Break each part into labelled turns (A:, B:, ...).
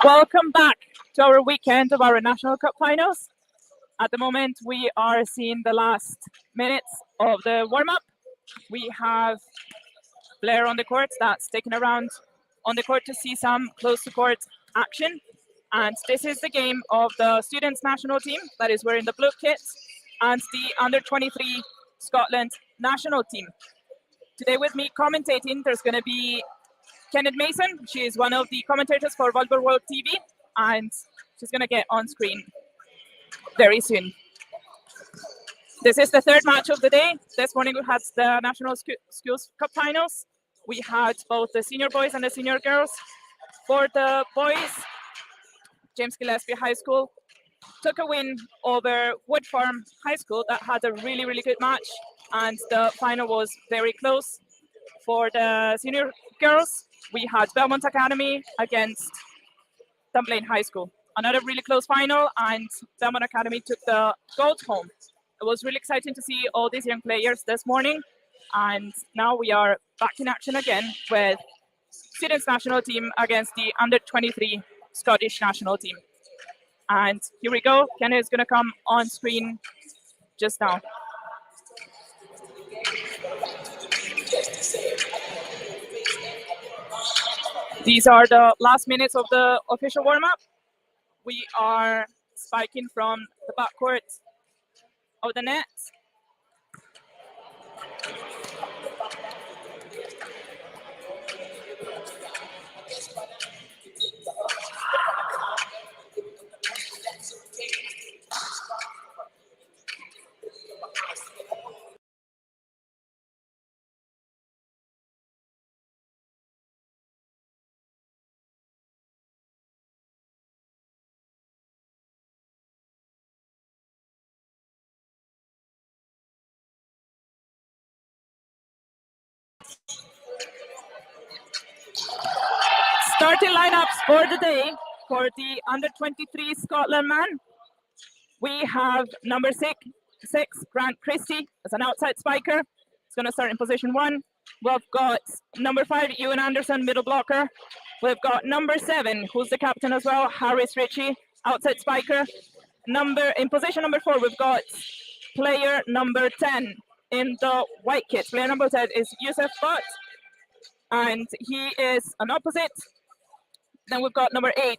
A: Welcome back to our weekend of our National Cup finals. At the moment, we are seeing the last minutes of the warm-up. We have Blair on the court that's taken around on the court to see some close-to-court action. And this is the game of the students' national team that is wearing the blue kit and the under-23 Scotland national team. Today with me commentating, there's going to be Kenneth Mason. She is one of the commentators for Volleyball World TV, and she's going to get on screen very soon. This is the third match of the day. This morning we had the National Schools Cup finals. We had both the senior boys and the senior girls. For the boys, James Gillespie High School took a win over Wood Farm High School that had a really, really good match, and the final was very close. For the senior girls, we had Belmont Academy against Dunblane High School. Another really close final, and Belmont Academy took the gold home. It was really exciting to see all these young players this morning, and now we are back in action again with students national team against the under-23 Scottish national team. And here we go. Kenny is going to come on screen just now. These are the last minutes of the official warm-up. We are spiking from the backcourt of the net. Starting lineups for the day for the under-23 Scotland man. We have number six, Grant Christie, as an outside spiker. He's going to start in position 1. We've got number 5, Ewan Anderson, middle blocker. We've got number 7, who's the captain as well, Harris Ritchie, outside spiker. In position number 4, we've got player number 10 in the white kit. Player number 10 is Yusuf Butt, and he is an opposite. Then we've got number 8,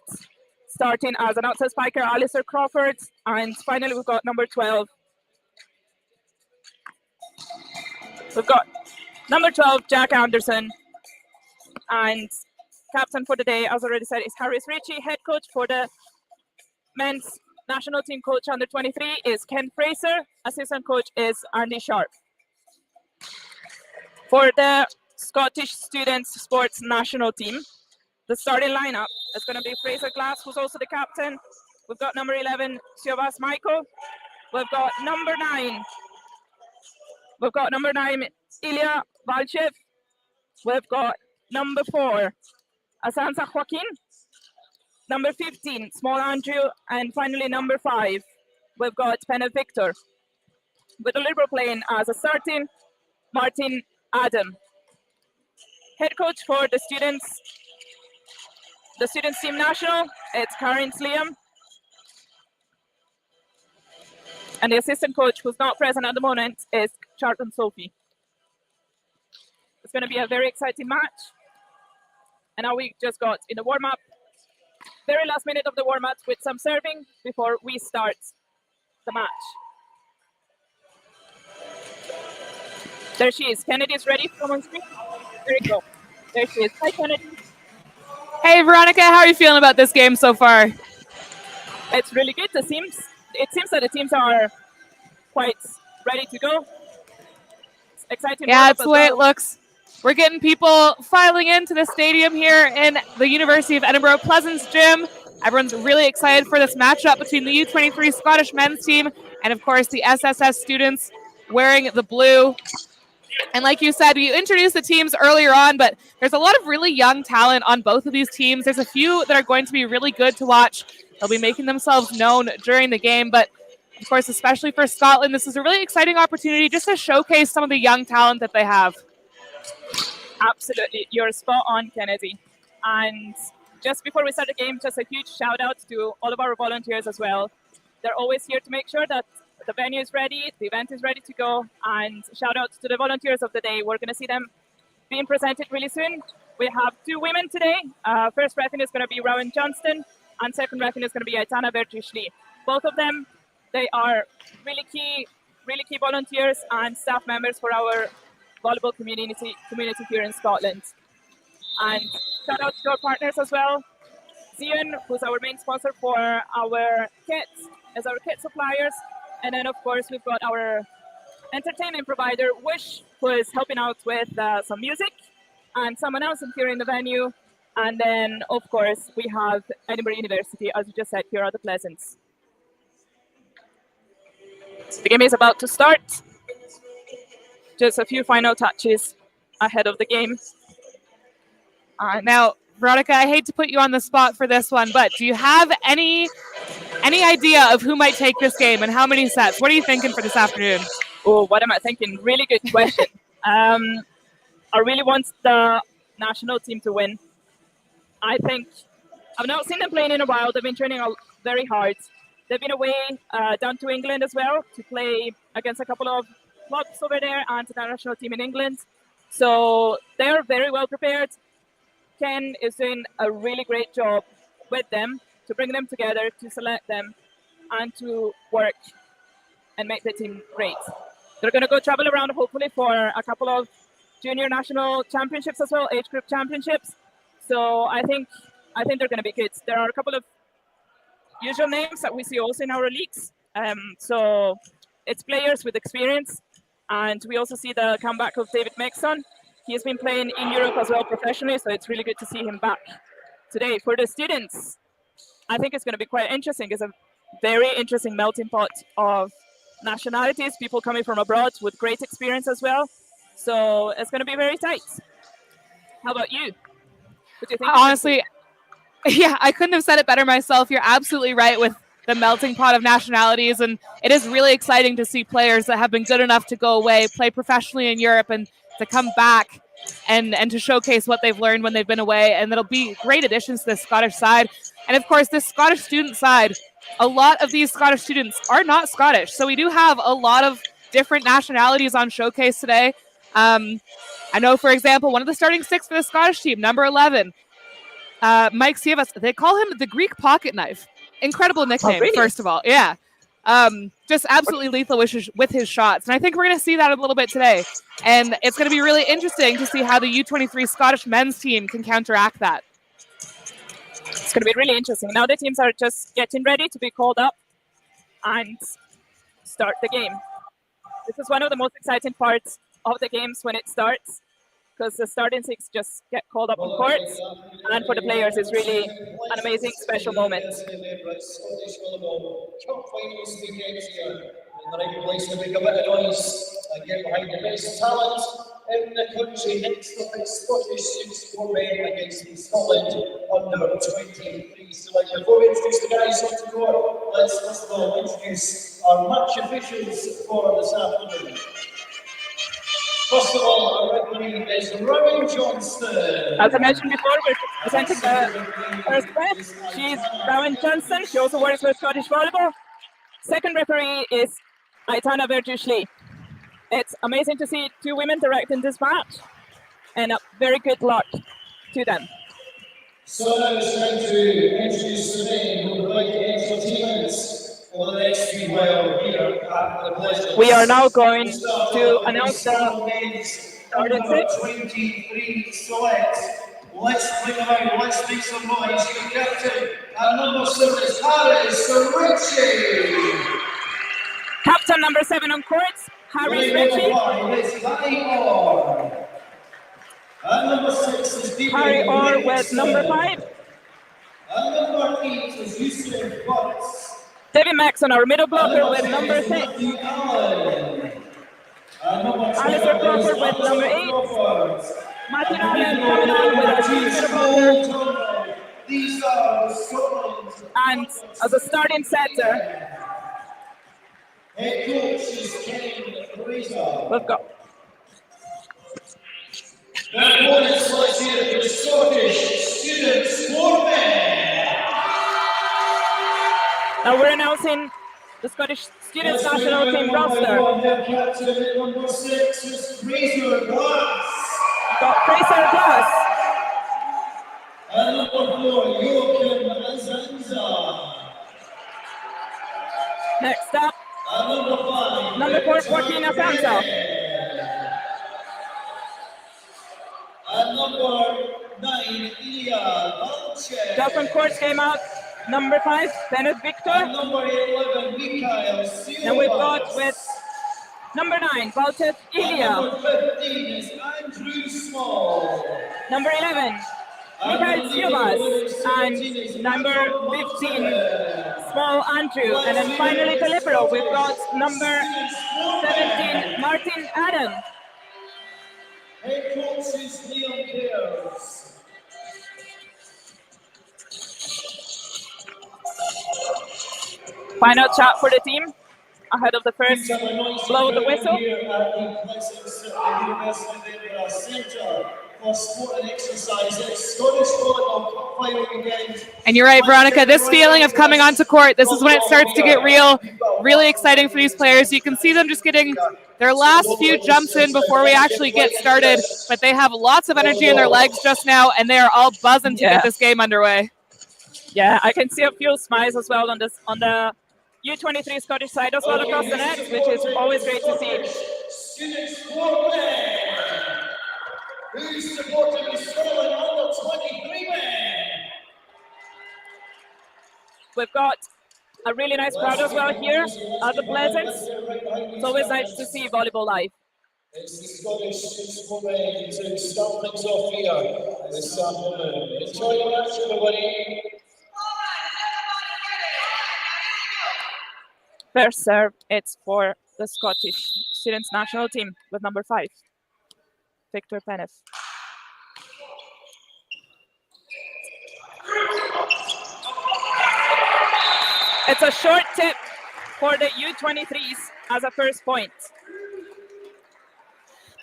A: starting as an outside spiker, Alistair Crawford. And finally, we've got number 12. We've got number 12, Jack Anderson. And captain for the day, as already said, is Harris Ritchie. Head coach for the men's national team, coach under 23, is Ken Fraser. Assistant coach is Andy Sharp. For the Scottish Students Sports national team, the starting lineup is going to be Fraser Glass, who's also the captain. We've got number 11, Siobhas Michael. We've got number 9. We've got number 9, Ilya Valchev. We've got number 4, Asansa Joaquin. Number 15, Small Andrew. And finally, number 5, we've got Penna Victor. With the Liberal playing as a starting, Martin Adam. Head coach for the students team national, it's Karen Liam. And the assistant coach, who's not present at the moment, is Charlton Sophie. It's going to be a very exciting match. And now we just got in the warm-up, very last minute of the warm-up with some serving before we start the match. There she is. Kennedy is ready to come on screen. There you go. There she is. Hi, Kennedy.
B: Hey, Veronica, how are you feeling about this game so far?
A: It's really good. It seems that the teams are quite ready to go. It's exciting.
B: Yeah, it's the way it looks. We're getting people filing into the stadium here in the University of Edinburgh Pleasance Gym. Everyone's really excited for this matchup between the U23 Scottish men's team and, of course, the SSS students wearing the blue. And like you said, you introduced the teams earlier on, but there's a lot of really young talent on both of these teams. There's a few that are going to be really good to watch. They'll be making themselves known during the game. But, of course, especially for Scotland, this is a really exciting opportunity just to showcase some of the young talent that they have.
A: Absolutely. You're spot on, Kennedy. And just before we start the game, just a huge shout out to all of our volunteers as well. They're always here to make sure that the venue is ready, the event is ready to go, and shout out to the volunteers of the day. We're going to see them being presented really soon. We have 2 women today. First referee is going to be Rowan Johnston, and second referee is going to be Aitana Vertushli. Both of them, they are really key volunteers and staff members for our volleyball community here in Scotland. And shout out to our partners as well. Zion, who's our main sponsor for our kits, as our kit suppliers. And then, of course, we've got our entertainment provider, Wish, who is helping out with some music and some announcement here in the venue. And then, of course, we have Edinburgh University, as we just said, here at the Pleasance. So the game is about to start. Just a few final touches ahead of the game.
B: Now, Veronica, I hate to put you on the spot for this one, but do you have any idea of who might take this game and how many sets? What are you thinking for this afternoon?
A: Oh, what am I thinking? Really good question. I really want the national team to win. I think I've not seen them playing in a while. They've been training very hard. They've been away down to England as well to play against a couple of clubs over there and the national team in England. So they are very well prepared. Ken is doing a really great job with them to bring them together, to select them, and to work and make the team great. They're going to go travel around, hopefully, for a couple of junior national championships as well, age group championships. So I think they're going to be good. There are a couple of usual names that we see also in our leagues. So it's players with experience, and we also see the comeback of David Mexon. He has been playing in Europe as well professionally, so it's really good to see him back today. For the students, I think it's going to be quite interesting. It's a very interesting melting pot of nationalities, people coming from abroad with great experience as well. So it's going to be very tight. How about you? What do you think?
B: Honestly, yeah, I couldn't have said it better myself. You're absolutely right with the melting pot of nationalities, and it is really exciting to see players that have been good enough to go away, play professionally in Europe, and to come back and to showcase what they've learned when they've been away. And it'll be great additions to the Scottish side. And of course, this Scottish student side, a lot of these Scottish students are not Scottish. So we do have a lot of different nationalities on showcase today. I know, for example, one of the starting 6 for the Scottish team, number 11, Mike Sievas, they call him the Greek pocket knife. Incredible nickname,
A: really?
B: First of all. Yeah. Just absolutely lethal with his shots. And I think we're going to see that a little bit today. And it's going to be really interesting to see how the U23 Scottish men's team can counteract that.
A: It's going to be really interesting. Now the teams are just getting ready to be called up and start the game. This is one of the most exciting parts of the games when it starts, because the starting 6 just get called up on courts, and for the players it's really an amazing special moment.
C: The right place to make a bit of noise and get behind the best talent in the country. Next up is Scottish Youth men against the Scotland under 23 select. Before we introduce the guys on the court, let's first of all introduce our match officials for this afternoon. First of all, our referee is Rowan Johnston.
A: As I mentioned before, we're presenting the first ref. She's Rowan Johnston. She also works with Scottish Volleyball. Second referee is Aitana Vertushli. It's amazing to see 2 women directing this match, and very good luck to them.
C: So now it's time to introduce the men who would like to entertainment for the next few while here at the Pleasance.
A: We are now going to announce the starting 6.
C: 23 select. Let's bring them out, let's make some noise. Your captain at number 7 is Harris Ritchie.
A: Captain number 7 on courts, Harris Ritchie.
C: And number 6 is
A: Harry Orr with number 5.
C: And number 8 is Yusuf Butts.
A: David Maxon, our middle blocker, with number 6. Alistair Crawford with number 8. Matthew Allen coming on with our middle blocker.
C: These are Scotland.
A: And as a starting setter,
C: Head coach is Ken Fraser.
A: let's go.
C: The opponents select here for the Scottish Students 4 men
A: Now we're announcing the Scottish Students National Team roster.
C: Number 6 is Fraser Glass.
A: Got Fraser Glass.
C: And number 4, Joachim Azanza.
A: Next up,
C: And number 5,
A: number 4, Joaquin Acanza.
C: And number 9, Ilya Valche.
A: Just from courts came out, number 5, Bennett Victor.
C: And number 11, Mikhail Silvas.
A: And we've got with number 9, Valche Ilya.
C: Number 15 is Andrew Small.
A: Number 11, Mikhail Silvas. And number 15, Small Andrew. And then finally the libero, we've got number 17, Martin Adam.
C: Head coach is Leon Cares.
A: Final chat for the team ahead of the first blow of the whistle.
C: Here at the Pleasance University Centre for Sport and Exercise. It's Scottish volleyball cup final weekend.
B: And you're right, Veronica, this feeling of coming onto court, this is when it starts to get real, really exciting for these players. You can see them just getting their last few jumps in before we actually get started, but they have lots of energy in their legs just now, and they are all buzzing to get this game underway.
A: Yeah, I can see a few smiles as well on the U23 Scottish side as well across the net, which is always great to see.
C: Students who's supporting the Scotland under 23 men.
A: We've got a really nice crowd as well here at the Pleasance. It's always nice to see volleyball live.
C: It's the Scottish sportmen to start things off here this afternoon. Enjoy the match, everybody.
A: First serve, it's for the Scottish Students National Team with number 5, Victor Penef. It's a short tip for the U23s as a first point.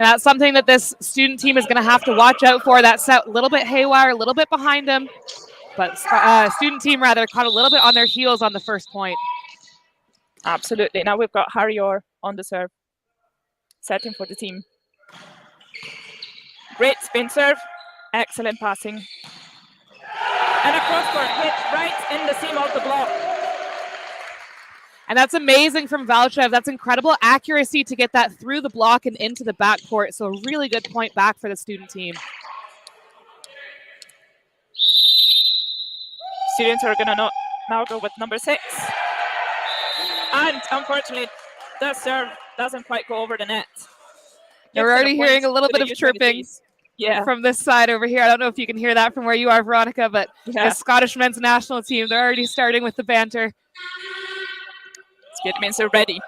B: And that's something that this student team is going to have to watch out for. That set a little bit haywire, a little bit behind them, but student team rather caught a little bit on their heels on the first point.
A: Absolutely. Now we've got Harry Orr on the serve, setting for the team. Great spin serve, excellent passing. And a cross-court hit right in the seam of the block.
B: And that's amazing from Valchev. That's incredible accuracy to get that through the block and into the backcourt. So a really good point back for the student team.
A: Students are going to now go with number 6. And unfortunately, the serve doesn't quite go over the net.
B: We're already hearing a little bit of chirping from this side over here. I don't know if you can hear that from where you are, Veronica, but the Scottish men's national team, they're already starting with the banter.
A: Skid means they're ready.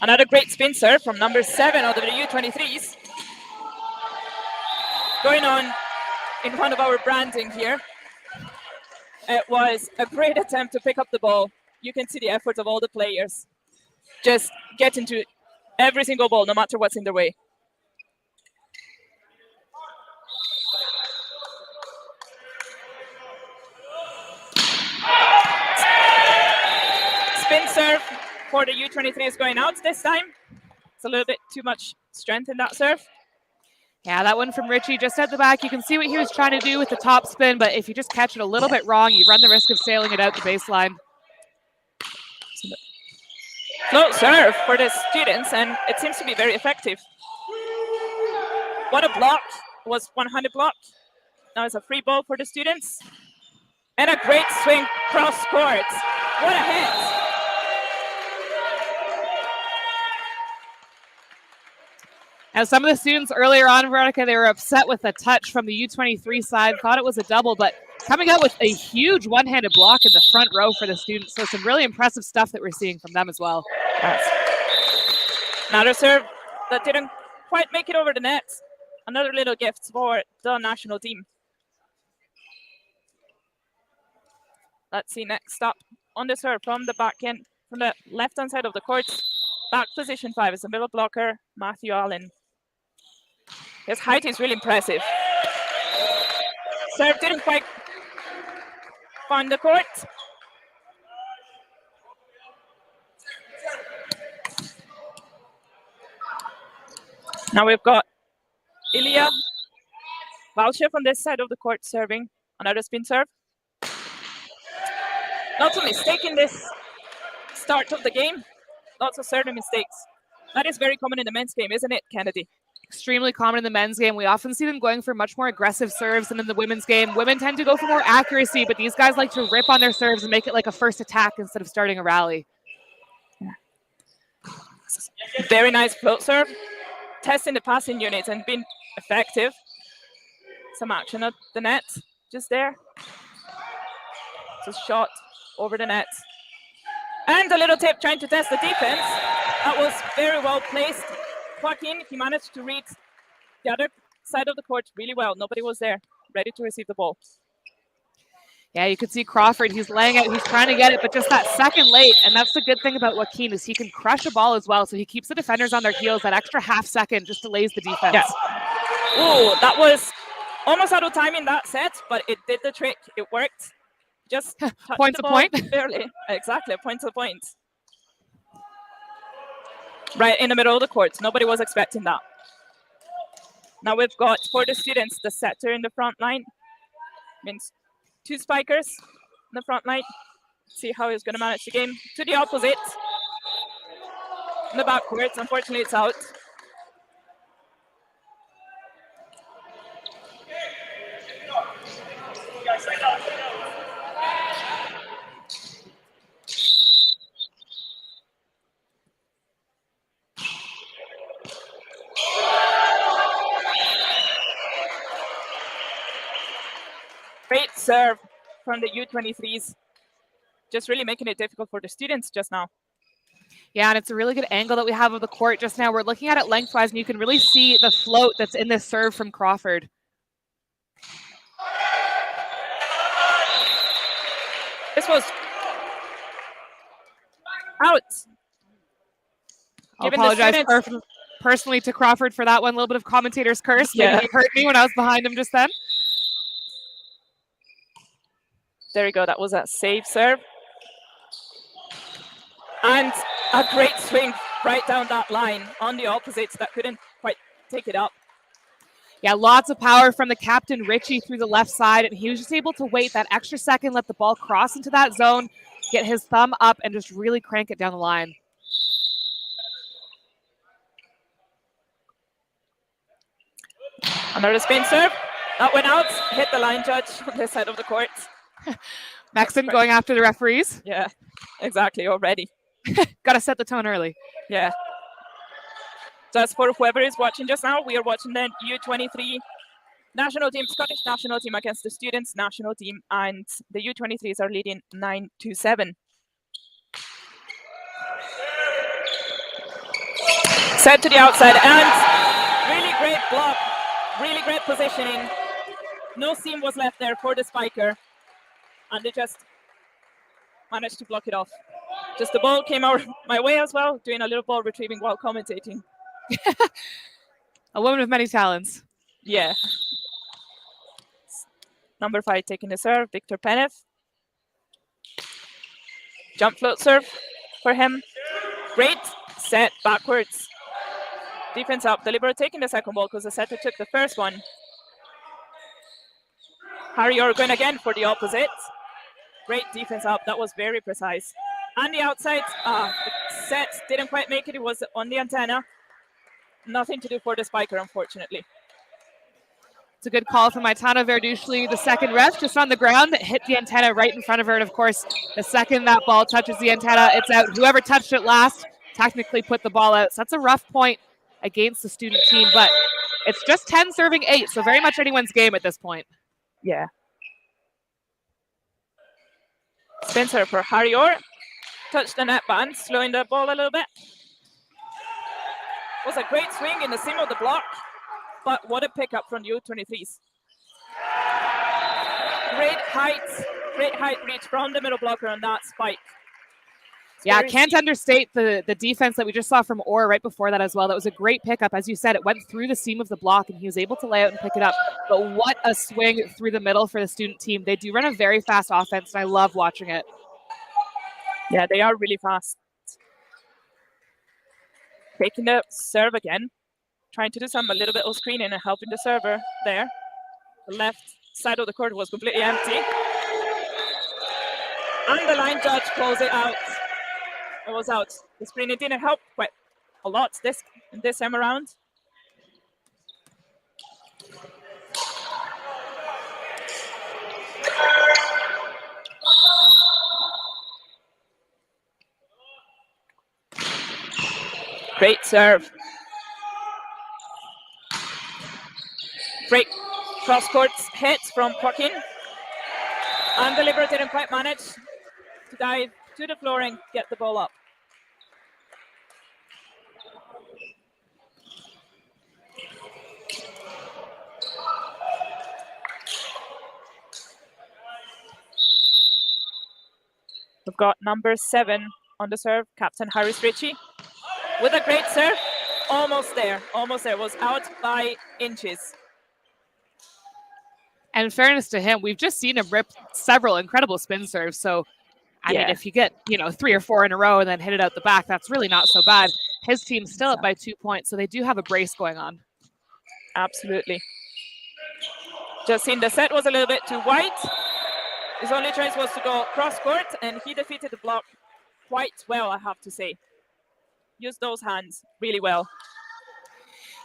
A: Another great spin serve from number 7 of the U23s. Going on in front of our branding here. It was a great attempt to pick up the ball. You can see the effort of all the players. Just get into every single ball, no matter what's in their way. Spin serve for the U23 is going out this time. It's a little bit too much strength in that serve.
B: Yeah, that one from Richie just at the back. You can see what he was trying to do with the top spin, but if you just catch it a little bit wrong, you run the risk of sailing it out the baseline.
A: Float serve for the students, and it seems to be very effective. What a block. It was 100 block. Now it's a free ball for the students. And a great swing cross court. What a hit.
B: Now, some of the students earlier on, Veronica, they were upset with the touch from the U23 side, thought it was a double, but coming out with a huge one-handed block in the front row for the students. So some really impressive stuff that we're seeing from them as well.
A: Yes. Another serve that didn't quite make it over the net. Another little gift for the national team. Let's see next up on the serve from the back end, from the left-hand side of the court. Back position 5 is the middle blocker, Matthew Allen. His height is really impressive. Serve didn't quite find the court. Now we've got Ilya Valchev on this side of the court serving another spin serve. Lots of mistakes in this start of the game. Lots of certain mistakes. That is very common in the men's game, isn't it, Kennedy?
B: Extremely common in the men's game. We often see them going for much more aggressive serves than in the women's game. Women tend to go for more accuracy, but these guys like to rip on their serves and make it like a first attack instead of starting a rally.
A: Very nice float serve. Testing the passing units and been effective. Some action at the net just there. Just shot over the net. And a little tip trying to test the defense. That was very well placed. Joaquin, he managed to read the other side of the court really well. Nobody was there, ready to receive the ball.
B: Yeah, you could see Crawford. He's laying it. He's trying to get it, but just that second late. And that's the good thing about Joaquin is he can crush a ball as well. So he keeps the defenders on their heels. That extra half second just delays the defense.
A: Yeah. Oh, that was almost out of time in that set, but it did the trick. It worked. Just
B: point to point.
A: Barely. Exactly, point to point. Right in the middle of the court. Nobody was expecting that. Now we've got, for the students, the setter in the front line. Means 2 spikers in the front line. See how he's going to manage the game. To the opposite. In the backwards. Unfortunately, it's out. Great serve from the U23s. Just really making it difficult for the students just now.
B: Yeah, and it's a really good angle that we have of the court just now. We're looking at it lengthwise, and you can really see the float that's in this serve from Crawford.
A: This was out.
B: I'll apologize personally to Crawford for that one. A little bit of commentator's curse.
A: Yeah.
B: Maybe he hurt me when I was behind him just then.
A: There you go. That was a save serve. And a great swing right down that line on the opposites that couldn't quite take it up.
B: Yeah, lots of power from the captain, Richie, through the left side. And he was just able to wait that extra second, let the ball cross into that zone, get his thumb up, and just really crank it down the line.
A: Another spin serve. That went out. Hit the line judge on this side of the court.
B: Maxon going after the referees.
A: Yeah, exactly. Already.
B: Got to set the tone early.
A: Yeah. Just for whoever is watching just now, we are watching the U23 national team, Scottish national team against the students national team, and the U23s are leading 9-7. Set to the outside, and really great block, really great positioning. No seam was left there for the spiker, and they just managed to block it off. Just the ball came out my way as well, doing a little ball retrieving while commentating.
B: A woman of many talents.
A: Yeah. Number 5 taking the serve, Victor Penev. Jump float serve for him. Great set backwards. Defense up. The libero taking the second ball because the setter took the first one. Harry Organ again for the opposite. Great defense up. That was very precise. On the outside, the set didn't quite make it. It was on the antenna. Nothing to do for the spiker, unfortunately.
B: It's a good call from Aitana Verdushli, the second ref, just on the ground, hit the antenna right in front of her. And of course, the second that ball touches the antenna, it's out. Whoever touched it last technically put the ball out. So that's a rough point against the student team, but it's just 10 serving 8, so very much anyone's game at this point.
A: Yeah. Spencer for Harry Orr. Touched the net band, slowing the ball a little bit. Was a great swing in the seam of the block, but what a pickup from the U23s. Great height reach from the middle blocker on that spike.
B: Yeah, can't understate the defense that we just saw from Orr right before that as well. That was a great pickup. As you said, it went through the seam of the block, and he was able to lay out and pick it up. But what a swing through the middle for the student team. They do run a very fast offense, and I love watching it.
A: Yeah, they are really fast. Taking the serve again. trying to do a little bit of screening and helping the server there. The left side of the court was completely empty. And the line judge calls it out. It was out. The screening didn't help quite a lot this time around. Great serve. Great cross-court hits from Joaquin. And the Libero didn't quite manage to dive to the floor and get the ball up. We've got number 7 on the serve, Captain Harris Ritchie, with a great serve. Almost there, was out by inches.
B: And in fairness to him, we've just seen him rip several incredible spin serves. So, I mean, if you get, 3 or 4 in a row and then hit it out the back, that's really not so bad. His team's still up by 2 points, so they do have a brace going on.
A: Absolutely. Just seen the set was a little bit too wide. His only choice was to go cross-court, and he defeated the block quite well, I have to say. Used those hands really well.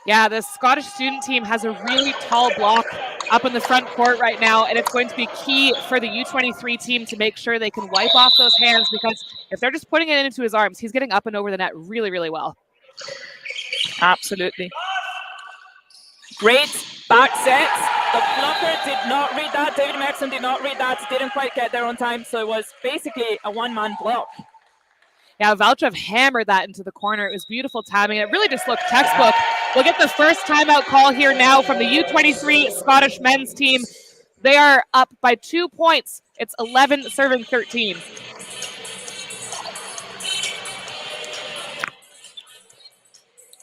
B: Yeah, the Scottish student team has a really tall block up in the front court right now, and it's going to be key for the U23 team to make sure they can wipe off those hands, because if they're just putting it into his arms, he's getting up and over the net really, really well.
A: Absolutely. Great back sets. The blocker did not read that. David Maxson did not read that. Didn't quite get there on time, so it was basically a one-man block.
B: Yeah, Valchev hammered that into the corner. It was beautiful timing. It really just looked textbook. We'll get the first timeout call here now from the U23 Scottish men's team. They are up by 2 points. It's 11 serving 13.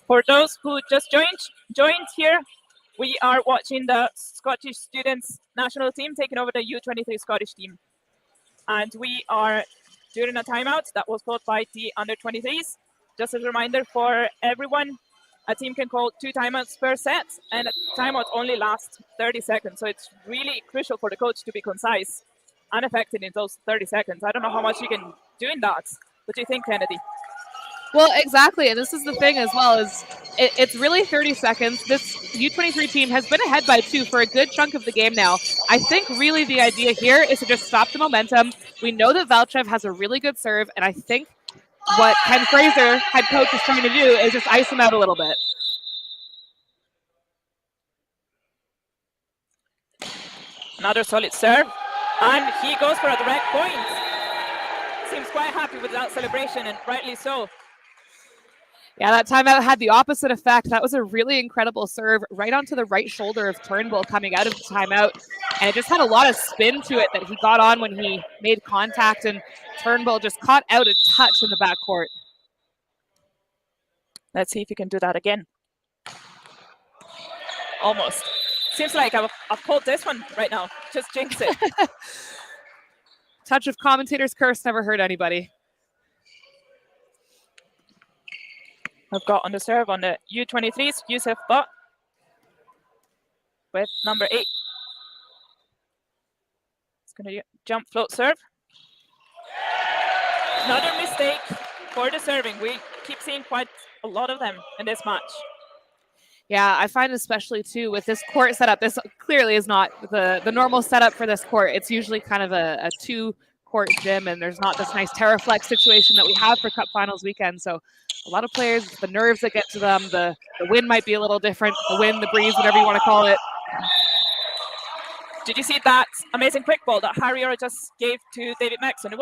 A: For those who just joined here, we are watching the Scottish students national team taking over the U23 Scottish team. And we are during a timeout that was called by the under-23s. Just as a reminder for everyone, a team can call 2 timeouts per set, and a timeout only lasts 30 seconds. So it's really crucial for the coach to be concise and effective in those 30 seconds. I don't know how much you can do in that. What do you think, Kennedy?
B: Well, exactly. And this is the thing as well, is it's really 30 seconds. This U23 team has been ahead by 2 for a good chunk of the game now. I think really the idea here is to just stop the momentum. We know that Valchev has a really good serve, and I think what Ken Fraser, head coach, is trying to do is just ice him out a little bit.
A: Another solid serve, and he goes for a direct point. Seems quite happy with that celebration, and rightly so.
B: Yeah, that timeout had the opposite effect. That was a really incredible serve right onto the right shoulder of Turnbull coming out of the timeout. And it just had a lot of spin to it that he got on when he made contact, and Turnbull just caught out a touch in the backcourt.
A: Let's see if he can do that again. Almost. Seems like I've pulled this one right now. Just jinx it.
B: Touch of commentator's curse never hurt anybody.
A: I've got on the serve on the U23s, Yusuf Butt with number 8. It's going to jump float serve. Another mistake for the serving. We keep seeing quite a lot of them in this match.
B: Yeah, I find especially too with this court setup, this clearly is not the normal setup for this court. It's usually kind of a 2-court gym, and there's not this nice Terraflex situation that we have for Cup Finals weekend. So a lot of players, the nerves that get to them, the wind might be a little different, the wind, the breeze, whatever you want to call it.
A: Did you see that amazing quick ball that Harrier just gave to David Maxson?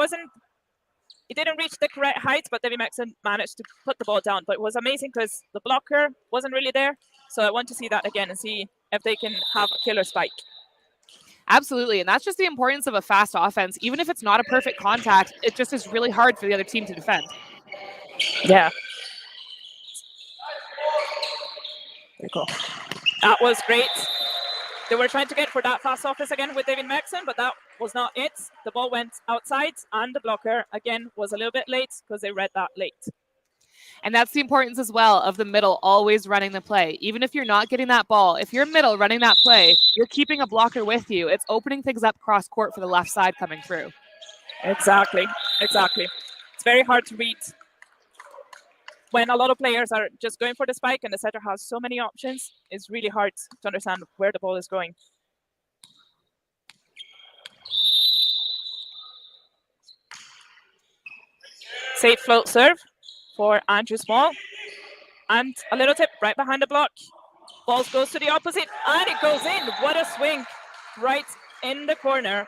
A: It didn't reach the correct height, but David Maxson managed to put the ball down. But it was amazing because the blocker wasn't really there. So I want to see that again and see if they can have a killer spike.
B: Absolutely, and that's just the importance of a fast offense. Even if it's not a perfect contact, it just is really hard for the other team to defend.
A: Yeah. Very cool. That was great. They were trying to get for that fast offense again with David Maxson, but that was not it. The ball went outside, and the blocker, again, was a little bit late because they read that late.
B: And that's the importance as well of the middle always running the play. Even if you're not getting that ball, if you're middle running that play, you're keeping a blocker with you. It's opening things up cross court for the left side coming through.
A: Exactly. It's very hard to read when a lot of players are just going for the spike and the setter has so many options. It's really hard to understand where the ball is going. Safe float serve for Andrew Small. And a little tip right behind the block. Ball goes to the opposite and it goes in. What a swing right in the corner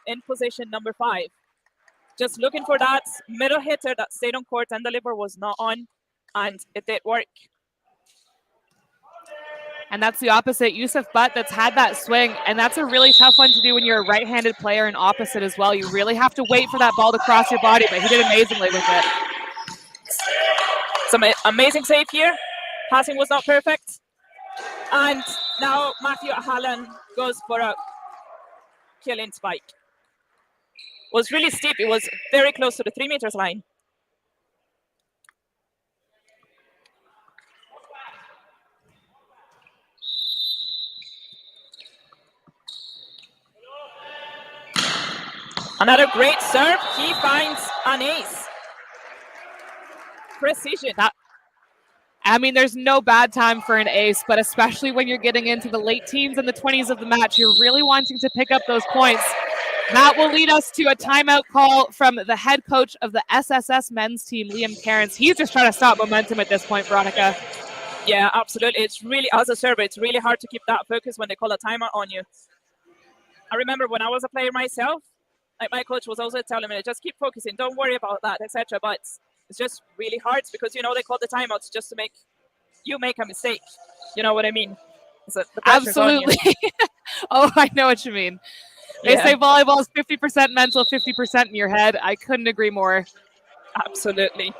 A: in position number 5. Just looking for that middle hitter that stayed on court and the liver was not on, and it did work.
B: And that's the opposite. Yusuf Butt that's had that swing, and that's a really tough one to do when you're a right-handed player and opposite as well. You really have to wait for that ball to cross your body, but he did amazingly with it.
A: Some amazing save here. Passing was not perfect. And now Matthew Hallen goes for a killing spike. It was really steep. It was very close to the 3 meters line. Another great serve. He finds an ace. Precision.
B: I mean, there's no bad time for an ace, but especially when you're getting into the late teens and the 20s of the match, you're really wanting to pick up those points. That will lead us to a timeout call from the head coach of the SSS men's team, Liam Cairns. He's just trying to stop momentum at this point, Veronica.
A: Yeah, absolutely. It's really, as a server, it's really hard to keep that focus when they call a timeout on you. I remember when I was a player myself, like my coach was also telling me, just keep focusing, don't worry about that, etc. But it's just really hard because, you know, they call the timeouts just to make you make a mistake. You know what I mean? The
B: Absolutely. Oh, I know what you mean. They say volleyball is 50% mental, 50% in your head. I couldn't agree more.
A: Absolutely.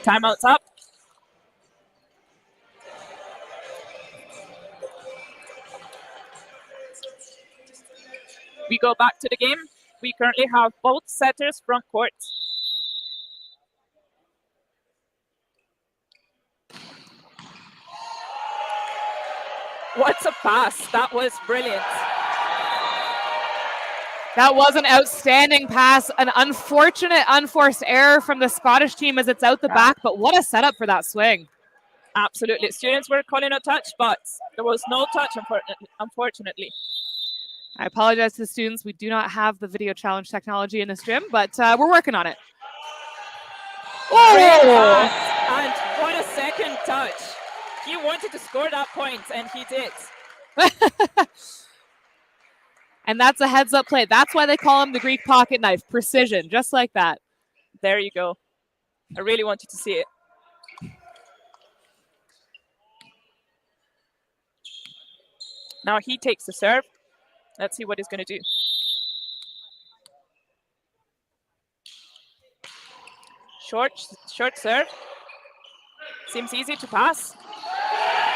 A: Timeout's up. We go back to the game. We currently have both setters front court. What's a pass? That was brilliant.
B: That was an outstanding pass. An unfortunate unforced error from the Scottish team as it's out the back, but what a setup for that swing.
A: Absolutely. Students were calling a touch, but there was no touch, unfortunately.
B: I apologize to the students. We do not have the video challenge technology in this gym, but we're working on it.
A: Oh! And what a second touch. He wanted to score that point, and he did.
B: And that's a heads-up play. That's why they call him the Greek pocket knife. Precision, just like that.
A: There you go. I really wanted to see it. Now he takes the serve. Let's see what he's going to do. Short serve. Seems easy to pass.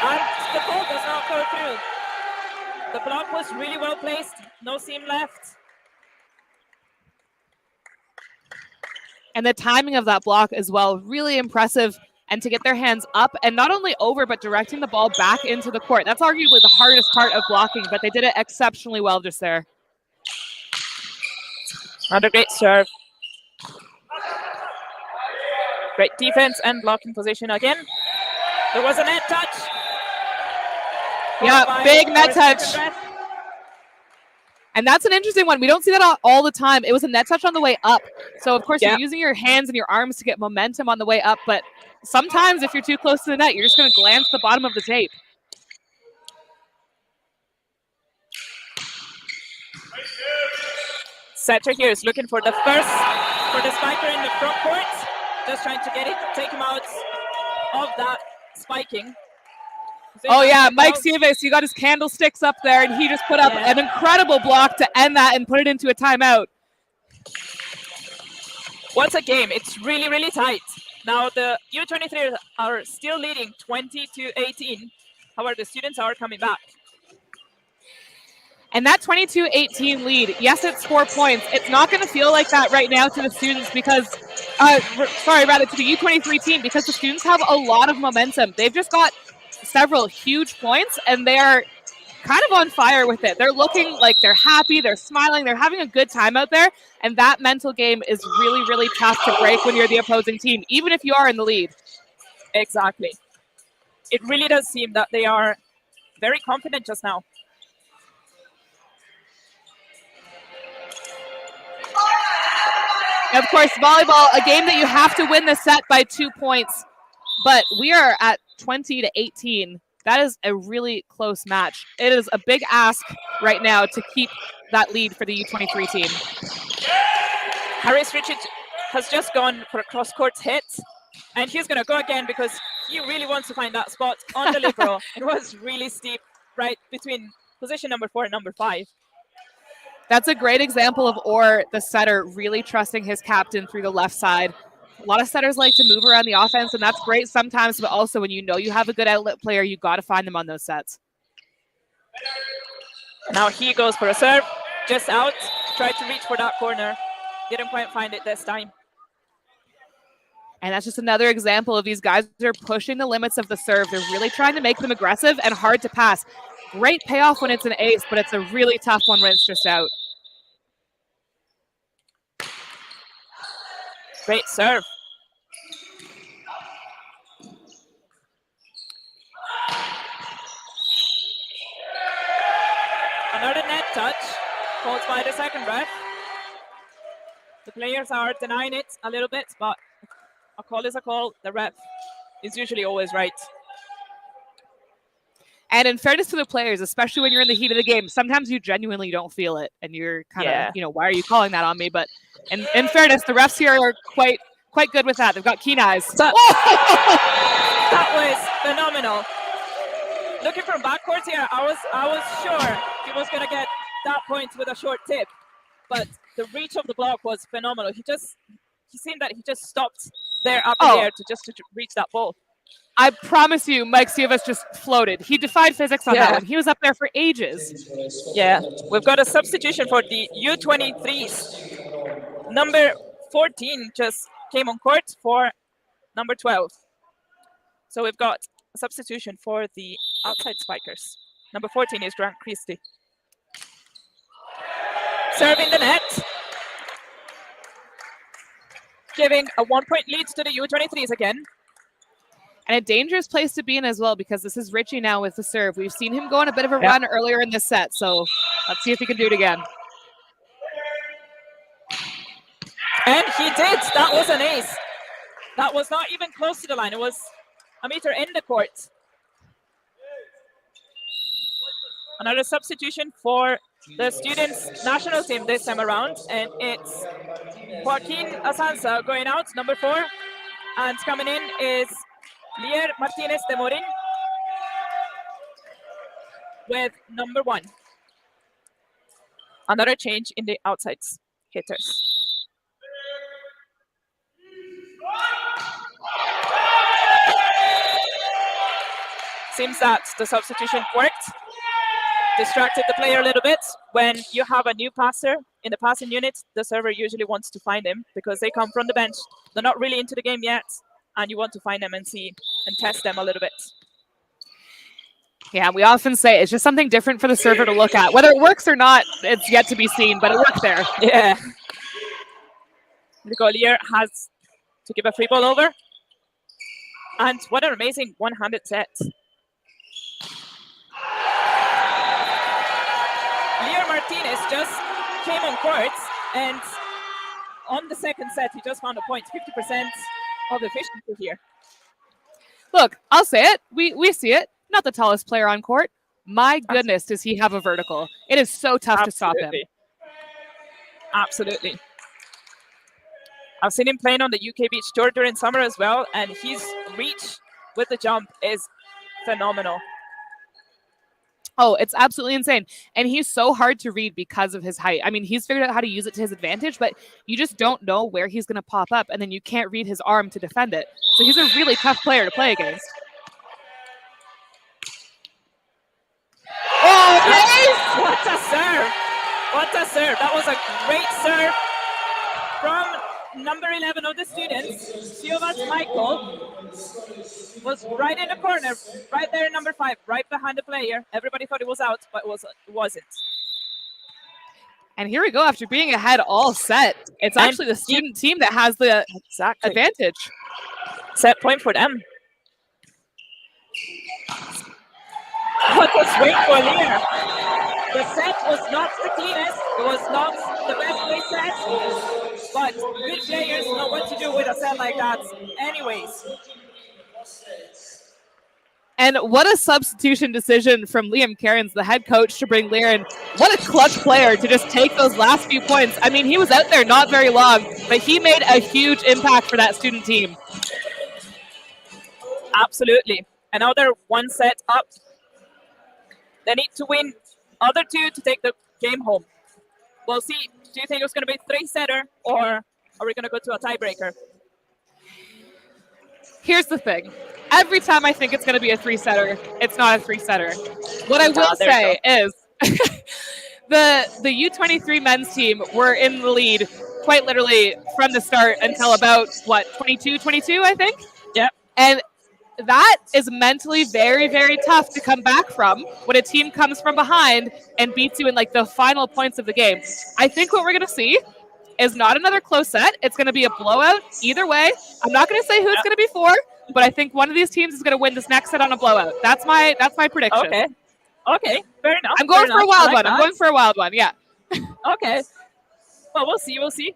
A: And the ball does not go through. The block was really well placed. No seam left.
B: And the timing of that block as well, really impressive. And to get their hands up and not only over, but directing the ball back into the court. That's arguably the hardest part of blocking, but they did it exceptionally well just there.
A: Another great serve. Great defense and blocking position again. There was a net touch.
B: Yeah, big net touch. And that's an interesting one. We don't see that all the time. It was a net touch on the way up. So, of course, you're using your hands and your arms to get momentum on the way up. But sometimes if you're too close to the net, you're just going to glance the bottom of the tape.
A: Setter here is looking for the spiker in the front court. Just trying to take him out of that spiking.
B: Oh, yeah, Mike Sieves, he got his candlesticks up there, and he just put up an incredible block to end that and put it into a timeout.
A: What's a game? It's really, really tight. Now, the U23 are still leading 20-18. However, the students are coming back.
B: And that 22-18 lead, yes, it's 4 points. It's not going to feel like that right now to the students because, to the U23 team, because the students have a lot of momentum. They've just got several huge points, and they are kind of on fire with it. They're looking like they're happy, they're smiling, they're having a good time out there, and that mental game is really, really tough to break when you're the opposing team, even if you are in the lead.
A: Exactly. It really does seem that they are very confident just now.
B: And of course, volleyball, a game that you have to win the set by 2 points, but we are at 20-18. That is a really close match. It is a big ask right now to keep that lead for the U23 team.
A: Harris Richard has just gone for a cross-court hit, and he's going to go again because he really wants to find that spot on the libero. It was really steep right between position number 4 and number 5.
B: That's a great example of Orr, the setter, really trusting his captain through the left side. A lot of setters like to move around the offense, and that's great sometimes, but also when you know you have a good outlet player, you got to find them on those sets.
A: Now he goes for a serve, just out, tried to reach for that corner. Didn't quite find it this time.
B: And that's just another example of these guys are pushing the limits of the serve. They're really trying to make them aggressive and hard to pass. Great payoff when it's an ace, but it's a really tough one when it's just out.
A: Great serve. Another net touch, called by the second ref. The players are denying it a little bit, but a call is a call. The ref is usually always right.
B: And in fairness to the players, especially when you're in the heat of the game, sometimes you genuinely don't feel it, and you're kind of, why are you calling that on me? But in fairness, the refs here are quite good with that. They've got keen eyes.
A: That was phenomenal. Looking from backcourt here, I was sure he was going to get that point with a short tip, but the reach of the block was phenomenal. He seemed that he just stopped there up in the air to reach that ball.
B: I promise you, Mike Sievas just floated. He defied physics on that one. He was up there for ages.
A: Yeah, we've got a substitution for the U23s. Number 14 just came on court for number 12. So we've got a substitution for the outside spikers. Number 14 is Grant Christie. Serving the net. Giving a 1-point lead to the U23s again.
B: And a dangerous place to be in as well, because this is Richie now with the serve. We've seen him go on a bit of a run earlier in this set, so let's see if he can do it again.
A: And he did. That was an ace. That was not even close to the line. It was a meter in the court. Another substitution for the students' national team this time around, and it's Joaquin Asanza going out, number 4, and coming in is Lier Martinez de Morin with number 1. Another change in the outside hitters. Seems that the substitution worked. Distracted the player a little bit. When you have a new passer in the passing unit, the server usually wants to find him because they come from the bench. They're not really into the game yet, and you want to find them and see and test them a little bit.
B: Yeah, we often say it's just something different for the server to look at. Whether it works or not, it's yet to be seen, but it worked there.
A: Yeah. The goalier has to give a free ball over. And what an amazing one-handed set. Lier Martinez just came on court, and on the second set, he just found a point, 50% of efficiency here.
B: Look, I'll say it. We see it. Not the tallest player on court. My goodness, does he have a vertical. It is so tough to stop him.
A: Absolutely. I've seen him playing on the UK Beach Tour during summer as well, and his reach with the jump is phenomenal.
B: Oh, it's absolutely insane. And he's so hard to read because of his height. I mean, he's figured out how to use it to his advantage, but you just don't know where he's going to pop up, and then you can't read his arm to defend it. So he's a really tough player to play against.
A: Oh, nice! a serve! What a serve! That was a great serve from number 11 of the students. Siovas Michael was right in the corner, right there, number 5, right behind the player. Everybody thought it was out, but it wasn't.
B: And here we go after being ahead all set. It's actually the student team that has the advantage.
A: Set point for them. What was great for Lear? The set was not the cleanest. It was not the best play set. But good players know what to do with a set like that anyways.
B: And what a substitution decision from Liam Cairns, the head coach, to bring Lear in. What a clutch player to just take those last few points. I mean, he was out there not very long, but he made a huge impact for that student team.
A: Absolutely. And now they're one set up. They need to win other 2 to take the game home. We'll see. Do you think it's going to be 3-setter, or are we going to go to a tiebreaker?
B: Here's the thing. Every time I think it's going to be a 3-setter, it's not a 3-setter. What I will say is the U23 men's team were in the lead quite literally from the start until about, 22, I think?
A: Yeah.
B: And that is mentally very, very tough to come back from when a team comes from behind and beats you in like the final points of the game. I think what we're going to see is not another close set. It's going to be a blowout either way. I'm not going to say who it's going to be for, but I think one of these teams is going to win this next set on a blowout. That's my prediction.
A: Okay, fair enough.
B: I'm going for a wild one. I'm going for a wild one, yeah.
A: Okay. Well, we'll see.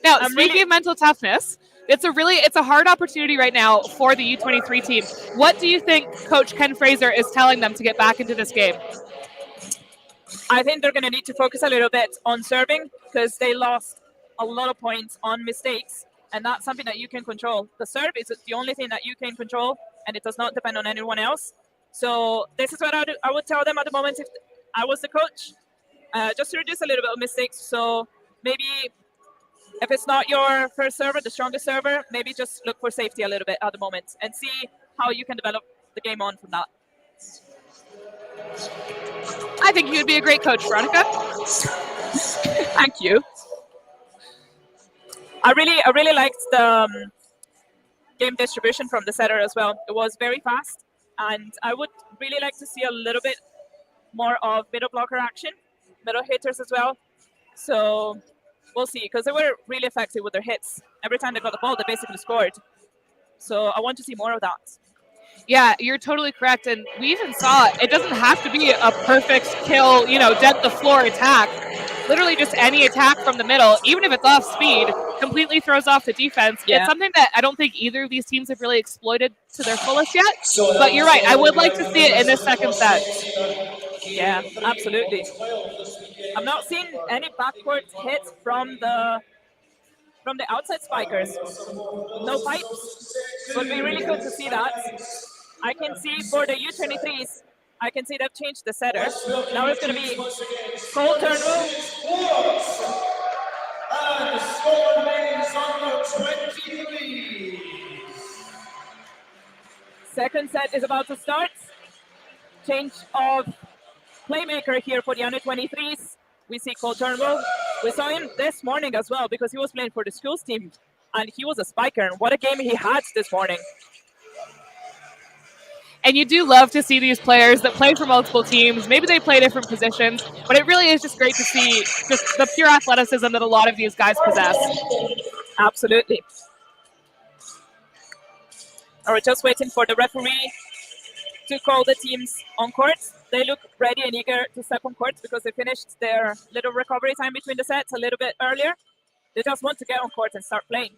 B: Now, speaking of mental toughness, it's a hard opportunity right now for the U23 team. What do you think Coach Ken Fraser is telling them to get back into this game?
A: I think they're going to need to focus a little bit on serving because they lost a lot of points on mistakes, and that's something that you can control. The serve is the only thing that you can control, and it does not depend on anyone else. So this is what I would tell them at the moment if I was the coach, just to reduce a little bit of mistakes. So maybe if it's not your first server, the strongest server, maybe just look for safety a little bit at the moment and see how you can develop the game on from that.
B: I think you would be a great coach, Veronica.
A: Thank you. I really liked the game distribution from the setter as well. It was very fast, and I would really like to see a little bit more of middle blocker action, middle hitters as well. So we'll see, because they were really effective with their hits. Every time they got the ball, they basically scored. So I want to see more of that.
B: Yeah, you're totally correct. And we even saw it doesn't have to be a perfect kill, dead the floor attack. Literally just any attack from the middle, even if it's off speed, completely throws off the defense. Yeah. It's something that I don't think either of these teams have really exploited to their fullest yet. But you're right. I would like to see it in this second set.
A: Yeah, absolutely. I've not seen any backcourt hits from the outside spikers. No pipes. Would be really good to see that. I can see for the U23s, I can see they've changed the setter. Now it's going to be Cole Turnbull.
C: And score names under 23.
A: Second set is about to start. Change of playmaker here for the under 23s. We see Cole Turnbull. We saw him this morning as well because he was playing for the schools team and he was a spiker. And what a game he had this morning.
B: And you do love to see these players that play for multiple teams. Maybe they play different positions, but it really is just great to see just the pure athleticism that a lot of these guys possess.
A: Absolutely. We're just waiting for the referee to call the teams on court. They look ready and eager to step on court because they finished their little recovery time between the sets a little bit earlier. They just want to get on court and start playing.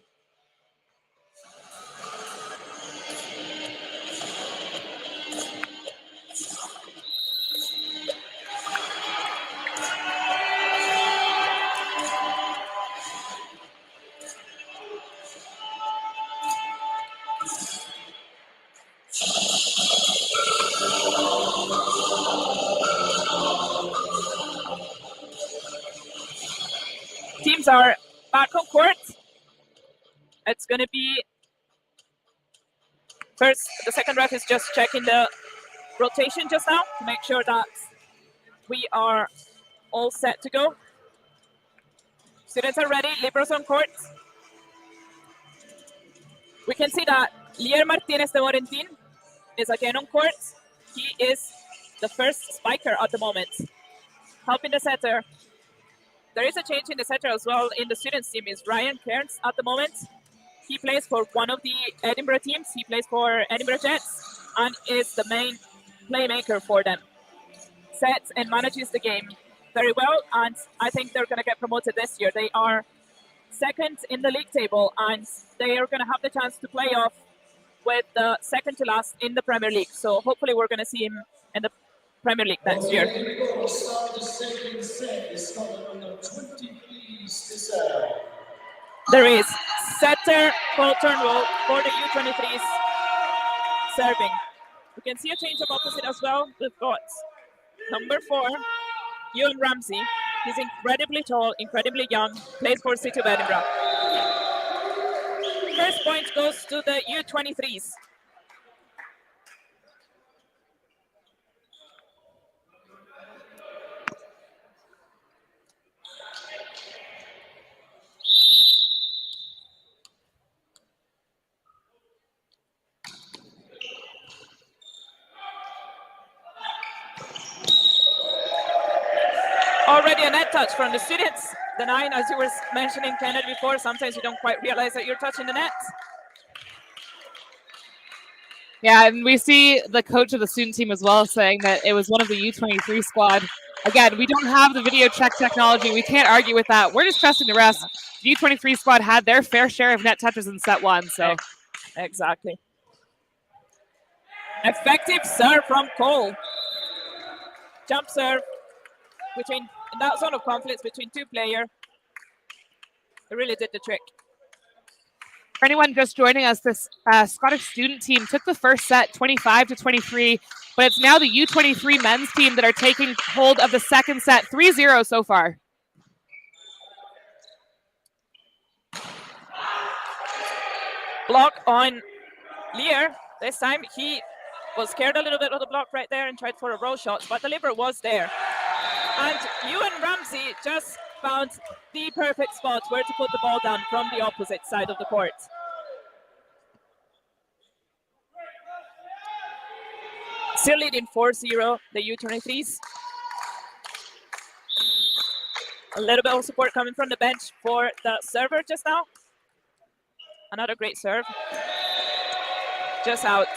A: Teams are back on court. It's going to be first, the second ref is just checking the rotation just now to make sure that we are all set to go. Students are ready, liberos on court. We can see that Lier Martinez de Morentin is again on court. He is the first spiker at the moment, helping the setter. There is a change in the setter as well in the students team. Is Ryan Cairns at the moment. He plays for one of the Edinburgh teams. He plays for Edinburgh Jets and is the main playmaker for them. Sets and manages the game very well, and I think they're going to get promoted this year. They are second in the league table, and they are going to have the chance to play off with the second to last in the Premier League. So hopefully we're going to see him in the Premier League next year.
C: Here we go. Start the second set. Is Scotland under 20, please, to serve.
A: There is setter Paul Turnbull for the U23s serving. You can see a change of opposite as well. We've got number 4, Ewan Ramsey. He's incredibly tall, incredibly young, plays for City of Edinburgh. First point goes to the U23s. Already a net touch from the students. The 9, as you were mentioning, Kenneth, before, sometimes you don't quite realize that you're touching the net.
B: Yeah, and we see the coach of the student team as well saying that it was one of the U23 squad. Again, we don't have the video check technology. We can't argue with that. We're just trusting the rest. The U23 squad had their fair share of net touches in set 1. So
A: exactly. Effective serve from Cole. Jump serve between in that zone of conflict between two players. It really did the trick.
B: For anyone just joining us, this Scottish student team took the first set 25-23, but it's now the U23 men's team that are taking hold of the second set, 3-0 so far.
A: Block on Lear. This time he was scared a little bit of the block right there and tried for a roll shot, but the liver was there. And Ewan Ramsey just found the perfect spot where to put the ball down from the opposite side of the court. Still leading 4-0, the U23s. A little bit of support coming from the bench for the server just now. Another great serve. Just out.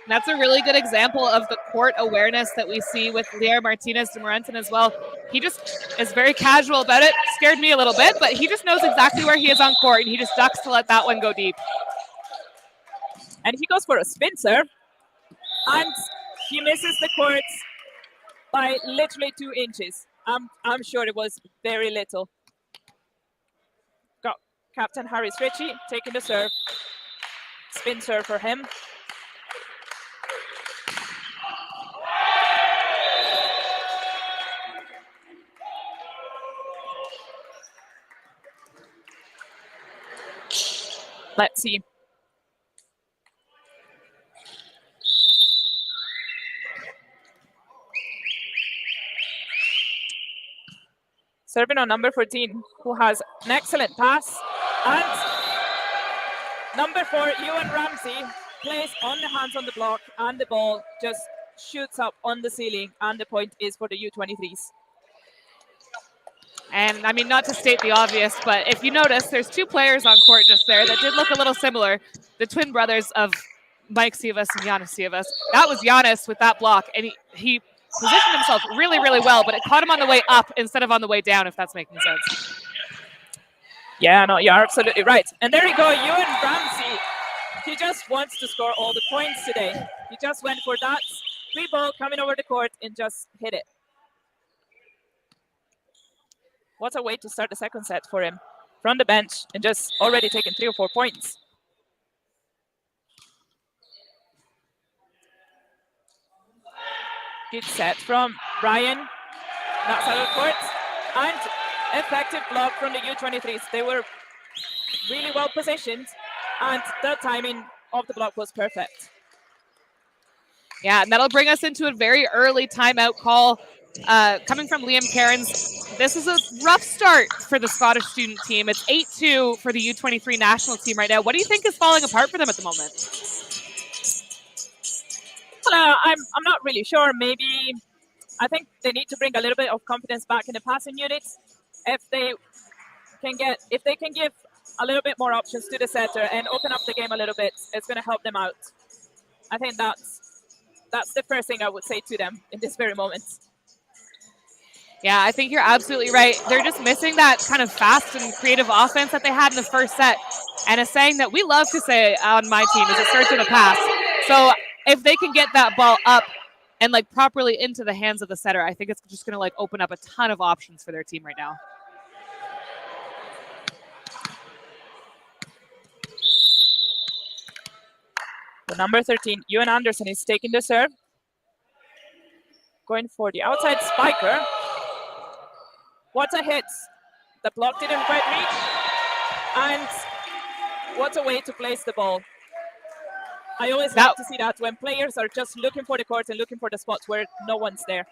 B: That's a really good example of the court awareness that we see with Lier Martinez de Morentin as well. He just is very casual about it. Scared me a little bit, but he just knows exactly where he is on court, and he just ducks to let that one go deep.
A: And he goes for a spin serve, and he misses the court by literally 2 inches. I'm sure it was very little. Got Captain Harris Ritchie taking the serve. Spin serve for him. Let's see. Serving on number 14, who has an excellent pass. And number 4, Ewan Ramsey, plays on the hands on the block, and the ball just shoots up on the ceiling, and the point is for the U23s.
B: And I mean, not to state the obvious, but if you notice, there's 2 players on court just there that did look a little similar. The twin brothers of Mike Sivas and Giannis Sivas. That was Giannis with that block, and he positioned himself really, really well, but it caught him on the way up instead of on the way down, if that's making sense.
A: Yeah, no, you're absolutely right. And there you go, Ewan Ramsey. He just wants to score all the points today. He just went for that free ball coming over the court and just hit it. What a way to start the second set for him. From the bench and just already taken 3 or 4 points. Good set from Ryan. That side of the court. And effective block from the U23s. They were really well positioned, and the timing of the block was perfect.
B: Yeah, and that'll bring us into a very early timeout call coming from Liam Cairns. This is a rough start for the Scottish student team. It's 8-2 for the U23 national team right now. What do you think is falling apart for them at the moment?
A: Well, I'm not really sure. Maybe I think they need to bring a little bit of confidence back in the passing units. If they can give a little bit more options to the setter and open up the game a little bit, it's going to help them out. I think that's the first thing I would say to them in this very moment.
B: Yeah, I think you're absolutely right. They're just missing that kind of fast and creative offense that they had in the first set. And a saying that we love to say on my team is it starts with a pass. So if they can get that ball up and like properly into the hands of the setter, I think it's just going to like open up a ton of options for their team right now.
A: The number 13, Ewan Anderson, is taking the serve. Going for the outside spiker. What a hit. The block didn't quite reach. And what a way to place the ball. I always like to see that when players are just looking for the court and looking for the spots where no one's there.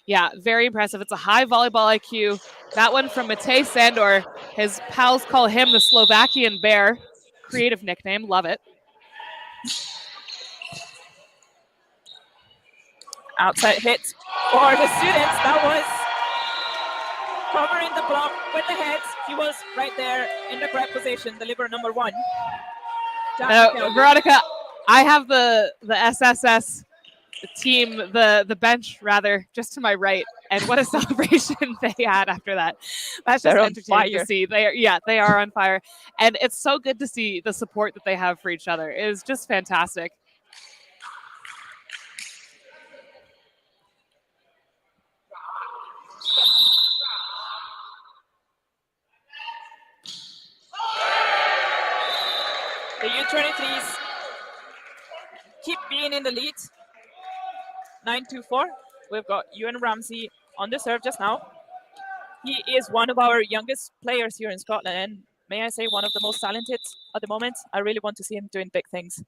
B: Yeah, very impressive. It's a high volleyball IQ. That one from Matej Sandor. His pals call him the Slovakian Bear. Creative nickname. Love it.
A: Outside hit for the students. That was covering the block with the head. He was right there in the correct position, the libero number 1.
B: Veronica, I have the SSS team, the bench rather, just to my right, and what a celebration they had after that. That's just entertaining to see. They are on fire, and it's so good to see the support that they have for each other. It is just fantastic.
A: The U23s keep being in the lead. 9-4. We've got Ewan Ramsey on the serve just now. He is one of our youngest players here in Scotland, and may I say, one of the most talented at the moment. I really want to see him doing big things.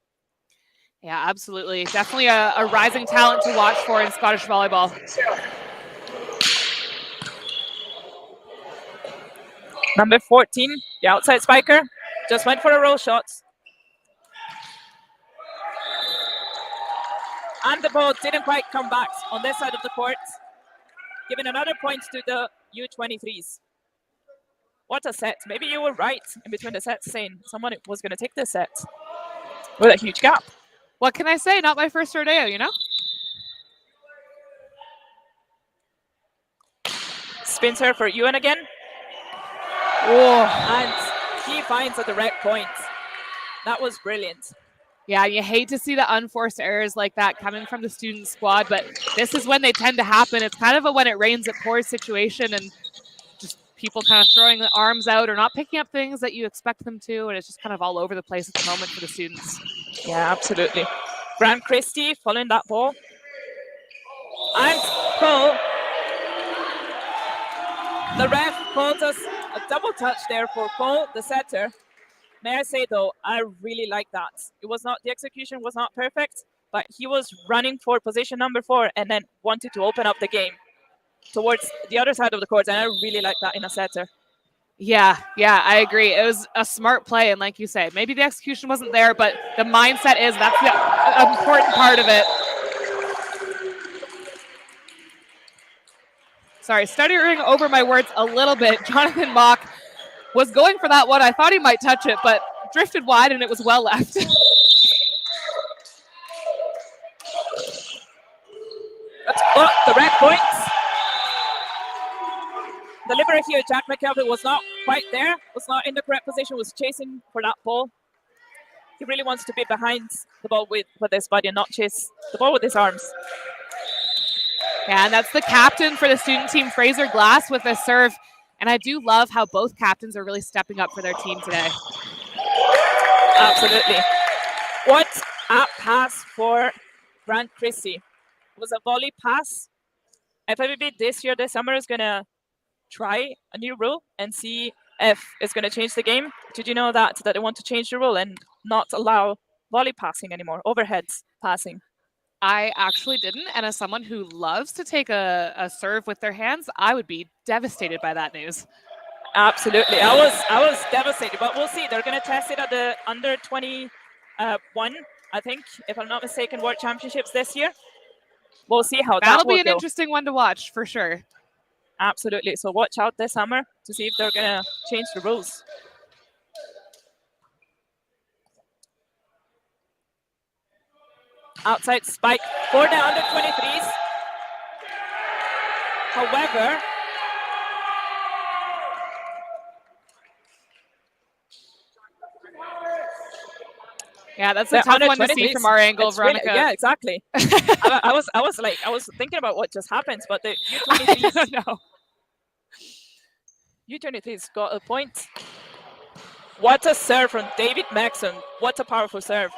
B: Yeah, absolutely. Definitely a rising talent to watch for in Scottish volleyball.
A: Number 14, the outside spiker, just went for a roll shot. And the ball didn't quite come back on this side of the court, giving another point to the U23s. What a set. Maybe you were right in between the sets saying someone was going to take this set with a huge gap.
B: What can I say? Not my first rodeo, you know?
A: Spin serve for Ewan again.
B: Oh,
A: and he finds a direct point. That was brilliant.
B: Yeah, you hate to see the unforced errors like that coming from the student squad, but this is when they tend to happen. It's kind of a when it rains it pours situation, and just people kind of throwing the arms out or not picking up things that you expect them to, and it's just kind of all over the place at the moment for the students.
A: Yeah, absolutely. Grant Christie following that ball. And Cole. The ref calls us a double touch there for Cole, the setter. May I say, though, I really like that. It was not, the execution was not perfect, but he was running for position number 4 and then wanted to open up the game towards the other side of the court, and I really like that in a setter.
B: Yeah, I agree. It was a smart play, and like you say, maybe the execution wasn't there, but the mindset is that's the important part of it. Sorry, stuttering over my words a little bit. Jonathan Mock was going for that one. I thought he might touch it, but drifted wide, and it was well left.
A: That's the red points. The libero here, Jack McKelvey, was not quite there, was not in the correct position, was chasing for that ball. He really wants to be behind the ball with his body and not chase the ball with his arms.
B: Yeah, and that's the captain for the student team, Fraser Glass, with a serve. And I do love how both captains are really stepping up for their team today.
A: Absolutely. What a pass for Grant Christie. It was a volley pass. FIVB this summer is going to try a new rule and see if it's going to change the game. Did you know that they want to change the rule and not allow volley passing anymore, overhead passing?
B: I actually didn't, and as someone who loves to take a serve with their hands, I would be devastated by that news.
A: Absolutely. I was devastated, but we'll see. They're going to test it at the under 21, I think, if I'm not mistaken, World Championships this year. We'll see how
B: That'll
A: that will
B: be an
A: go.
B: interesting one to watch for sure.
A: Absolutely. So watch out this summer to see if they're going to change the rules. Outside spike for the under 23s. However,
B: yeah, that's a tough one to see from our angle, Veronica.
A: Really, yeah, exactly. I was thinking about what just happened, but the U23s, U23s got a point. What a serve from David Maxon. What a powerful serve.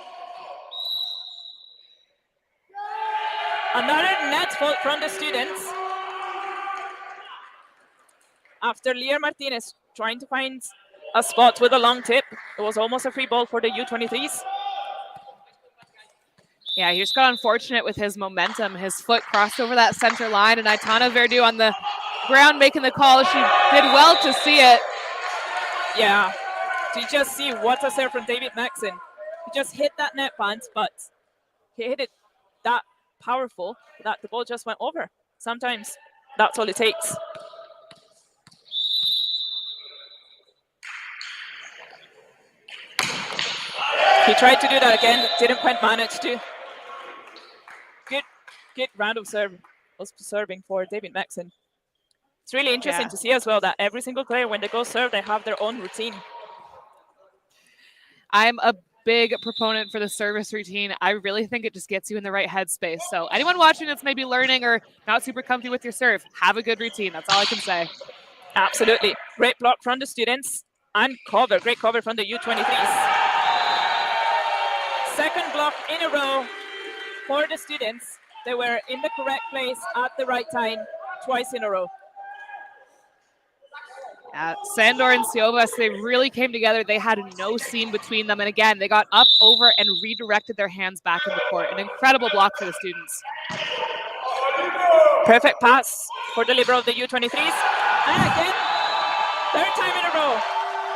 A: Another net fault from the students. After Lear Martinez trying to find a spot with a long tip, it was almost a free ball for the U23s.
B: Yeah, he just got unfortunate with his momentum. His foot crossed over that center line, and Aitana Verdu on the ground making the call. She did well to see it.
A: Yeah, to just see what a serve from David Maxon. He just hit that net band, but he hit it that powerful that the ball just went over. Sometimes that's all it takes. He tried to do that again, didn't quite manage to. Good round of serving for David Maxon. It's really interesting to see as well that every single player, when they go serve, they have their own routine.
B: I'm a big proponent for the service routine. I really think it just gets you in the right headspace. So anyone watching that's maybe learning or not super comfy with your serve, have a good routine. That's all I can say.
A: Absolutely. Great block from the students and cover. Great cover from the U23s. Second block in a row for the students. They were in the correct place at the right time twice in a row.
B: Sandor and Siovas, they really came together. They had no seam between them. And again, they got up, over, and redirected their hands back into court. An incredible block for the students.
A: Perfect pass for the libero of the U23s. And again, third time in a row,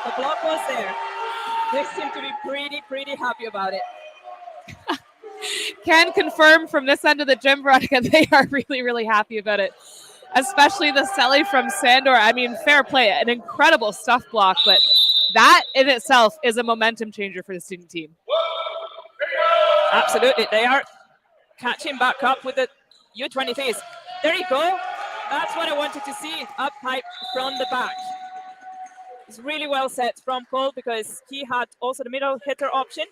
A: the block was there. They seem to be pretty happy about it.
B: Can confirm from this end of the gym, Veronica, they are really happy about it. Especially the celly from Sandor. I mean, fair play, an incredible stuff block, but that in itself is a momentum changer for the student team.
A: Absolutely, they are catching back up with the U23s. There you go. That's what I wanted to see, up pipe from the back. It's really well set from Cole because he had also the middle hitter option.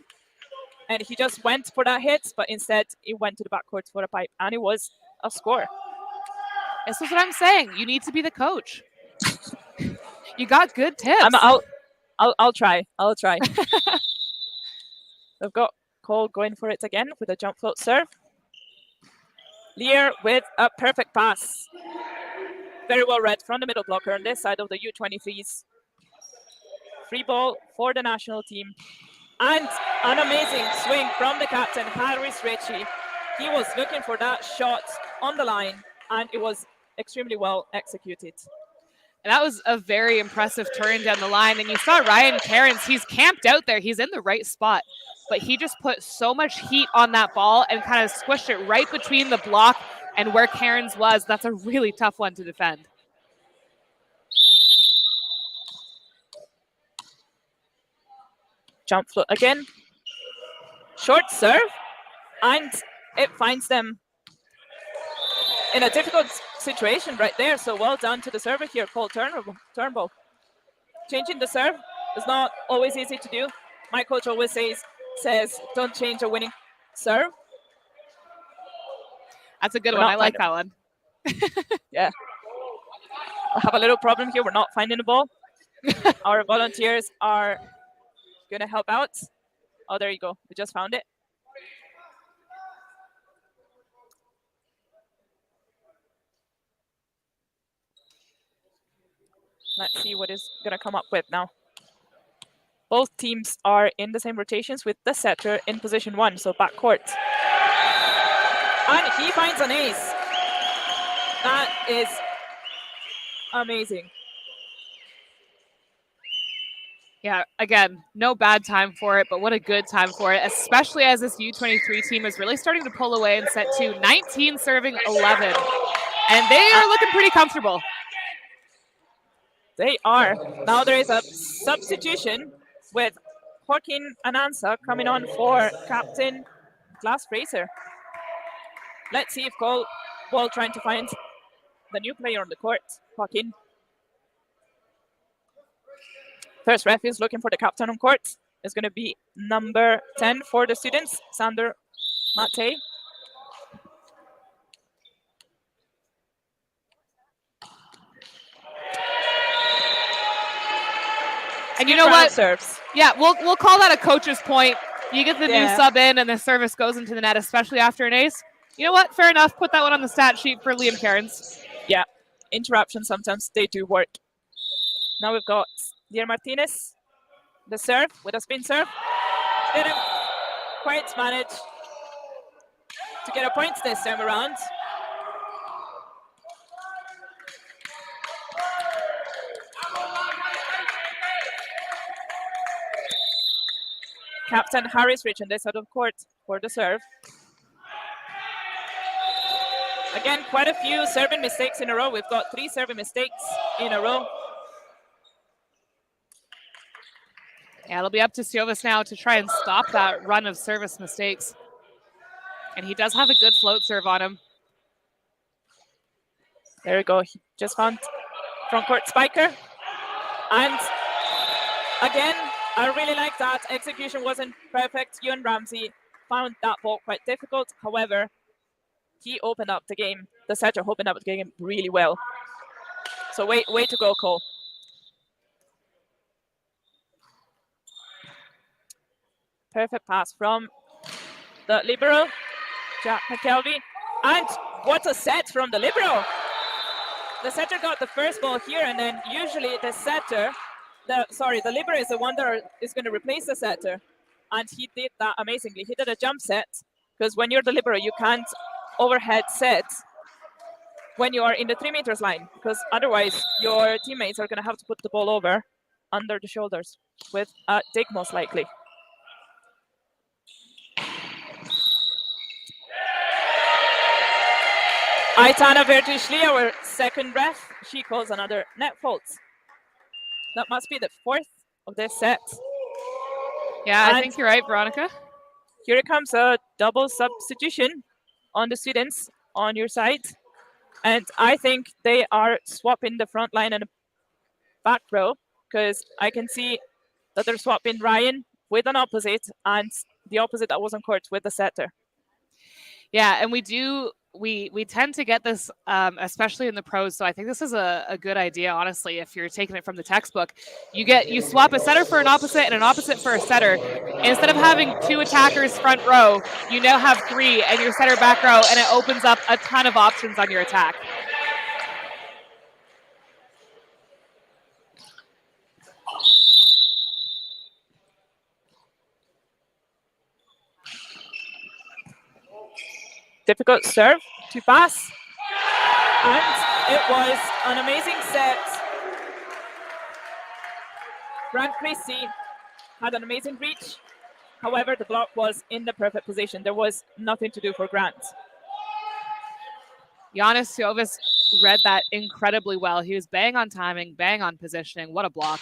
A: And he just went for that hit, but instead he went to the backcourt for a pipe, and it was a score.
B: This is what I'm saying. You need to be the coach. You got good tips.
A: I'll try. We've got Cole going for it again with a jump float serve. Lear with a perfect pass. Very well read from the middle blocker on this side of the U23s. Free ball for the national team. And an amazing swing from the captain, Harris Ritchie. He was looking for that shot on the line, and it was extremely well executed.
B: And that was a very impressive turn down the line. And you saw Ryan Cairns, he's camped out there. He's in the right spot. But he just put so much heat on that ball and kind of squished it right between the block and where Cairns was. That's a really tough one to defend.
A: Jump float again. Short serve. And it finds them in a difficult situation right there. So well done to the server here, Cole Turnbull. Changing the serve is not always easy to do. My coach always says don't change a winning serve.
B: That's a good one. I like that one.
A: Yeah. I have a little problem here. We're not finding the ball. Our volunteers are going to help out. Oh, there you go. We just found it. Let's see what is going to come up with now. Both teams are in the same rotations with the setter in position 1, so backcourt. And he finds an ace. That is amazing.
B: Yeah, again, no bad time for it, but what a good time for it, especially as this U23 team is really starting to pull away in set 2, 19 serving 11. And they are looking pretty comfortable.
A: They are. Now there is a substitution with Joaquin Anansa coming on for Captain Glass Fraser. Let's see if Cole Ball trying to find the new player on the court. Joaquin. First ref is looking for the captain on court. It's going to be number 10 for the students, Sander Mate.
B: And you know what?
A: Serves.
B: Yeah, we'll call that a coach's point. You get the new sub in and the service goes into the net, especially after an ace. You know what? Fair enough. Put that one on the stat sheet for Liam Cairns.
A: Yeah, interruptions sometimes they do work. Now we've got Dier Martinez, the serve with a spin serve. Didn't quite manage to get a point this time around. Captain Harris reaching this out of court for the serve. Again, quite a few serving mistakes in a row. We've got 3 serving mistakes in a row.
B: Yeah, it'll be up to Siovis now to try and stop that run of service mistakes. And he does have a good float serve on him.
A: There we go. He just found front court spiker. And again, I really like that. Execution wasn't perfect. Ewan Ramsey found that ball quite difficult. However, he opened up the game. The setter opened up the game really well. So way to go, Cole. Perfect pass from the libero, Jack McKelvey. And what a set from the libero. The setter got the first ball here, and then usually the setter, the libero is the one that is going to replace the setter. And he did that amazingly. He did a jump set, because when you're the libero, you can't overhead set when you are in the 3 meters line, because otherwise your teammates are going to have to put the ball over under the shoulders with a dig most likely. Aitana Vertishli, our second ref, she calls another net fault. That must be the 4th of this set.
B: Yeah, I think you're right, Veronica.
A: Here comes a double substitution on the students on your side. And I think they are swapping the front line and the back row, because I can see that they're swapping Ryan with an opposite and the opposite that was on court with the setter.
B: Yeah, and we tend to get this, especially in the pros. So I think this is a good idea, honestly, if you're taking it from the textbook. You swap a setter for an opposite and an opposite for a setter. Instead of having 2 attackers front row, you now have 3 and your setter back row, and it opens up a ton of options on your attack.
A: Difficult serve to pass. And it was an amazing set. Grant Christie had an amazing reach. However, the block was in the perfect position. There was nothing to do for Grant.
B: Giannis Siovis read that incredibly well. He was bang on timing, bang on positioning. What a block.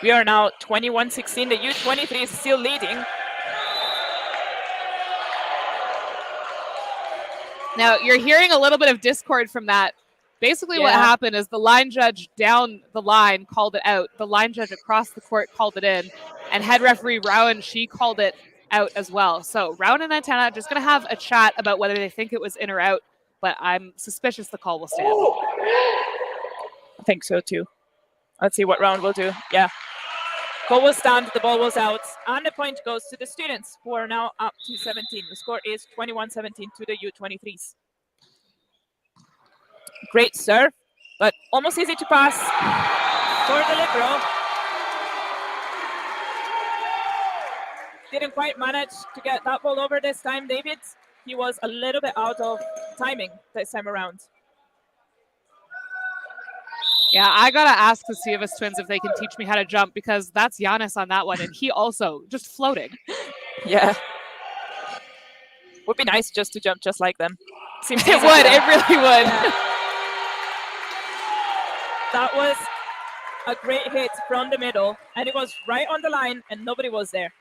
A: We are now 21-16. The U23 is still leading.
B: Now, you're hearing a little bit of discord from that. Basically, what happened is the line judge down the line called it out. The line judge across the court called it in. And head referee Rowan, she called it out as well. So Rowan and Antenna are just going to have a chat about whether they think it was in or out. But I'm suspicious the call will stand.
A: I think so, too. Let's see what Rowan will do. Yeah. Goal will stand, the ball was out, and the point goes to the students, who are now up to 17. The score is 21-17 to the U23s. Great serve, but almost easy to pass for the libero. Didn't quite manage to get that ball over this time, David. he was a little bit out of timing this time around.
B: Yeah, I gotta ask the Sievas twins if they can teach me how to jump, because that's Giannis on that one, and he also just floating.
A: Yeah. Would be nice just to jump just like them. Seems
B: It would. It really would.
A: Yeah. That was a great hit from the middle, and it was right on the line, and nobody was there.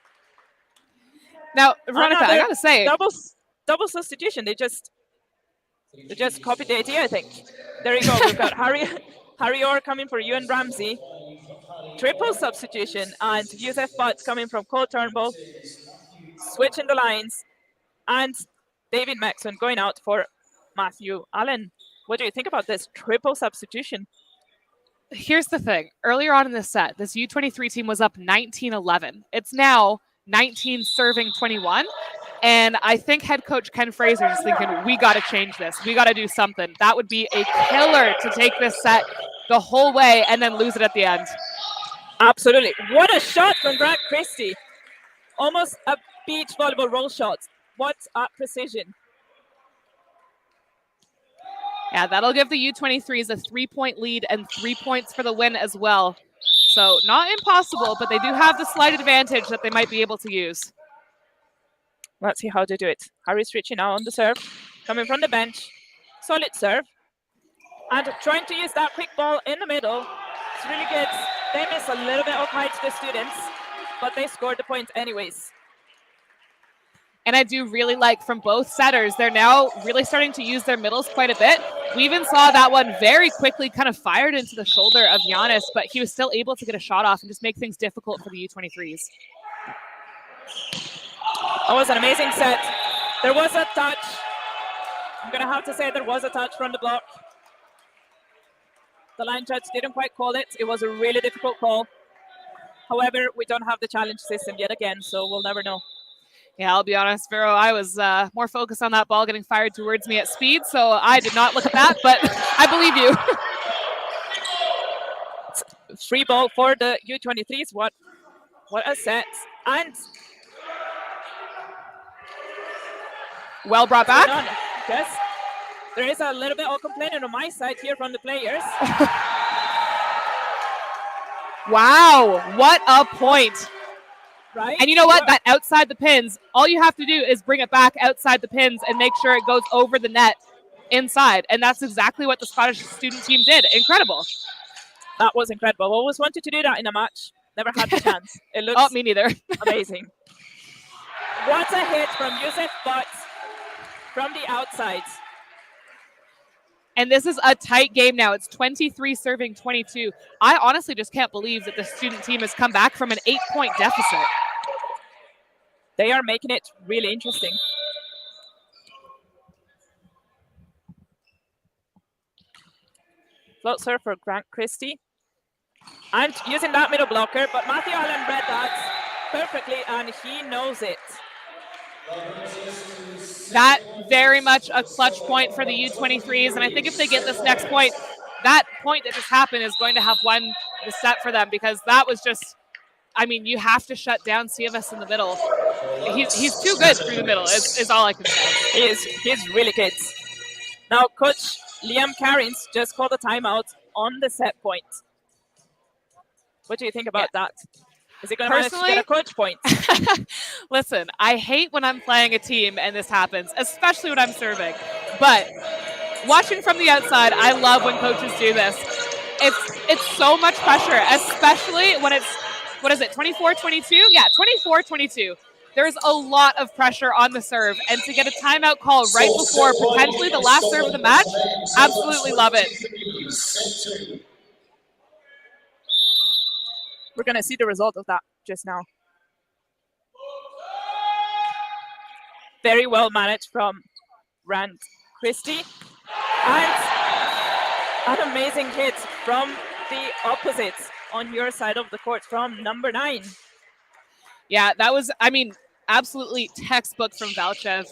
B: Now, Veronica, I gotta say,
A: double substitution. They just copied the idea, I think. There you go. We've got Harry Orr coming for Ewan Ramsey. Triple substitution, and Yusef Butt coming from Cole Turnbull. Switching the lines, and David Maxson going out for Matthew Allen. What do you think about this triple substitution?
B: Here's the thing. Earlier on in the set, this U23 team was up 19-11. It's now 19 serving 21. And I think head coach Ken Fraser is thinking, we got to change this. We got to do something. That would be a killer to take this set the whole way and then lose it at the end.
A: Absolutely. What a shot from Grant Christie. Almost a beach volleyball roll shot. What a precision.
B: Yeah, that'll give the U23s a 3-point lead and 3 points for the win as well. So not impossible, but they do have the slight advantage that they might be able to use.
A: Let's see how they do it. Harry's reaching now on the serve. Coming from the bench. Solid serve. And trying to use that quick ball in the middle. It's really good. They miss a little bit of height to the students, but they scored the point anyways.
B: And I do really like from both setters, they're now really starting to use their middles quite a bit. We even saw that one very quickly kind of fired into the shoulder of Giannis, but he was still able to get a shot off and just make things difficult for the U23s.
A: That was an amazing set. There was a touch. I'm going to have to say there was a touch from the block. The line judge didn't quite call it. It was a really difficult call. However, we don't have the challenge system yet again, so we'll never know.
B: Yeah, I'll be honest, Vero, I was more focused on that ball getting fired towards me at speed, so I did not look at that, but I believe you.
A: Free ball for the U23s. What a set. And
B: well brought back.
A: Yes. There is a little bit of complaining on my side here from the players.
B: Wow, what a point.
A: Right?
B: And you know what? That outside the pins, all you have to do is bring it back outside the pins and make sure it goes over the net inside. And that's exactly what the Scottish student team did. Incredible.
A: That was incredible. I always wanted to do that in a match. Never had the chance. It looks
B: me neither.
A: Amazing. What a hit from Yusef Butt from the outside.
B: And this is a tight game now. It's 23 serving 22. I honestly just can't believe that the student team has come back from an 8-point deficit.
A: They are making it really interesting. Float serve for Grant Christie. And using that middle blocker, but Matthew Allen read that perfectly, and he knows it.
B: That very much a clutch point for the U23s, and I think if they get this next point, that point that just happened is going to have won the set for them, because that was just, I mean, you have to shut down Sievas in the middle. He's too good through the middle, is all I can say.
A: He's really good. Now, Coach Liam Carins just called a timeout on the set point. What do you think about that? Is it going to manage to get a coach point?
B: Listen, I hate when I'm playing a team and this happens, especially when I'm serving. But watching from the outside, I love when coaches do this. It's so much pressure, especially when it's, 24-22? Yeah, 24-22. There's a lot of pressure on the serve, and to get a timeout call right before potentially the last serve of the match, absolutely love it.
A: We're going to see the result of that just now. Very well managed from Grant Christie. And an amazing hit from the opposite on your side of the court from number 9.
B: Yeah, that was, I mean, absolutely textbook from Valchev.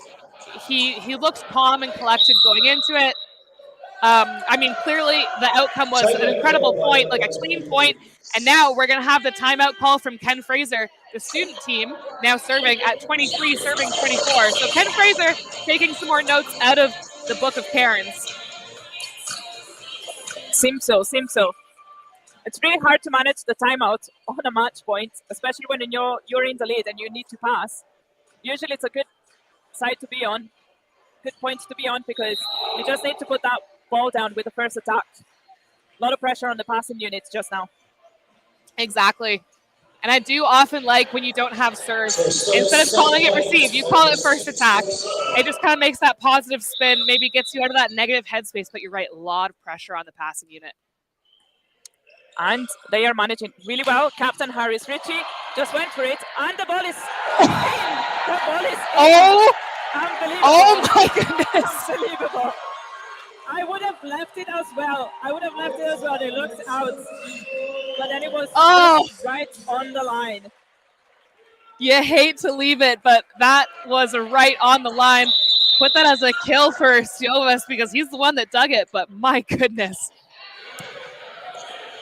B: He looked calm and collected going into it. I mean, clearly the outcome was an incredible point, like a clean point. And now we're going to have the timeout call from Ken Fraser, the student team, now serving at 23, serving 24. So Ken Fraser taking some more notes out of the book of Karens.
A: Seems so. It's really hard to manage the timeout on a match point, especially when you're in the lead and you need to pass. Usually it's a good side to be on, good point to be on, because you just need to put that ball down with the first attack. A lot of pressure on the passing units just now.
B: Exactly. And I do often like when you don't have serve. Instead of calling it receive, you call it first attack. It just kind of makes that positive spin, maybe gets you out of that negative headspace. But you're right, a lot of pressure on the passing unit.
A: And they are managing really well. Captain Harris Ritchie just went for it, and the ball is in. The ball is in. Unbelievable.
B: Oh my goodness.
A: Unbelievable. I would have left it as well. It looked out. But then it was right on the line.
B: You hate to leave it, but that was right on the line. Put that as a kill for Siovas because he's the one that dug it, but my goodness.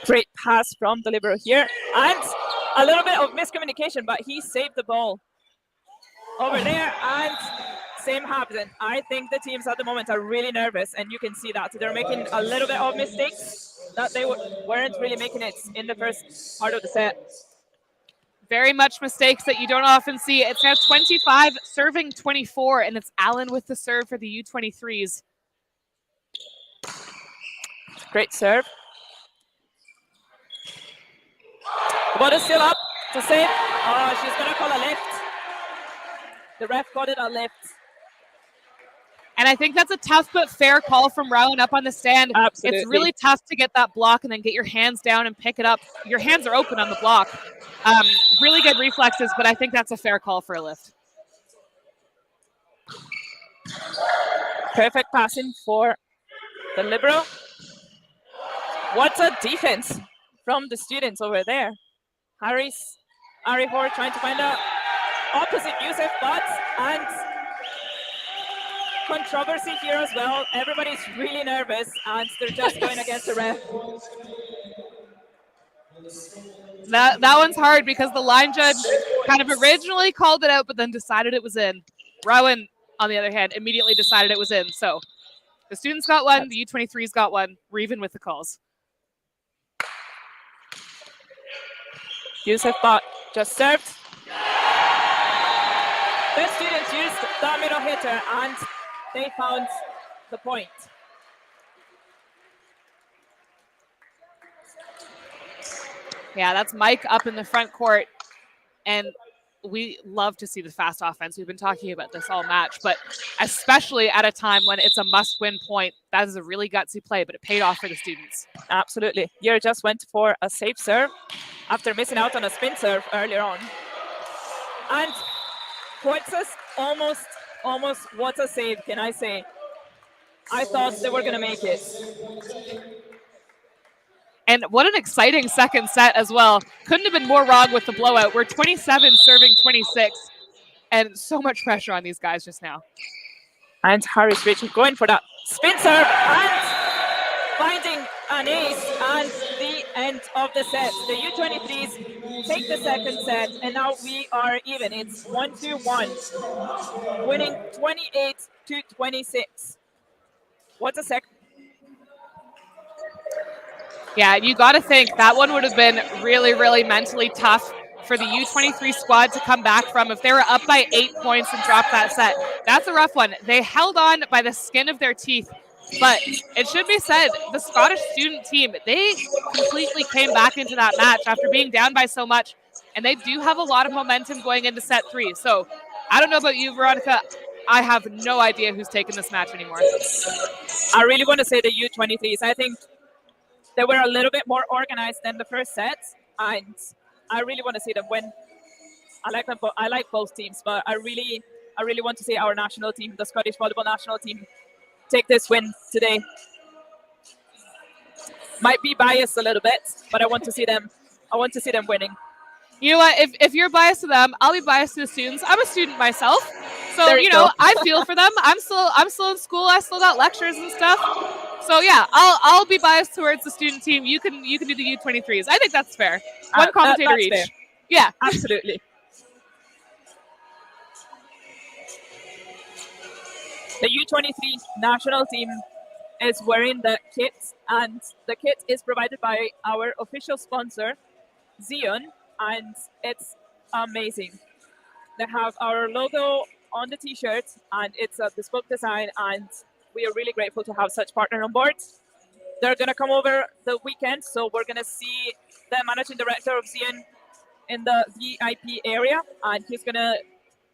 A: Great pass from the libero here. And a little bit of miscommunication, but he saved the ball over there. And same happened. I think the teams at the moment are really nervous, and you can see that. They're making a little bit of mistakes that they weren't really making it in the first part of the set.
B: Very much mistakes that you don't often see. It's now 25, serving 24, and it's Allen with the serve for the U23s.
A: Great serve. The ball is still up to save. Oh, she's going to call a lift. The ref called it a lift.
B: And I think that's a tough but fair call from Rowan up on the stand.
A: Absolutely.
B: It's really tough to get that block and then get your hands down and pick it up. Your hands are open on the block. Really good reflexes, but I think that's a fair call for a lift.
A: Perfect passing for the libero. What a defense from the students over there. Harris, Arihor trying to find a opposite Yusuf, but and controversy here as well. Everybody's really nervous and they're just going against the ref.
B: That one's hard because the line judge kind of originally called it out, but then decided it was in. Rowan, on the other hand, immediately decided it was in. So the students got one, the U23s got one. We're even with the calls.
A: Yusuf Bot just served. The students used the middle hitter and they found the point.
B: Yeah, that's Mike up in the front court. And we love to see the fast offense. We've been talking about this all match, but especially at a time when it's a must-win point, that is a really gutsy play, but it paid off for the students.
A: Absolutely. Yer just went for a safe serve after missing out on a spin serve earlier on. And Poitzes almost, what a save, can I say. I thought they were going to make it.
B: And what an exciting second set as well. Couldn't have been more wrong with the blowout. We're 27 serving 26. And so much pressure on these guys just now.
A: And Harris Ritchie going for that spin serve and finding an ace and the end of the set. The U23s take the second set and now we are even. It's 1-1, winning 28-26. What's a second?
B: Yeah, you got to think that one would have been really, really mentally tough for the U23 squad to come back from if they were up by 8 points and drop that set. That's a rough one. They held on by the skin of their teeth, but it should be said, the Scottish student team, they completely came back into that match after being down by so much, and they do have a lot of momentum going into set 3. So I don't know about you, Veronica. I have no idea who's taking this match anymore.
A: I really want to say the U23s. I think they were a little bit more organized than the first set, and I really want to see them win. I like both teams, but I really want to see our national team, the Scottish volleyball national team, take this win today. Might be biased a little bit, but I want to see them. I want to see them winning.
B: You know what? If you're biased to them, I'll be biased to the students. I'm a student myself, so
A: you
B: know
A: go.
B: I feel for them. I'm still in school. I still got lectures and stuff. So yeah, I'll be biased towards the student team. You can do the U23s. I think that's fair. One commentator
A: that's
B: each.
A: fair.
B: Yeah.
A: Absolutely. The U23 national team is wearing the kit, and the kit is provided by our official sponsor, Xeon, and it's amazing. They have our logo on the t-shirt, and it's a bespoke design, and we are really grateful to have such partner on board. They're going to come over the weekend, so we're going to see the managing director of Xeon in the VIP area, and he's going to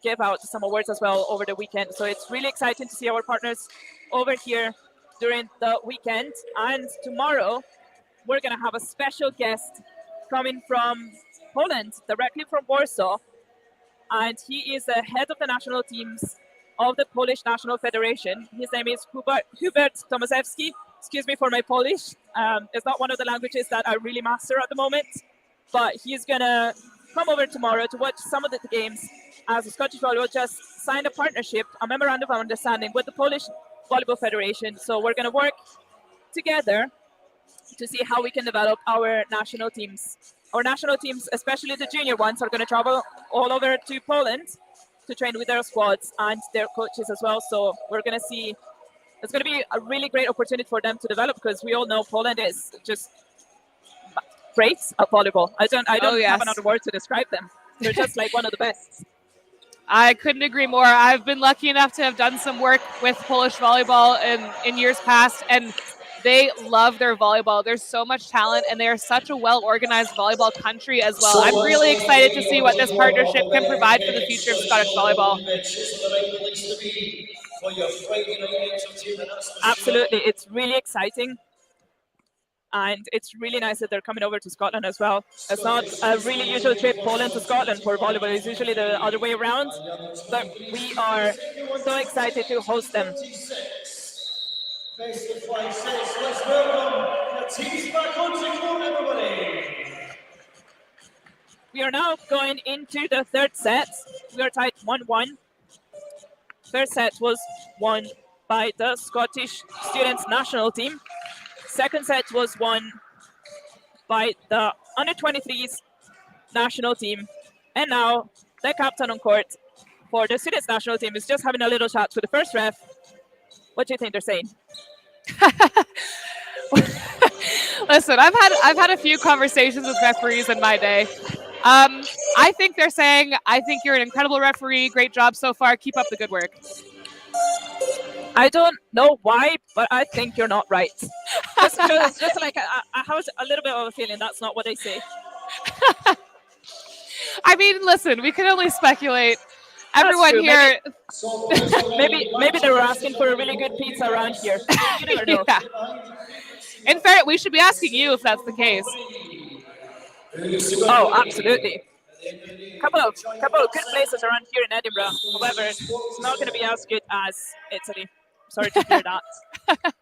A: give out some awards as well over the weekend. So it's really exciting to see our partners over here during the weekend. And tomorrow, we're going to have a special guest coming from Poland, directly from Warsaw. And he is the head of the national teams of the Polish National Federation. His name is Hubert Tomaszewski. Excuse me for my Polish. It's not one of the languages that I really master at the moment, but he's going to come over tomorrow to watch some of the games, as the Scottish Volleyball just signed a partnership, a memorandum of understanding with the Polish Volleyball Federation. So we're going to work together to see how we can develop our national teams. Our national teams, especially the junior ones, are going to travel all over to Poland to train with their squads and their coaches as well. So we're going to see, it's going to be a really great opportunity for them to develop, because we all know Poland is just great at volleyball. I don't have another word to describe them. They're just like one of the best.
B: I couldn't agree more. I've been lucky enough to have done some work with Polish volleyball in years past, and they love their volleyball. There's so much talent, and they are such a well-organized volleyball country as well. I'm really excited to see what this partnership can provide for the future of Scottish volleyball.
A: Absolutely. It's really exciting. And it's really nice that they're coming over to Scotland as well. It's not a really usual trip, Poland to Scotland for volleyball. It's usually the other way around. But we are so excited to host them.
C: Best of 5 sets. Let's welcome the teams back onto court, everybody.
A: We are now going into the third set. We are tied 1-1. First set was won by the Scottish Students National Team. Second set was won by the Under-23s national team. And now the captain on court for the Students National Team is just having a little chat with the first ref. What do you think they're saying?
B: Listen, I've had a few conversations with referees in my day. I think they're saying, I think you're an incredible referee. Great job so far. Keep up the good work.
A: I don't know why, but I think you're not right. just like I have a little bit of a feeling that's not what they say.
B: I mean, listen, we can only speculate. Everyone here.
A: Maybe they were asking for a really good pizza around here. You never know.
B: Yeah. In fact, we should be asking you if that's the case.
A: Oh, absolutely. Couple of good places around here in Edinburgh. However, it's not going to be as good as Italy. Sorry to hear that.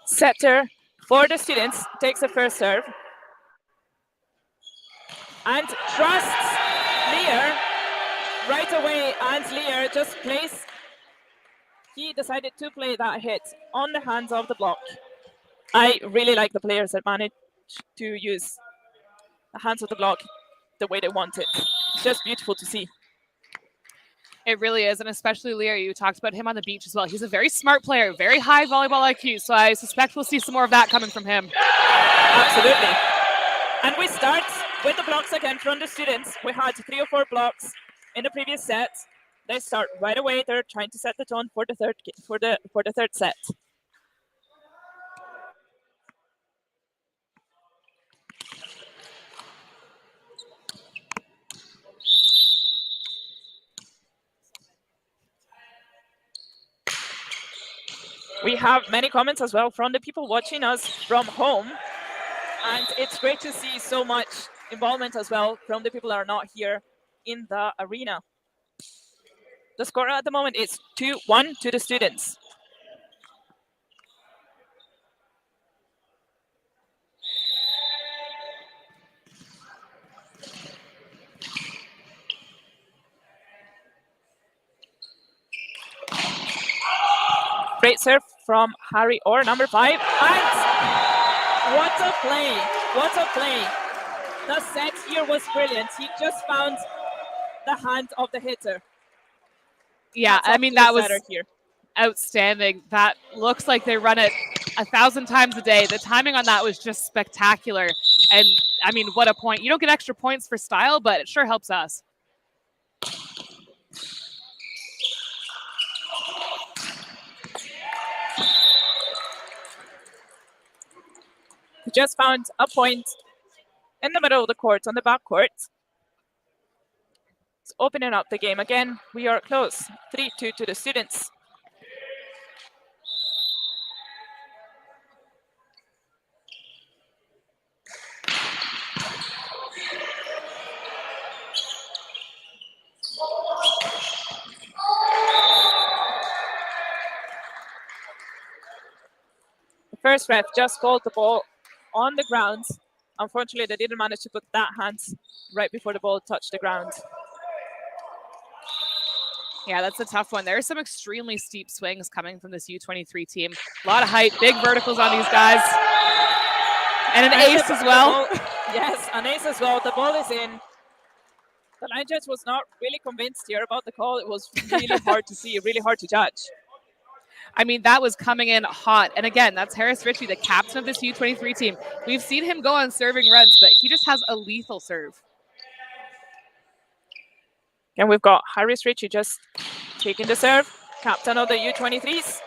A: Setter for the Students takes the first serve and trusts Lear right away, and Lear just plays. He decided to play that hit on the hands of the block. I really like the players that manage to use the hands of the block the way they want it. It's just beautiful to see.
B: It really is, and especially Lear, you talked about him on the beach as well. He's a very smart player, very high volleyball IQ, so I suspect we'll see some more of that coming from him.
A: Absolutely. And we start with the blocks again from the Students. We had 3 or 4 blocks in the previous set. They start right away. They're trying to set the tone for the third set. We have many comments as well from the people watching us from home. And it's great to see so much involvement as well from the people that are not here in the arena. The score at the moment is 2-1 to the Students. serve from Harry Orr, number 5. And what a play! What a play! The set here was brilliant. He just found the hand of the hitter.
B: Yeah,
A: Hats
B: I
A: off
B: mean,
A: to the
B: that was
A: setter here.
B: outstanding. That looks like they run it 1,000 times a day. The timing on that was just spectacular. And I mean, what a point. You don't get extra points for style, but it sure helps us.
A: We just found a point in the middle of the court, on the back court. It's opening up the game again. We are close. 3-2 to the students. The first ref just called the ball on the ground. Unfortunately, they didn't manage to put that hand right before the ball touched the ground.
B: Yeah, that's a tough one. There are some extremely steep swings coming from this U23 team. A lot of height, big verticals on these guys. And an ace as well.
A: Yes, an ace as well. The ball is in. The line judge was not really convinced here about the call. It was really hard to see, really hard to judge.
B: I mean, that was coming in hot. And again, that's Harris Ritchie, the captain of this U23 team. We've seen him go on serving runs, but he just has a lethal serve.
A: And we've got Harris Ritchie just taking the serve, captain of the U23s.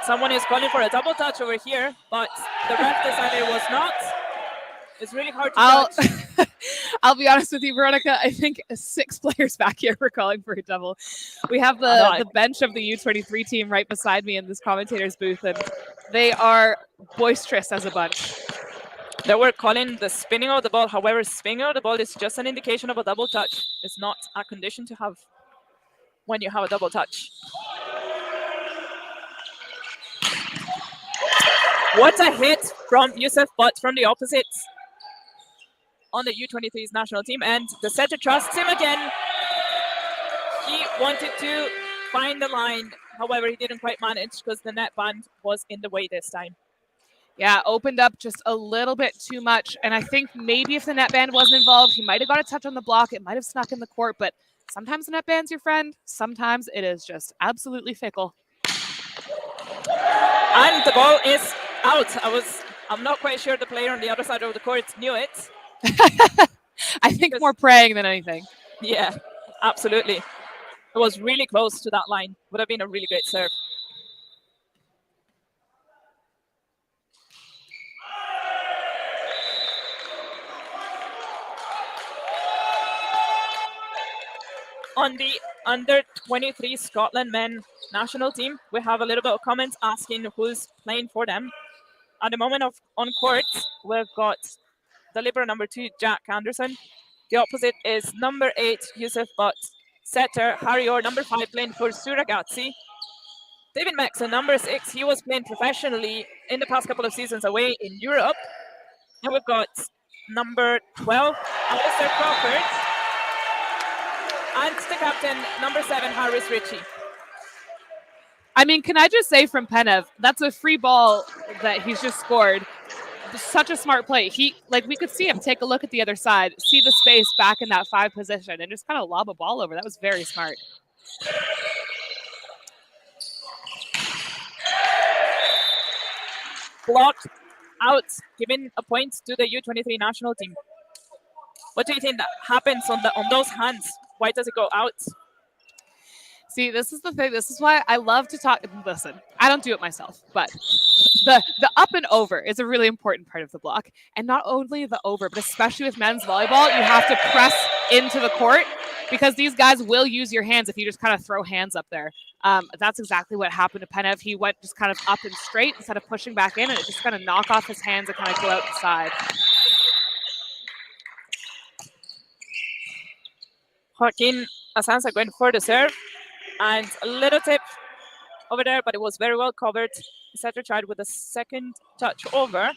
A: Someone is calling for a double touch over here, but the ref decided it was not. It's really hard to judge.
B: I'll be honest with you, Veronica. I think 6 players back here were calling for a double. We have the bench of the U23 team right beside me in this commentator's booth, and they are boisterous as a bunch.
A: They were calling the spinning of the ball. However, spinning of the ball is just an indication of a double touch. It's not a condition to have when you have a double touch. What a hit from Yusuf Butt from the opposite on the U23's national team. And the setter trusts him again. He wanted to find the line. However, he didn't quite manage because the net band was in the way this time.
B: Yeah, opened up just a little bit too much. And I think maybe if the net band wasn't involved, he might have got a touch on the block. It might have snuck in the court, but sometimes the net band's your friend. Sometimes it is just absolutely fickle.
A: And the ball is out. I'm not quite sure the player on the other side of the court knew it.
B: I think more praying than anything.
A: Yeah, absolutely. It was really close to that line. Would have been a really great serve. On the under-23 Scotland men national team, we have a little bit of comments asking who's playing for them. At the moment on court, we've got the libero number 2, Jack Anderson. The opposite is number 8, Yusuf Butt. Setter, Harry Orr, number 5, playing for Suragazzi. David Maxon, number 6, he was playing professionally in the past couple of seasons away in Europe. And we've got number 12, Alistair Crawford. And the captain, number 7, Harris Ritchie.
B: I mean, can I just say from Penev, that's a free ball that he's just scored. Such a smart play. We could see him take a look at the other side, see the space back in that 5 position, and just kind of lob a ball over. That was very smart.
A: Blocked out, giving a point to the U23 national team. What do you think that happens on those hands? Why does it go out?
B: See, this is the thing. This is why I love to talk. Listen, I don't do it myself, but the up and over is a really important part of the block. And not only the over, but especially with men's volleyball, you have to press into the court because these guys will use your hands if you just kind of throw hands up there. That's exactly what happened to Penev. He went just kind of up and straight instead of pushing back in, and it just kind of knock off his hands and kind of go out the side.
A: Joaquin Asanza going for the serve. And a little tip over there, but it was very well covered. The setter tried with a second touch over.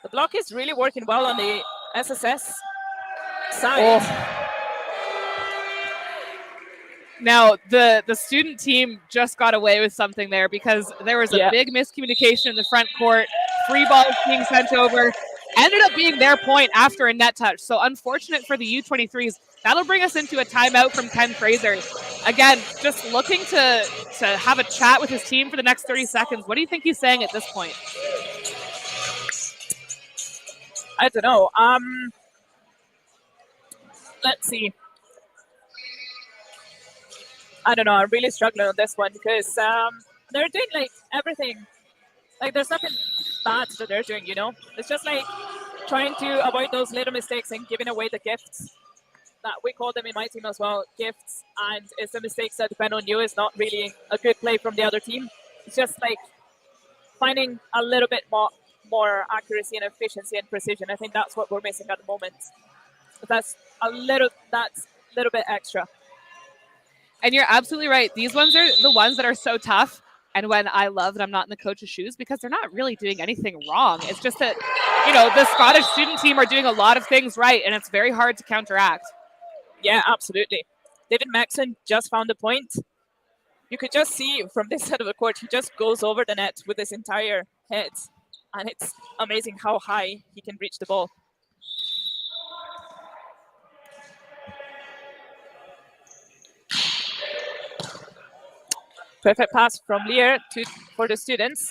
A: The block is really working well on the SSS side.
B: Now, the student team just got away with something there because there was a big miscommunication in the front court. Free balls being sent over. Ended up being their point after a net touch. So unfortunate for the U23s. That'll bring us into a timeout from Ken Fraser. Again, just looking to have a chat with his team for the next 30 seconds. What do you think he's saying at this point?
A: I don't know. Let's see. I don't know. I'm really struggling on this one because they're doing like everything. Like there's nothing bad that they're doing, you know? It's just like trying to avoid those little mistakes and giving away the gifts that we call them in my team as well, gifts. And it's the mistakes that depend on you. It's not really a good play from the other team. It's just like finding a little bit more accuracy and efficiency and precision. I think that's what we're missing at the moment. That's a little bit extra.
B: And you're absolutely right. These ones are the ones that are so tough. And when I love that I'm not in the coach's shoes because they're not really doing anything wrong. It's just that, you know, the Scottish student team are doing a lot of things right, and it's very hard to counteract.
A: Yeah, absolutely. David Maxon just found the point. You could just see from this side of the court, he just goes over the net with his entire head. And it's amazing how high he can reach the ball. Perfect pass from Lear for the students.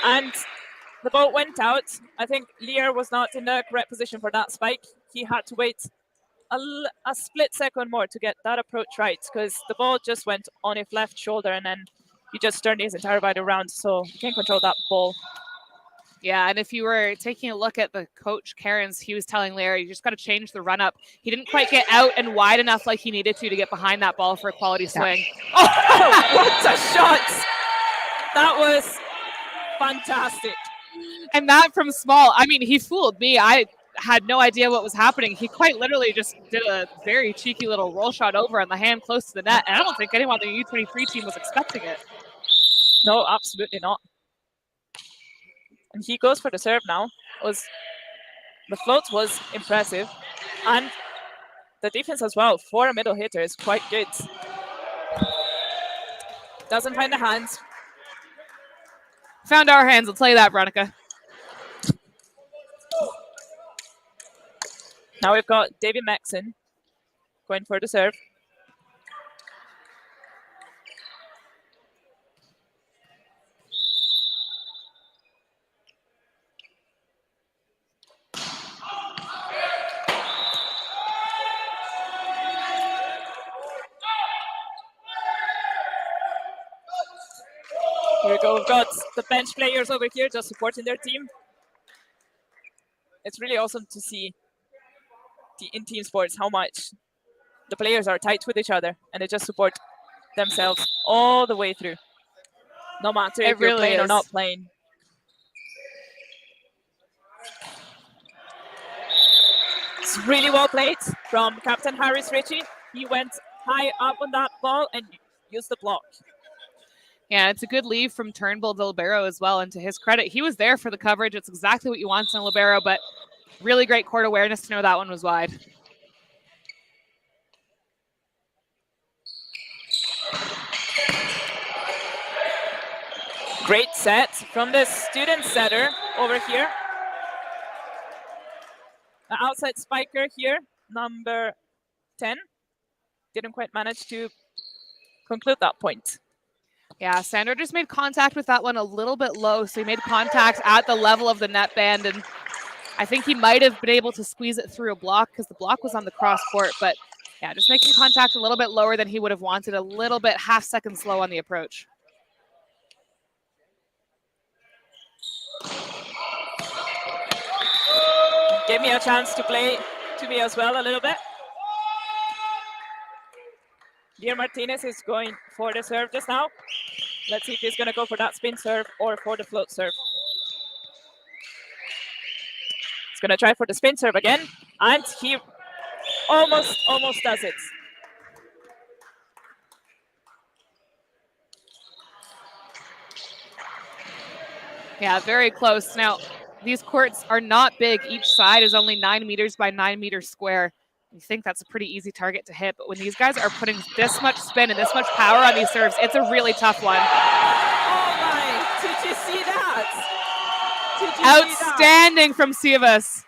A: And the ball went out. I think Lear was not in the correct position for that spike. He had to wait a split second more to get that approach right because the ball just went on his left shoulder and then he just turned his entire body around. So he can't control that ball.
B: Yeah, and if you were taking a look at the coach Cairns, he was telling Larry, you just got to change the run up. He didn't quite get out and wide enough like he needed to get behind that ball for a quality swing.
A: Oh, what a shot! That was fantastic.
B: And that from Small, I mean, he fooled me. I had no idea what was happening. He quite literally just did a very cheeky little roll shot over on the hand close to the net. And I don't think anyone on the U23 team was expecting it.
A: No, absolutely not. And he goes for the serve now. The float was impressive. And the defense as well for a middle hitter is quite good. Doesn't find the hands.
B: Found our hands, I'll tell you that, Veronica.
A: Now we've got David Maxon going for the serve. Here we go. We've got the bench players over here just supporting their team. It's really awesome to see in team sports how much the players are tight with each other and they just support themselves all the way through. No matter if you're playing or not playing. It's really well played from Captain Harris Ritchie. He went high up on that ball and used the block.
B: Yeah, it's a good leave from Turnbull to libero as well. And to his credit, he was there for the coverage. It's exactly what you want in a libero, but really great court awareness to know that one was wide.
A: Great set from the student setter over here. The outside spiker here, number 10. Didn't quite manage to conclude that point.
B: Yeah, Sandro just made contact with that one a little bit low, so he made contact at the level of the net band, and I think he might have been able to squeeze it through a block because the block was on the cross court, but yeah, just making contact a little bit lower than he would have wanted, a little bit half second slow on the approach.
A: Give me a chance to play to me as well a little bit. Dier Martinez is going for the serve just now. Let's see if he's going to go for that spin serve or for the float serve. He's going to try for the spin serve again, and he almost does it.
B: Yeah, very close. Now, these courts are not big. Each side is only 9 meters by 9 meters square. You think that's a pretty easy target to hit, but when these guys are putting this much spin and this much power on these serves, it's a really tough one.
A: Oh my, did you see that? Did you
B: Outstanding from Sivas.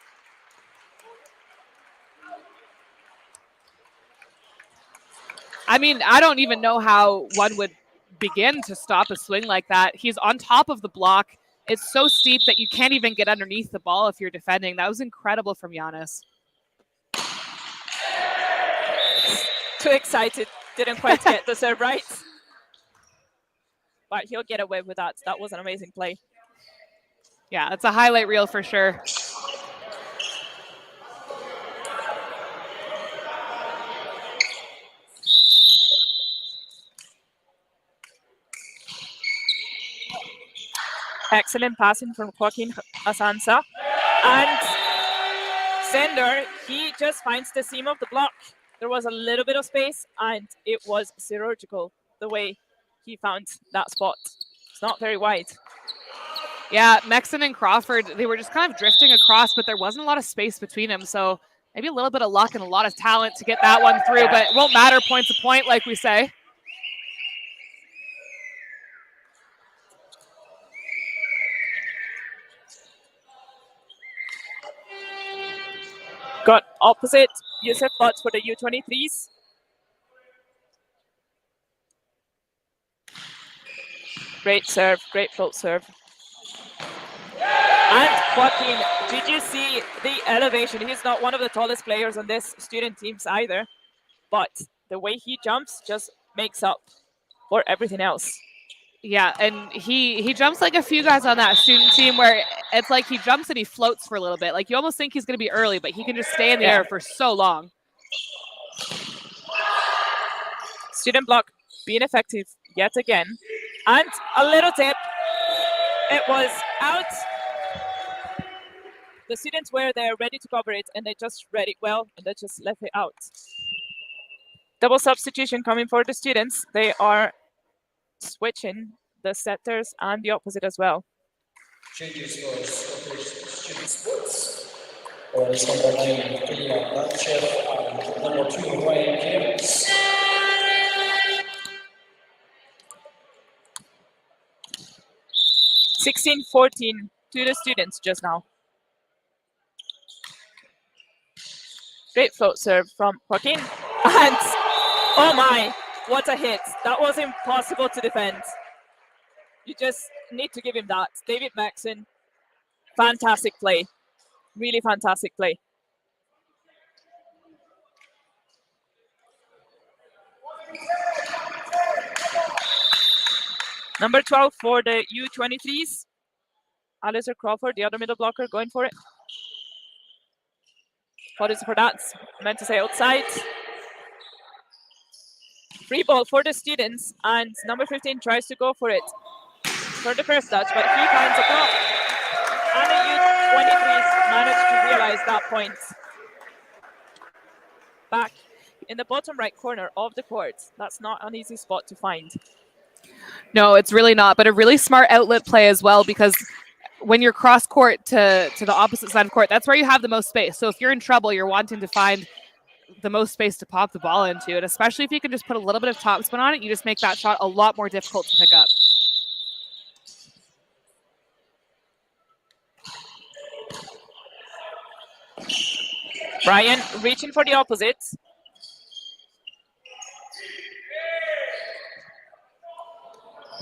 B: I mean, I don't even know how one would begin to stop a swing like that. He's on top of the block. It's so steep that you can't even get underneath the ball if you're defending. That was incredible from Giannis.
A: Too excited, didn't quite get the serve right. But he'll get away with that. That was an amazing play.
B: Yeah, it's a highlight reel for sure.
A: Excellent passing from Joaquin Asanza. And Sender, he just finds the seam of the block. There was a little bit of space, and it was chirurgical the way he found that spot. It's not very wide.
B: Yeah, Mexon and Crawford, they were just kind of drifting across, but there wasn't a lot of space between them. So maybe a little bit of luck and a lot of talent to get that one through, but it won't matter. Point's a point, like we say.
A: Got opposite Yusuf Butts for the U23s. Great serve, great float serve. And Joaquin, did you see the elevation? He's not one of the tallest players on this student teams either, but the way he jumps just makes up for everything else.
B: Yeah, and he jumps like a few guys on that student team where it's like he jumps and he floats for a little bit. Like you almost think he's going to be early, but he can just stay in the air for so long.
A: Student block being effective yet again. And a little tip. It was out. The students were there ready to cover it, and they just read it well, and they just left it out. Double substitution coming for the students. They are switching the setters and the opposite as well.
C: Changes for student sports. Or is number 9, Ilya Batchev, and number 2, Ryan James.
A: 16-14 to the students just now. Great float serve from Joaquin. And oh my, what a hit. That was impossible to defend. You just need to give him that. David Maxon, fantastic play. Really fantastic play. Number 12 for the U23s. Alistair Crawford, the other middle blocker, going for it. Apologies for that. Meant to say outside. Free ball for the students, and number 15 tries to go for it for the first touch, but he finds a block. And the U23s managed to realize that point. Back in the bottom right corner of the court. That's not an easy spot to find.
B: No, it's really not, but a really smart outlet play as well, because when you're cross court to the opposite side of court, that's where you have the most space. So if you're in trouble, you're wanting to find the most space to pop the ball into, and especially if you can just put a little bit of topspin on it, you just make that shot a lot more difficult to pick up.
A: Brian reaching for the opposite.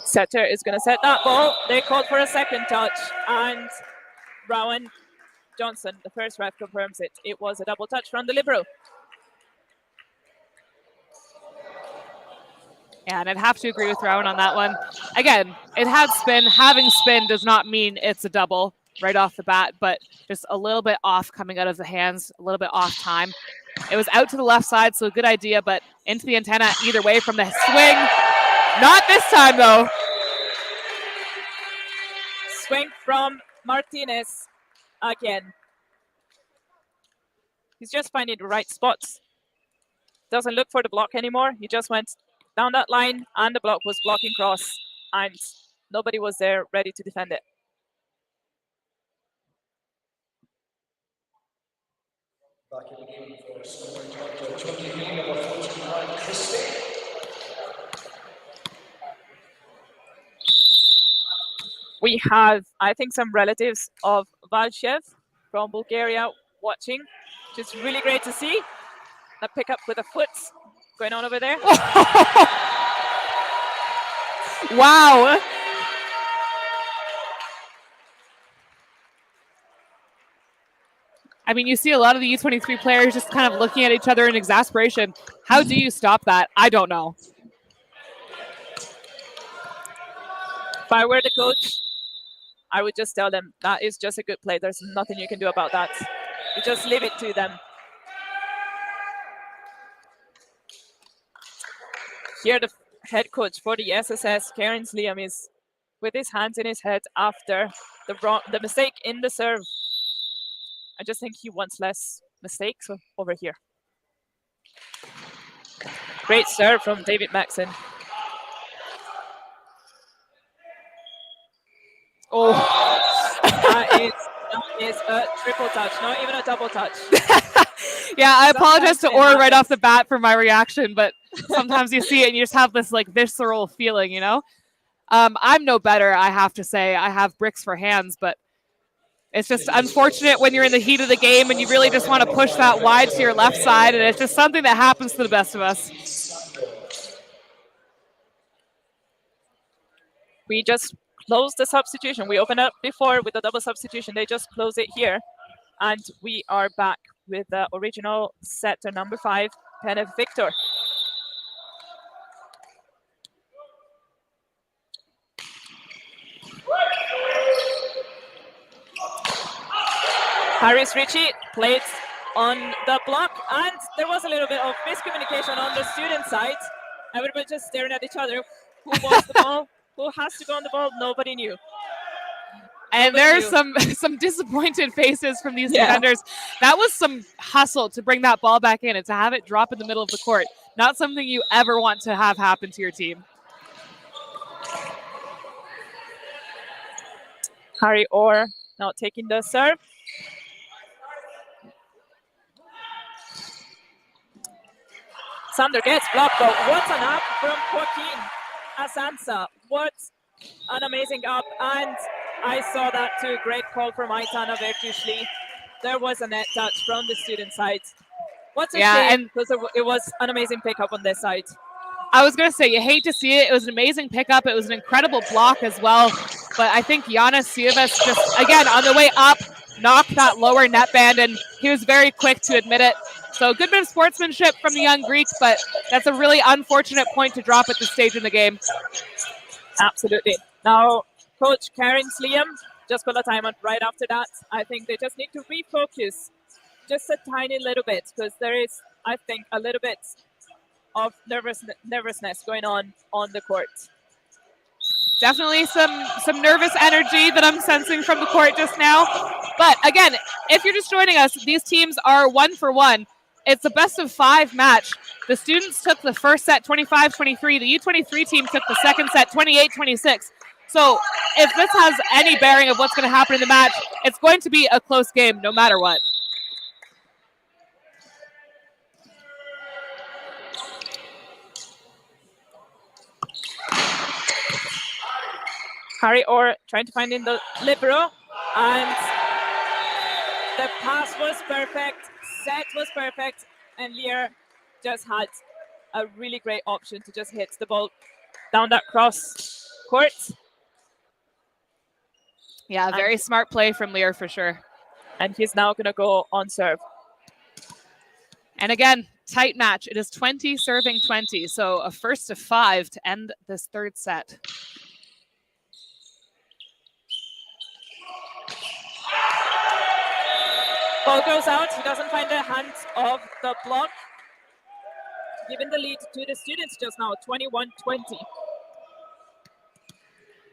A: Setter is going to set that ball. They called for a second touch, and Rowan Johnson, the first ref, confirms it. It was a double touch from the libero.
B: Yeah, and I'd have to agree with Rowan on that one. Again, it had spin. Having spin does not mean it's a double right off the bat, but just a little bit off coming out of the hands, a little bit off time. It was out to the left side, so a good idea, but into the antenna either way from the swing. Not this time, though.
A: Swing from Martinez again. He's just finding the right spots. Doesn't look for the block anymore. He just went down that line, and the block was blocking cross, and nobody was there ready to defend it.
C: Back in the game for
A: We have, I think, some relatives of Valshev from Bulgaria watching, which is really great to see. The pickup with the foot going on over there.
B: Wow. I mean, you see a lot of the U23 players just kind of looking at each other in exasperation. How do you stop that? I don't know.
A: If I were the coach, I would just tell them that is just a good play. There's nothing you can do about that. You just leave it to them. Here, the head coach for the SSS, Karen Liam, is with his hands in his head after the mistake in the serve. I just think he wants less mistakes over here. Great serve from David Maxon.
B: Oh,
A: that is a triple touch, not even a double touch.
B: Yeah, I apologize to
A: it
B: Aura right
A: happens.
B: off the bat for my reaction, but sometimes you see it and you just have this like visceral feeling, you know? I'm no better, I have to say. I have bricks for hands, but it's just unfortunate when you're in the heat of the game and you really just want to push that wide to your left side, and it's just something that happens to the best of us.
A: We just closed the substitution. We opened up before with the double substitution. They just close it here. And we are back with the original setter number 5, Penef Victor. Harris Ritchie played on the block, and there was a little bit of miscommunication on the student side. Everybody just staring at each other. Who wants the ball? Who has to go on the ball? Nobody knew.
B: And there's some disappointed faces from these defenders. That was some hustle to bring that ball back in and to have it drop in the middle of the court. Not something you ever want to have happen to your team.
A: Harry Orr now taking the serve. Sander gets blocked, but what an up from Joaquin Asansa. What an amazing up. And I saw that too. Great call from Aitana Vertushli. There was a net touch from the student side. What's a shame, because it was an amazing pickup on this side.
B: I was going to say, you hate to see it. It was an amazing pickup. It was an incredible block as well. But I think Giannis Sievas just, again, on the way up, knocked that lower net band, and he was very quick to admit it. So a good bit of sportsmanship from the young Greek, but that's a really unfortunate point to drop at this stage in the game.
A: Absolutely. Now, Coach Karen Liam just put a timeout right after that. I think they just need to refocus just a tiny little bit, because there is, I think, a little bit of nervousness going on the court.
B: Definitely some nervous energy that I'm sensing from the court just now. But again, if you're just joining us, these teams are 1-for-1. It's a best of 5 match. The students took the first set 25-23. The U23 team took the second set 28-26. So if this has any bearing of what's going to happen in the match, it's going to be a close game no matter what.
A: Harry Orr trying to find in the libero, and the pass was perfect, set was perfect, and Lear just had a really great option to just hit the ball down that cross court.
B: Yeah, very smart play from Lear for sure.
A: And he's now going to go on serve.
B: And again, tight match. It is 20 serving 20, so a first of 5 to end this third set.
A: Ball goes out. He doesn't find the hand of the block. Giving the lead to the students just now, 21-20.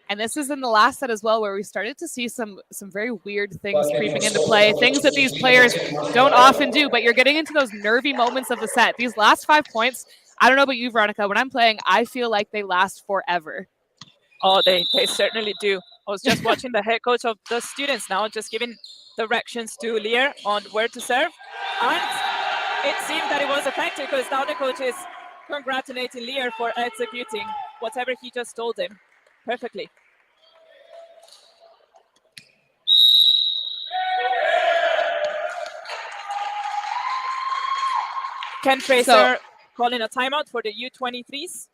B: And this is in the last set as well, where we started to see some very weird things creeping into play, things that these players don't often do, but you're getting into those nervy moments of the set. These last 5 points, I don't know about you, Veronica, when I'm playing, I feel like they last forever.
A: Oh, they certainly do. I was just watching the head coach of the students now, just giving directions to Lear on where to serve. And it seemed that it was effective because now the coach is congratulating Lear for executing whatever he just told him perfectly. Ken Fraser calling a timeout for the U23s.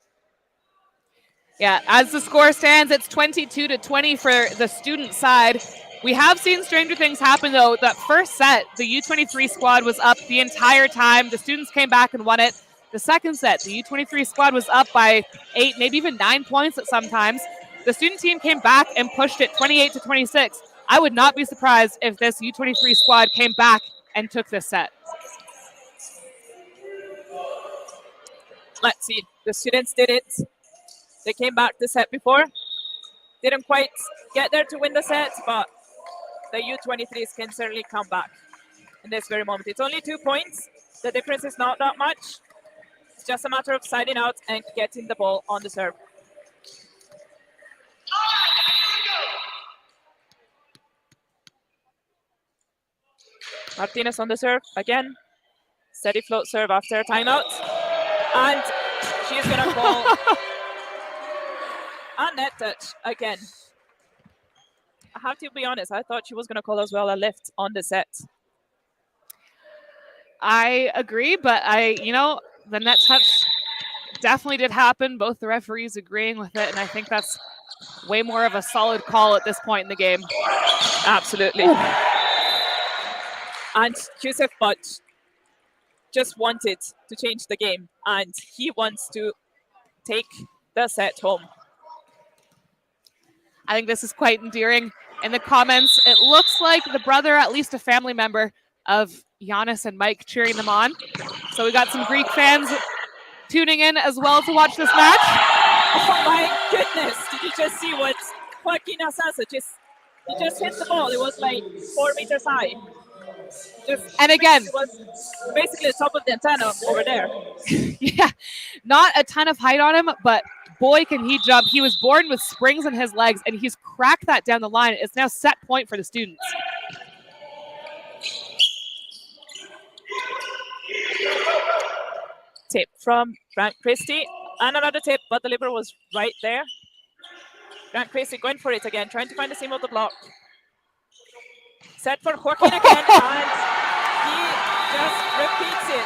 B: Yeah, as the score stands, it's 22-20 for the student side. We have seen stranger things happen, though. That first set, the U23 squad was up the entire time. The students came back and won it. The second set, the U23 squad was up by 8, maybe even 9 points at some times. The student team came back and pushed it 28-26. I would not be surprised if this U23 squad came back and took this set.
A: Let's see. The students did it. They came back the set before. Didn't quite get there to win the set, but the U23s can certainly come back in this very moment. It's only 2 points. The difference is not that much. It's just a matter of siding out and getting the ball on the serve. Martinez on the serve again. Steady float serve after a timeout. And she's going to call a net touch again. I have to be honest, I thought she was going to call as well a lift on the set.
B: I agree, but the net touch definitely did happen. Both the referees agreeing with it, and I think that's way more of a solid call at this point in the game.
A: Absolutely. And Joseph Budge just wanted to change the game, and he wants to take the set home.
B: I think this is quite endearing. In the comments, it looks like the brother, at least a family member of Giannis and Mike, cheering them on. So we got some Greek fans tuning in as well to watch this match.
A: Oh my goodness! Did you just see what Joaquin Asasa he just hit the ball? It was like 4 meters high.
B: And again,
A: it was basically the top of the antenna over there.
B: Yeah, not a ton of height on him, but boy, can he jump. He was born with springs in his legs, and he's cracked that down the line. It's now set point for the students.
A: Tip from Grant Christie. And another tip, but the libero was right there. Grant Christie going for it again, trying to find the seam of the block. Set for Joaquin again, and he just repeats it.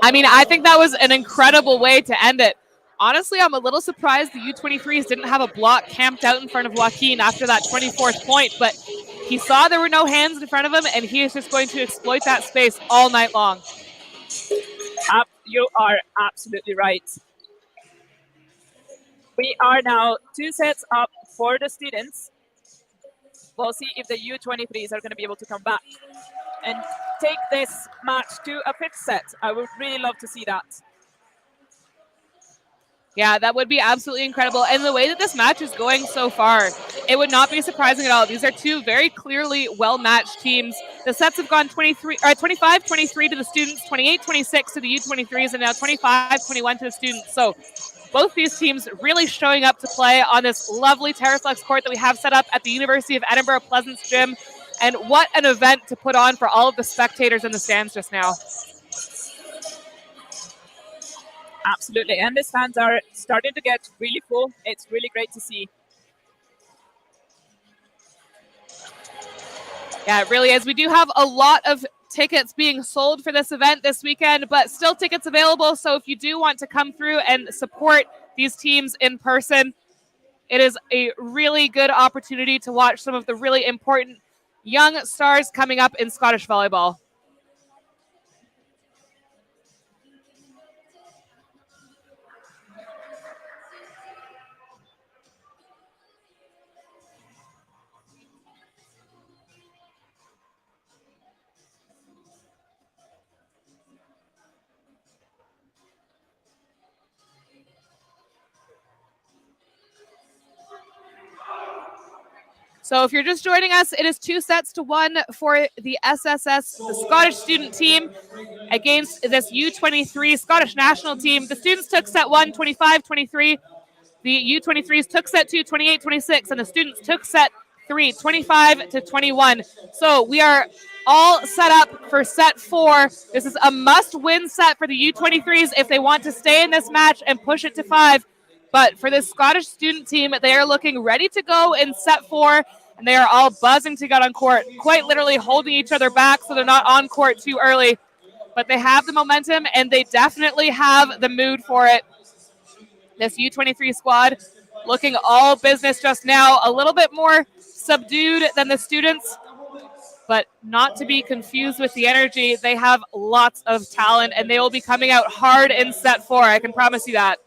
B: I mean, I think that was an incredible way to end it. Honestly, I'm a little surprised the U23s didn't have a block camped out in front of Joaquin after that 24th point, but he saw there were no hands in front of him, and he is just going to exploit that space all night long.
A: You are absolutely right. We are now 2 sets up for the students. We'll see if the U23s are going to be able to come back and take this match to a 5th set. I would really love to see that.
B: Yeah, that would be absolutely incredible. And the way that this match is going so far, it would not be surprising at all. These are two very clearly well-matched teams. The sets have gone 25-23 to the students, 28-26 to the U23s, and now 25-21 to the students. So both these teams really showing up to play on this lovely Terraflex court that we have set up at the University of Edinburgh Pleasance Gym. And what an event to put on for all of the spectators in the stands just now.
A: Absolutely, and the stands are starting to get really full. It's really great to see.
B: Yeah, it really is. We do have a lot of tickets being sold for this event this weekend, but still tickets available. So if you do want to come through and support these teams in person, it is a really good opportunity to watch some of the really important young stars coming up in Scottish volleyball. So if you're just joining us, it is 2-1 for the SSS, the Scottish student team, against this U23 Scottish national team. The students took set 1, 25-23. The U23s took set 2, 28-26, and the students took set 3, 25-21. So we are all set up for set 4. This is a must-win set for the U23s if they want to stay in this match and push it to 5. But for this Scottish student team, they are looking ready to go in set 4, and they are all buzzing to get on court, quite literally holding each other back so they're not on court too early. But they have the momentum, and they definitely have the mood for it. This U23 squad looking all business just now, a little bit more subdued than the students, but not to be confused with the energy. They have lots of talent, and they will be coming out hard in set 4. I can promise you that.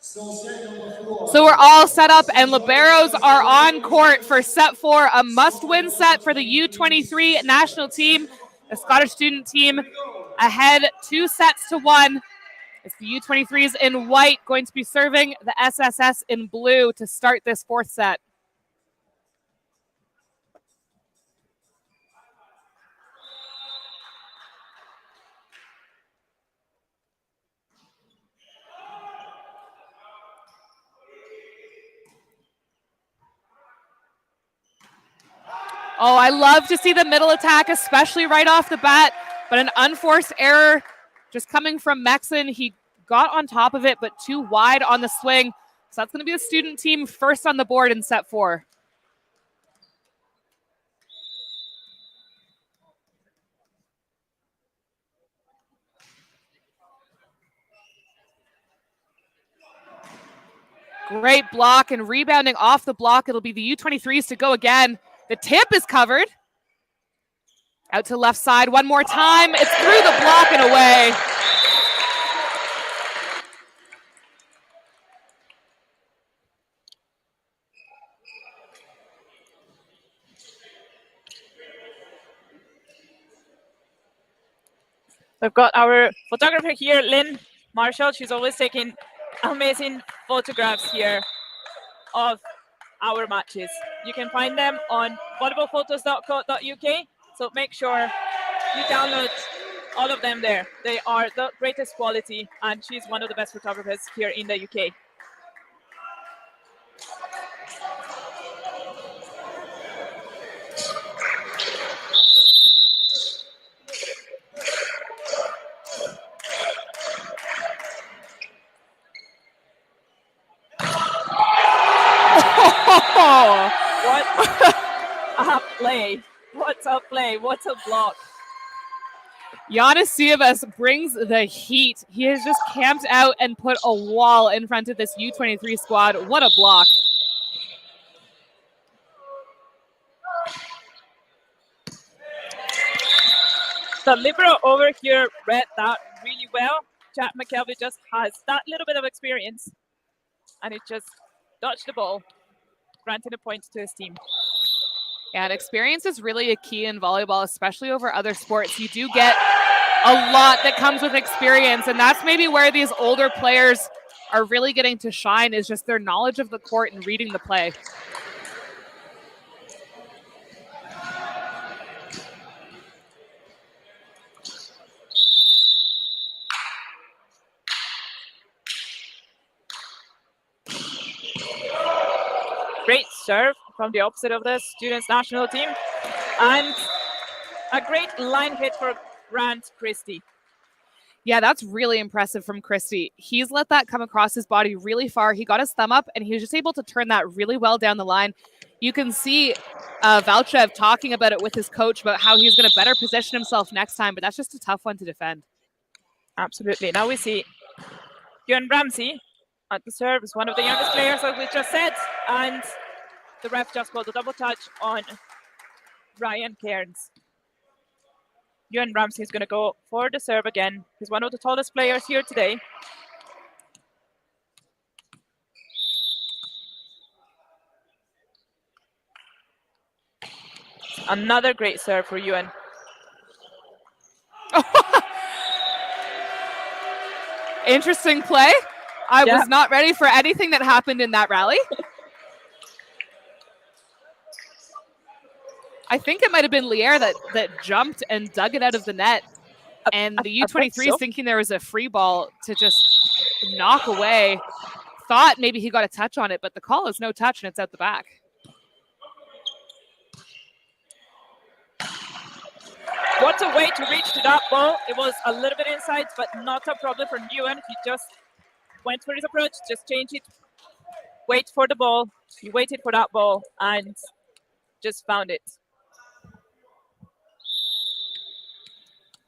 B: So we're all set up, and Liberos are on court for set 4, a must-win set for the U23 national team. The Scottish student team ahead 2-1. It's the U23s in white going to be serving the SSS in blue to start this 4th set. Oh, I love to see the middle attack, especially right off the bat, but an unforced error just coming from Mexon. He got on top of it, but too wide on the swing. So that's going to be the student team first on the board in set 4. Great block and rebounding off the block. It'll be the U23s to go again. The tip is covered. Out to left side one more time. It's through the block and away.
A: We've got our photographer here, Lynn Marshall. She's always taking amazing photographs here of our matches. You can find them on volleyballphotos.co.uk. So make sure you download all of them there. They are the greatest quality, and she's one of the best photographers here in the UK. What a play. What a play. What a block.
B: Giannis Siavas brings the heat. He has just camped out and put a wall in front of this U23 squad. What a block.
A: The libero over here read that really well. Chad McKelvey just has that little bit of experience, and it just dodged the ball, granting a point to his team.
B: Yeah, and experience is really a key in volleyball, especially over other sports. You do get a lot that comes with experience, and that's maybe where these older players are really getting to shine, is just their knowledge of the court and reading the play.
A: Great serve from the opposite of the students' national team, and a great line hit for Grant Christie.
B: Yeah, that's really impressive from Christie. He's let that come across his body really far. He got his thumb up, and he was just able to turn that really well down the line. You can see Valchev talking about it with his coach about how he's going to better position himself next time, but that's just a tough one to defend.
A: Absolutely. Now we see Björn Ramsey at the serve is one of the youngest players, as we just said, and the ref just called a double touch on Ryan Cairns. Ewan Ramsey is going to go for the serve again. He's one of the tallest players here today. Another great serve for Ewan.
B: Interesting play. I was not ready for anything that happened in that rally. I think it might have been Lier that jumped and dug it out of the net. And the U23 is thinking there was a free ball to just knock away. Thought maybe he got a touch on it, but the call is no touch and it's out the back.
A: What a way to reach to that ball. It was a little bit inside, but not a problem for Ewan. He just went for his approach, just change it, wait for the ball. He waited for that ball and just found it.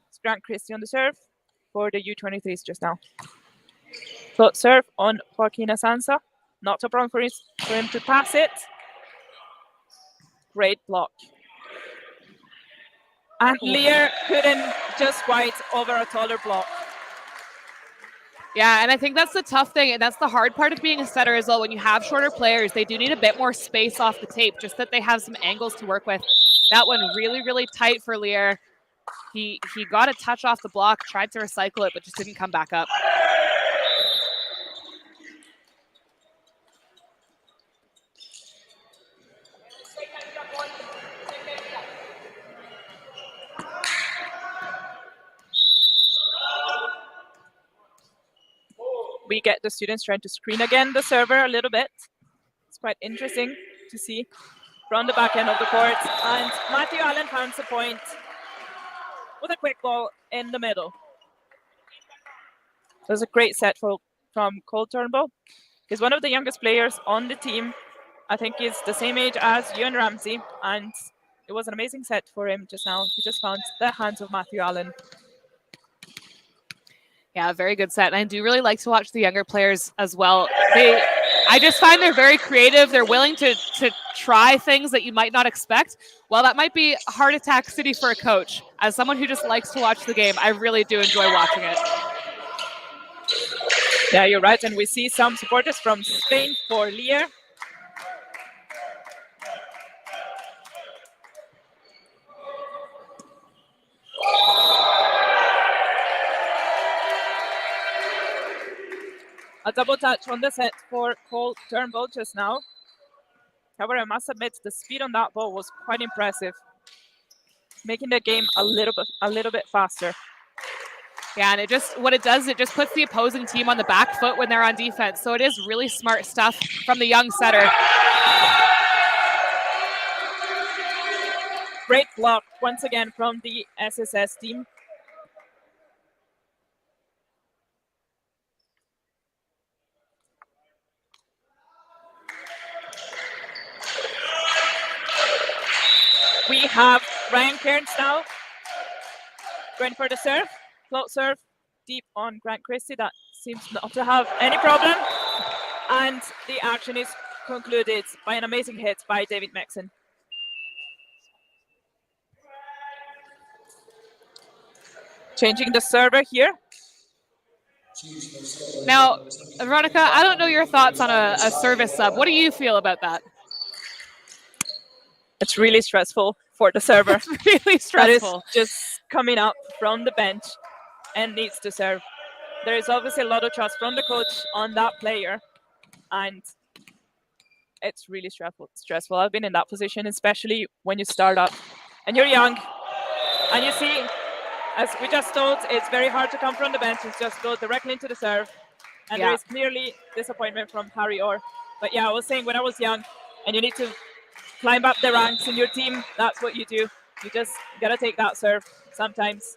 A: It's Grant Christie on the serve for the U23s just now. Float serve on Joaquin Asanza. Not a problem for him to pass it. Great block. And Lier couldn't just quite over a taller block.
B: Yeah, and I think that's the tough thing, and that's the hard part of being a setter as well. When you have shorter players, they do need a bit more space off the tape, just that they have some angles to work with. That one really, really tight for Lier. He got a touch off the block, tried to recycle it, but just didn't come back up.
A: We get the students trying to screen again the server a little bit. It's quite interesting to see from the back end of the court. And Matthew Allen finds a point with a quick ball in the middle. It was a great set from Cole Turnbull. He's one of the youngest players on the team. I think he's the same age as Ewan Ramsey, and it was an amazing set for him just now. He just found the hands of Matthew Allen.
B: Yeah, very good set. And I do really like to watch the younger players as well. I just find they're very creative. They're willing to try things that you might not expect. While that might be heart attack city for a coach, as someone who just likes to watch the game, I really do enjoy watching it.
A: Yeah, you're right. And we see some supporters from Spain for Lier. A double touch on the set for Cole Turnbull just now. However, I must admit the speed on that ball was quite impressive, making the game a little bit faster.
B: Yeah, and it just puts the opposing team on the back foot when they're on defense. So it is really smart stuff from the young setter.
A: Great block once again from the SSS team. We have Ryan Cairns now going for the serve. Float serve deep on Grant Christie. That seems not to have any problem. And the action is concluded by an amazing hit by David Mexon. Changing the server here.
B: Now, Veronica, I don't know your thoughts on a service sub. What do you feel about that?
A: It's really stressful for the server.
B: It's really stressful.
A: That is just coming up from the bench and needs to serve. There is obviously a lot of trust from the coach on that player, and it's really stressful. I've been in that position, especially when you start up and you're young, and you see, as we just told, it's very hard to come from the bench and just go directly into the serve. And there is clearly disappointment from Harry Orr. But yeah, I was saying when I was young, and you need to climb up the ranks in your team, that's what you do. You just gotta take that serve sometimes.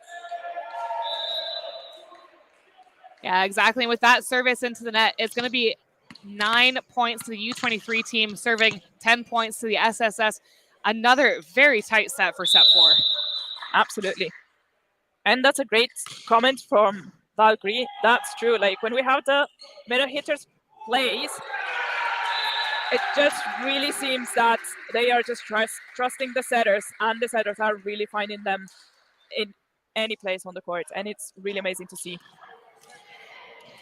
B: Yeah, exactly. And with that service into the net, it's going to be 9 points to the U23 team, serving 10 points to the SSS. Another very tight set for set 4.
A: Absolutely. And that's a great comment from Valkyrie. That's true. Like when we have the middle hitters plays, it just really seems that they are just trusting the setters, and the setters are really finding them in any place on the court, and it's really amazing to see.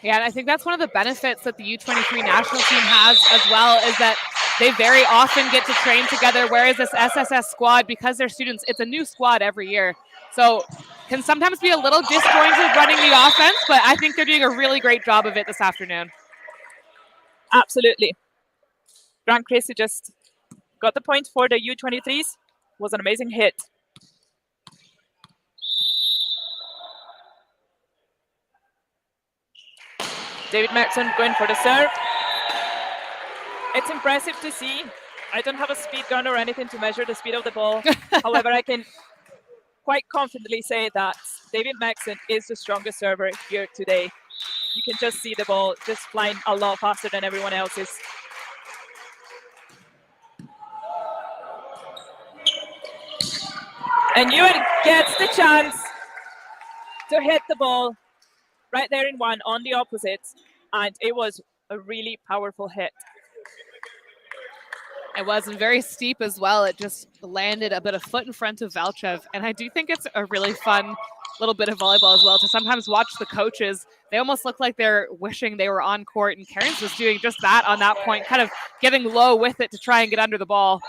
B: Yeah, and I think that's one of the benefits that the U23 national team has as well, is that they very often get to train together, whereas this SSS squad, because they're students, it's a new squad every year. So can sometimes be a little disjointed running the offense, but I think they're doing a really great job of it this afternoon.
A: Absolutely. Grant Christie just got the point for the U23s. Was an amazing hit. David Maxson going for the serve. It's impressive to see. I don't have a speed gun or anything to measure the speed of the ball. However, I can quite confidently say that David Maxson is the strongest server here today. You can just see the ball just flying a lot faster than everyone else's. And Ewan gets the chance to hit the ball right there in one on the opposite, and it was a really powerful hit.
B: It wasn't very steep as well. It just landed about a foot in front of Valchev, and I do think it's a really fun little bit of volleyball as well to sometimes watch the coaches. They almost look like they're wishing they were on court, and Cairns was doing just that on that point, kind of getting low with it to try and get under the ball.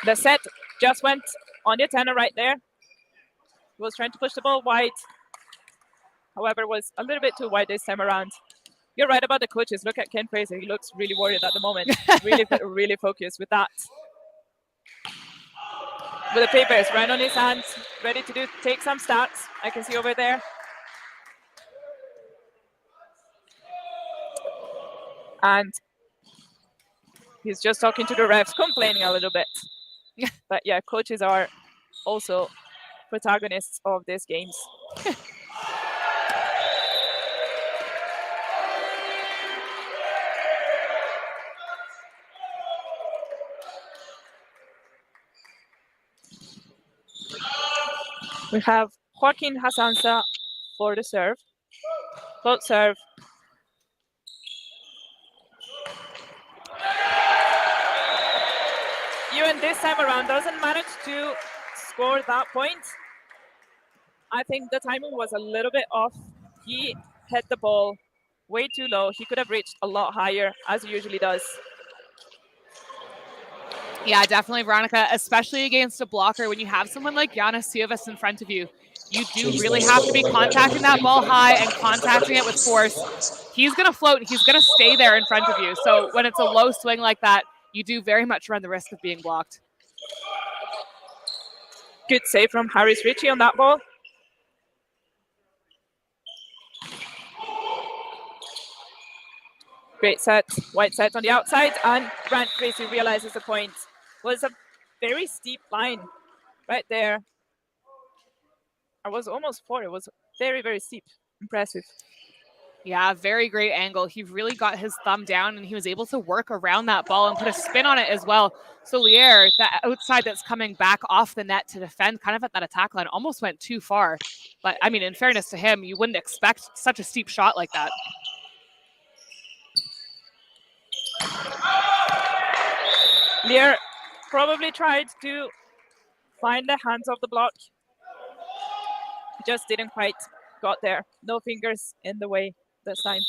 A: The set just went on the tenor right there. He was trying to push the ball wide. However, was a little bit too wide this time around. You're right about the coaches. Look at Ken Fraser. He looks really worried at the moment. really focused with that. With the papers right on his hands, ready to take some stats. I can see over there. And he's just talking to the refs, complaining a little bit. But yeah, coaches are also protagonists of these games. We have Joaquin Hassansa for the serve. Float serve. Ewan this time around doesn't manage to score that point. I think the timing was a little bit off. He hit the ball way too low. He could have reached a lot higher, as he usually does.
B: Yeah, definitely, Veronica, especially against a blocker. When you have someone like Giannis Siovas in front of you, you do really have to be contacting that ball high and contacting it with force. He's going to float. He's going to stay there in front of you. So when it's a low swing like that, you do very much run the risk of being blocked.
A: Good save from Harris Ritchie on that ball. Great set, white set on the outside, and Grant Gracie realizes the point. Was a very steep line right there. I was almost 4. It was very steep. Impressive.
B: Yeah, very great angle. He really got his thumb down, and he was able to work around that ball and put a spin on it as well. So Lier, that outside that's coming back off the net to defend kind of at that attack line, almost went too far. But, I mean, in fairness to him, you wouldn't expect such a steep shot like that.
A: Lier probably tried to find the hands of the block. He just didn't quite got there. No fingers in the way this time.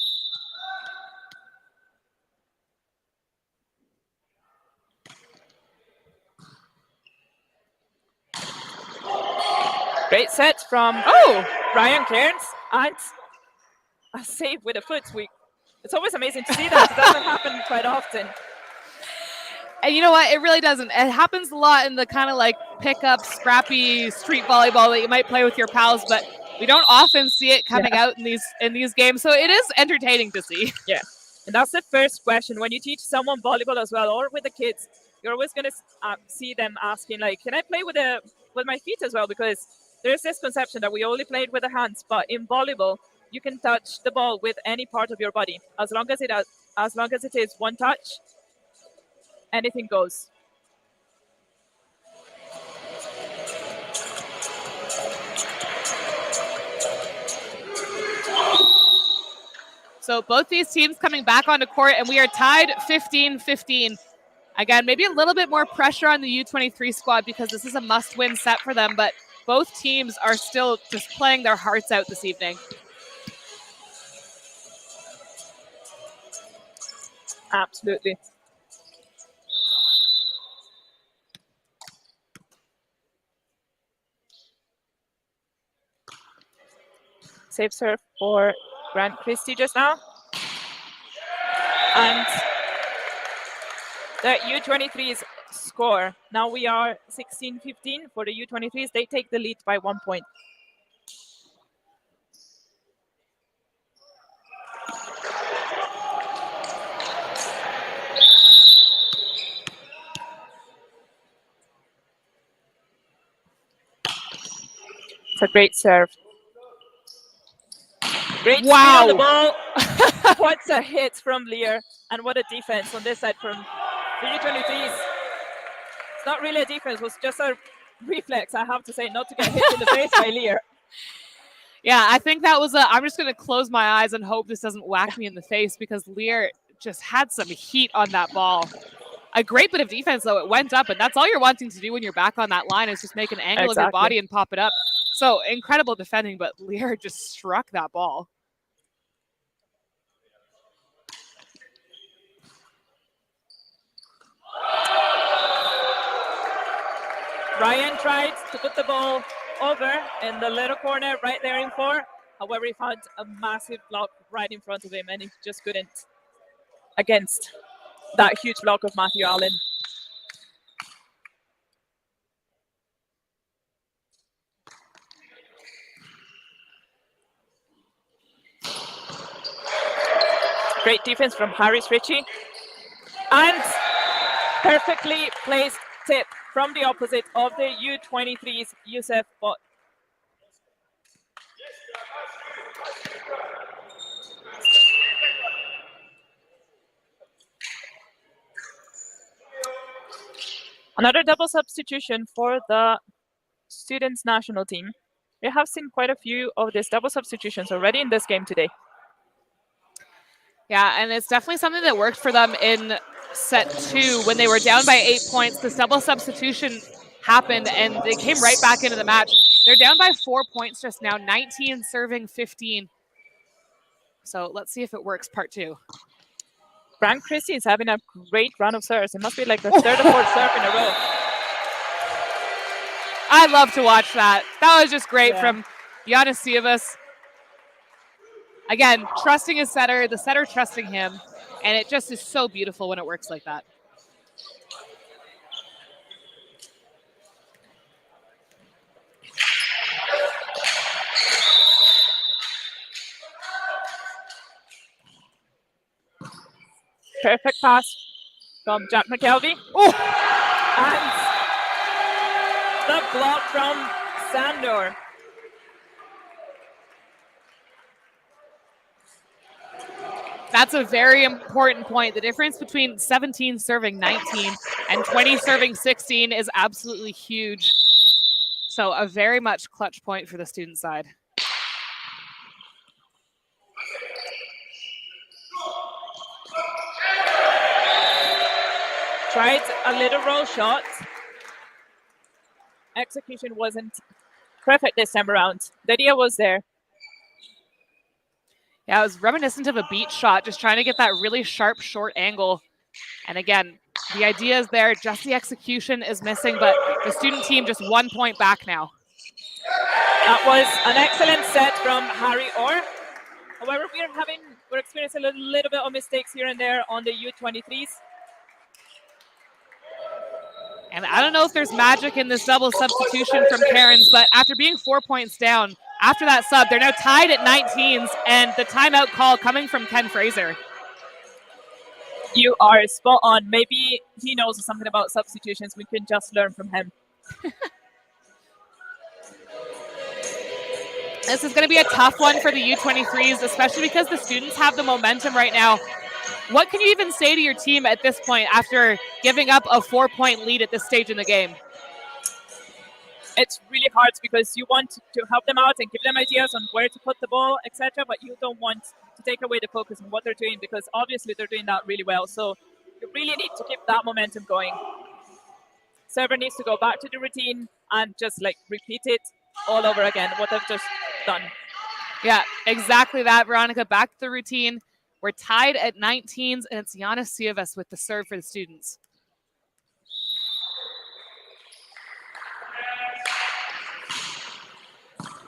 A: Great set from Ryan Cairns, and a save with a foot. It's always amazing to see that. It doesn't happen quite often.
B: And you know what? It really doesn't. It happens a lot in the kind of like pick-up, scrappy street volleyball that you might play with your pals, but we don't often see it coming out in these games. So it is entertaining to see.
A: Yeah, and that's the first question. When you teach someone volleyball as well, or with the kids, you're always going to see them asking, like, can I play with my feet as well? Because there's this conception that we only played with the hands, but in volleyball, you can touch the ball with any part of your body. As long as it is one touch, anything goes.
B: So both these teams coming back onto court, and we are tied 15-15. Again, maybe a little bit more pressure on the U23 squad because this is a must-win set for them, but both teams are still just playing their hearts out this evening.
A: Absolutely. Save serve for Grant Christie just now. And the U23s score. Now we are 16-15 for the U23s. They take the lead by 1 point. It's a great serve. Great speed on the ball. What's a hit from Lear, and what a defense on this side from the U23s. It's not really a defense, it was just a reflex, I have to say, not to get hit in the face by Lear.
B: Yeah, I think that was I'm just going to close my eyes and hope this doesn't whack me in the face because Lear just had some heat on that ball. A great bit of defense, though. It went up, and that's all you're wanting to do when you're back on that line is just make an angle of your body and pop it up. So incredible defending, but Lear just struck that ball.
A: Ryan tried to put the ball over in the little corner right there in 4. However, he found a massive block right in front of him, and he just couldn't against that huge block of Matthew Allen. Great defense from Harris Ritchie. And perfectly placed tip from the opposite of the U23's Youssef Bot. Another double substitution for the students' national team. We have seen quite a few of these double substitutions already in this game today.
B: Yeah, and it's definitely something that worked for them in set 2 when they were down by 8 points. This double substitution happened, and they came right back into the match. They're down by 4 points just now, 19 serving 15. So let's see if it works part 2.
A: Grant Christie is having a great run of serves. It must be like the 3rd or 4th serve in a row.
B: I love to watch that. That was just great from Giannis Sievas. Again, trusting his setter, the setter trusting him, and it just is so beautiful when it works like that.
A: Perfect pass from Jack McKelvey.
B: Oh!
A: And the block from Sandor.
B: That's a very important point. The difference between 17 serving 19 and 20 serving 16 is absolutely huge. So a very much clutch point for the student side.
A: Tried a little roll shot. Execution wasn't perfect this time around. The idea was there.
B: Yeah, it was reminiscent of a beat shot, just trying to get that really sharp, short angle. And again, the idea is there, just the execution is missing, but the student team just 1 point back now.
A: That was an excellent set from Harry Orr. However, we're experiencing a little bit of mistakes here and there on the U23s.
B: And I don't know if there's magic in this double substitution from Cairns, but after being 4 points down, after that sub, they're now tied at 19s, and the timeout call coming from Ken Fraser.
A: You are spot on. Maybe he knows something about substitutions. We can just learn from him.
B: This is going to be a tough one for the U23s, especially because the students have the momentum right now. What can you even say to your team at this point after giving up a 4 point lead at this stage in the game?
A: it's really hard because you want to help them out and give them ideas on where to put the ball, etc. But you don't want to take away the focus on what they're doing because obviously they're doing that really well. So you really need to keep that momentum going. Server needs to go back to the routine and just like repeat it all over again, what they've just done.
B: Yeah, exactly that, Veronica. Back to the routine. We're tied at 19s, and it's Yana Sievas with the serve for the students.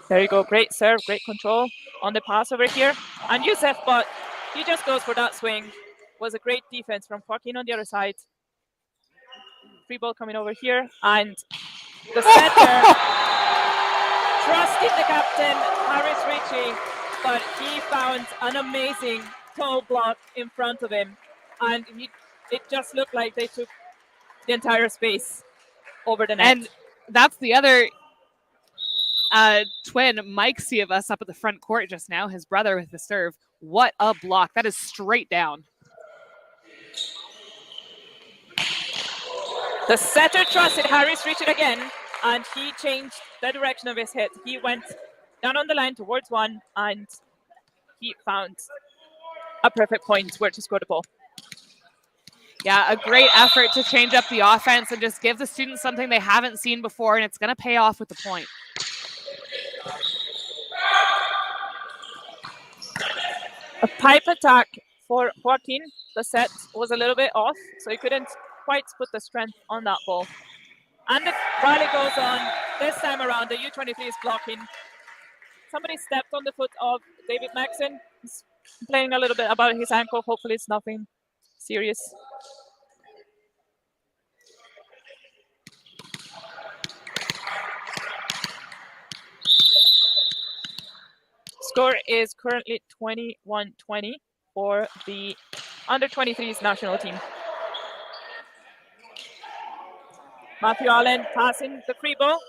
A: There you go. Great serve, great control on the pass over here. And Youssef, but he just goes for that swing. Was a great defense from Joaquin on the other side. Free ball coming over here. And the setter trusting the captain, Harris Ritchie, but he found an amazing toe block in front of him. And it just looked like they took the entire space over the net.
B: And that's the other twin, Mike Sievas, up at the front court just now, his brother with the serve. What a block. That is straight down.
A: The setter trusted Harris Richard again, and he changed the direction of his hit. He went down on the line towards one, and he found a perfect point where to score the ball.
B: Yeah, a great effort to change up the offense and just give the students something they haven't seen before, and it's going to pay off with the point.
A: A pipe attack for Joaquin. The set was a little bit off, so he couldn't quite put the strength on that ball. And the rally goes on. This time around, the U23 is blocking. Somebody stepped on the foot of David Maxon. He's complaining a little bit about his ankle. Hopefully it's nothing serious. Score is currently 21-20 for the under-23s national team. Matthew Allen passing the free ball.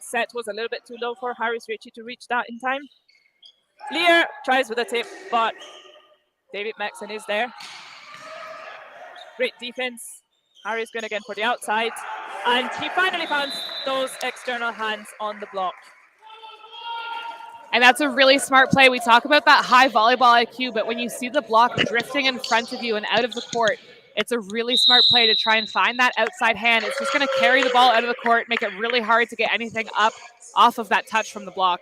A: Set was a little bit too low for Harris Ritchie to reach that in time. Lear tries with a tip, but David Maxon is there. Great defense. Harry's going again for the outside. And he finally found those external hands on the block.
B: And that's a really smart play. We talk about that high volleyball IQ, but when you see the block drifting in front of you and out of the court, it's a really smart play to try and find that outside hand. It's just going to carry the ball out of the court, make it really hard to get anything up off of that touch from the block.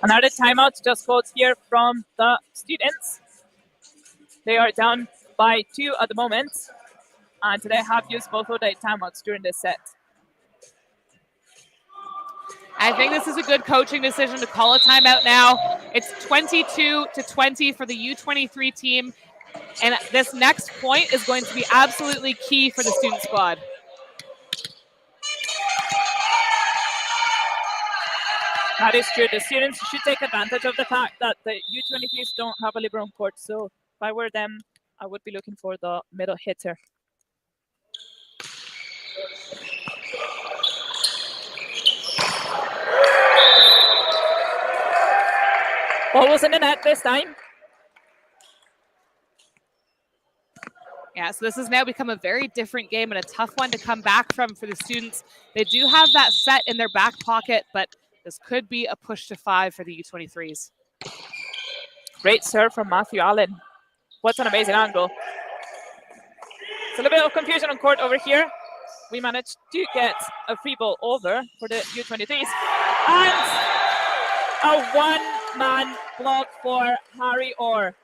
A: Another timeout just called here from the students. They are down by 2 at the moment, and they have used both of their timeouts during this set.
B: I think this is a good coaching decision to call a timeout now. It's 22-20 for the U23 team, and this next point is going to be absolutely key for the student squad.
A: That is true. The students should take advantage of the fact that the U23s don't have a libero on court. So if I were them, I would be looking for the middle hitter. Ball was in the net this time.
B: Yeah, so this has now become a very different game and a tough one to come back from for the students. They do have that set in their back pocket, but this could be a push to 5 for the U23s.
A: Great serve from Matthew Allen. What an amazing angle. It's a little bit of confusion on court over here. We managed to get a free ball over for the U23s. And a one-man block for Harry Orr.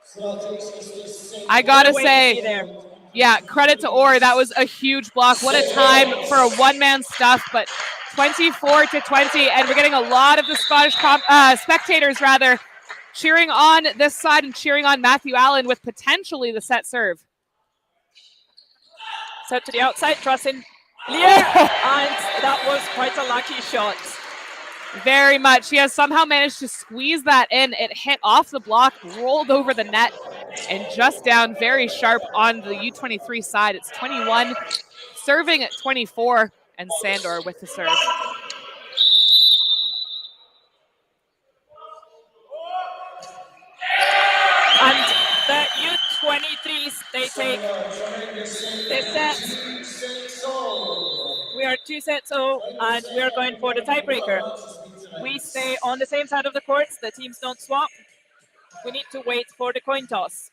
B: I gotta say, yeah, credit to Orr. That was a huge block. What a time for a one-man stuff, but 24-20, and we're getting a lot of the Scottish spectators cheering on this side and cheering on Matthew Allen with potentially the set serve.
A: Set to the outside, trusting Lear, and that was quite a lucky shot.
B: Very much. He has somehow managed to squeeze that in. It hit off the block, rolled over the net, and just down very sharp on the U23 side. It's 21, serving at 24, and Sandor with the serve.
A: And the they take this set. We are 2-0, and we are going for the tiebreaker. We stay on the same side of the courts. The teams don't swap. We need to wait for the coin toss.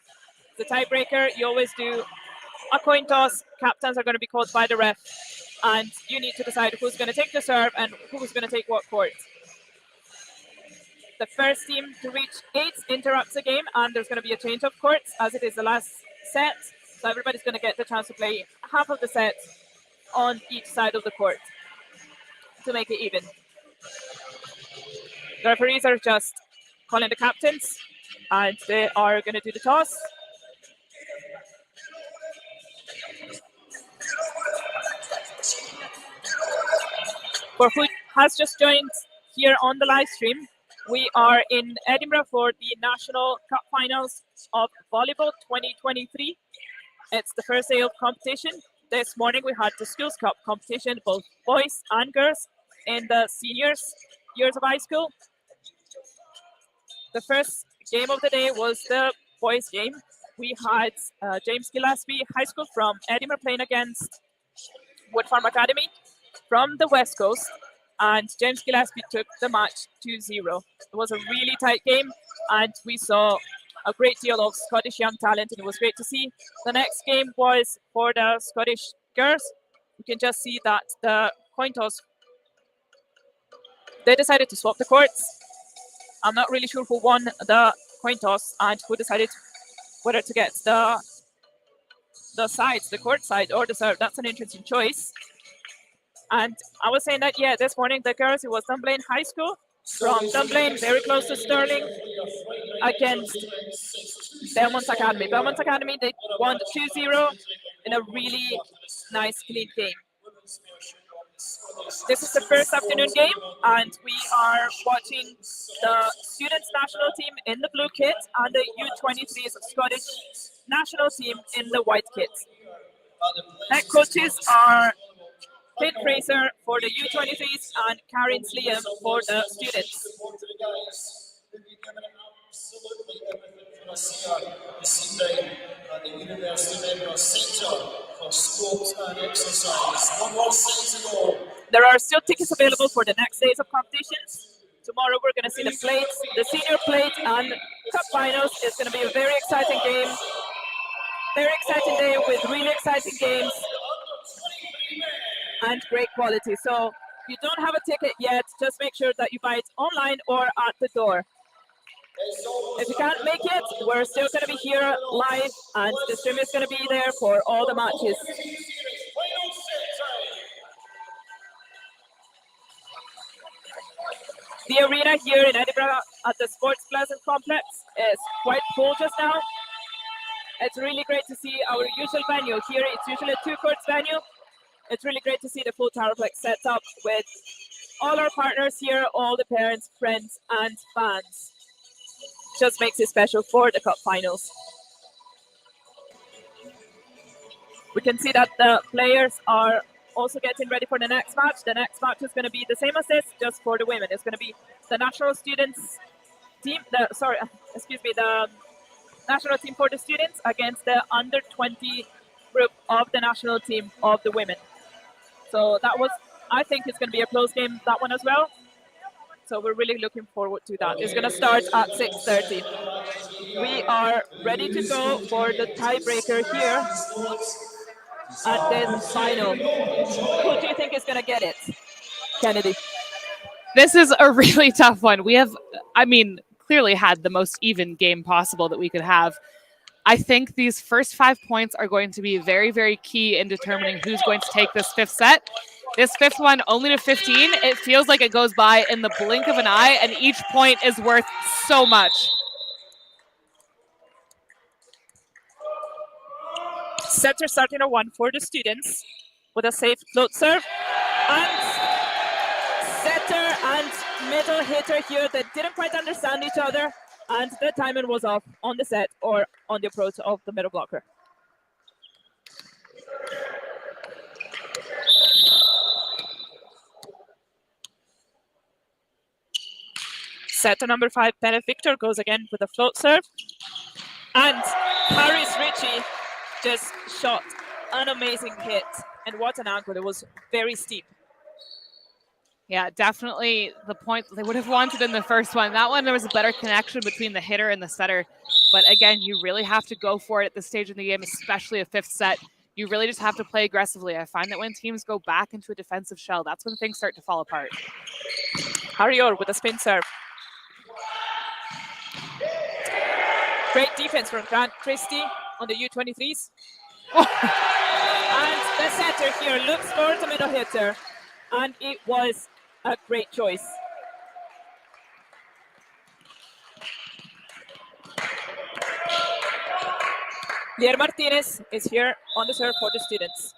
A: The tiebreaker, you always do a coin toss. Captains are going to be called by the ref, and you need to decide who's going to take the serve and who's going to take what court. The first team to reach 8 interrupts the game, and there's going to be a change of courts as it is the last set. So everybody's going to get the chance to play half of the set on each side of the court to make it even. The referees are just calling the captains, and they are going to do the toss. For who has just joined here on the live stream, we are in Edinburgh for the National Cup Finals of Volleyball 2023. It's the first day of competition. This morning we had the Schools Cup competition, both boys and girls, in the seniors years of high school. The first game of the day was the boys game. We had James Gillespie High School from Edinburgh playing against Wood Farm Academy from the West Coast, and James Gillespie took the match 2-0. It was a really tight game, and we saw a great deal of Scottish young talent, and it was great to see. The next game was for the Scottish girls. You can just see that the coin toss, they decided to swap the courts. I'm not really sure who won the coin toss and who decided whether to get the sides, the court side or the serve. That's an interesting choice. And I was saying that, yeah, this morning the girls, it was Dunblane High School from Dunblane, very close to Stirling, against Belmont Academy. Belmont Academy, they won 2-0 in a really nice, clean game. This is the first afternoon game, and we are watching the students' national team in the blue kit and the U23's Scottish national team in the white kit. Head coaches are Clint Fraser for the U23s and Karen Sliam for the students. The University of Edinburgh Centre for Sport and Exercise. One more season to go. There are still tickets available for the next days of competitions. Tomorrow we're going to see the plates, the senior plate and cup finals. It's going to be a very exciting game. Very exciting day with really exciting games and great quality. So if you don't have a ticket yet, just make sure that you buy it online or at the door. If you can't make it, we're still going to be here live, and the stream is going to be there for all the matches. The arena here in Edinburgh at the Sports Plaza Complex is quite full just now. It's really great to see our usual venue here. It's usually a 2-courts venue. It's really great to see the full Towerplex set up with all our partners here, all the parents, friends, and fans. Just makes it special for the cup finals. We can see that the players are also getting ready for the next match. The next match is going to be the same as this, just for the women. It's going to be the national students team, the national team for the students against the under 20 group of the national team of the women. So that was, I think it's going to be a close game, that one as well. So we're really looking forward to that. It's going to start at 6:30. We are ready to go for the tiebreaker here at this final. Who do you think is going to get it, Kennedy?
B: This is a really tough one. We have, clearly had the most even game possible that we could have. I think these first 5 points are going to be very, very key in determining who's going to take this fifth set. This fifth one, only to 15, it feels like it goes by in the blink of an eye, and each point is worth so much.
A: Setter starting a 1 for the students with a safe float serve. And setter and middle hitter here that didn't quite understand each other, and the timing was off on the set or on the approach of the middle blocker. Setter number 5, Bennett Victor, goes again with a float serve. And Harris Ritchie just shot an amazing hit. And what an angle. It was very steep.
B: Yeah, definitely the point they would have wanted in the first one. That one, there was a better connection between the hitter and the setter. But again, you really have to go for it at this stage in the game, especially a fifth set. You really just have to play aggressively. I find that when teams go back into a defensive shell, that's when things start to fall apart.
A: Harrior with a spin serve. Great defense from Grant Christie on the U23s. And the setter here looks for the middle hitter. And it was a great choice. Lier Martinez is here on the serve for the students.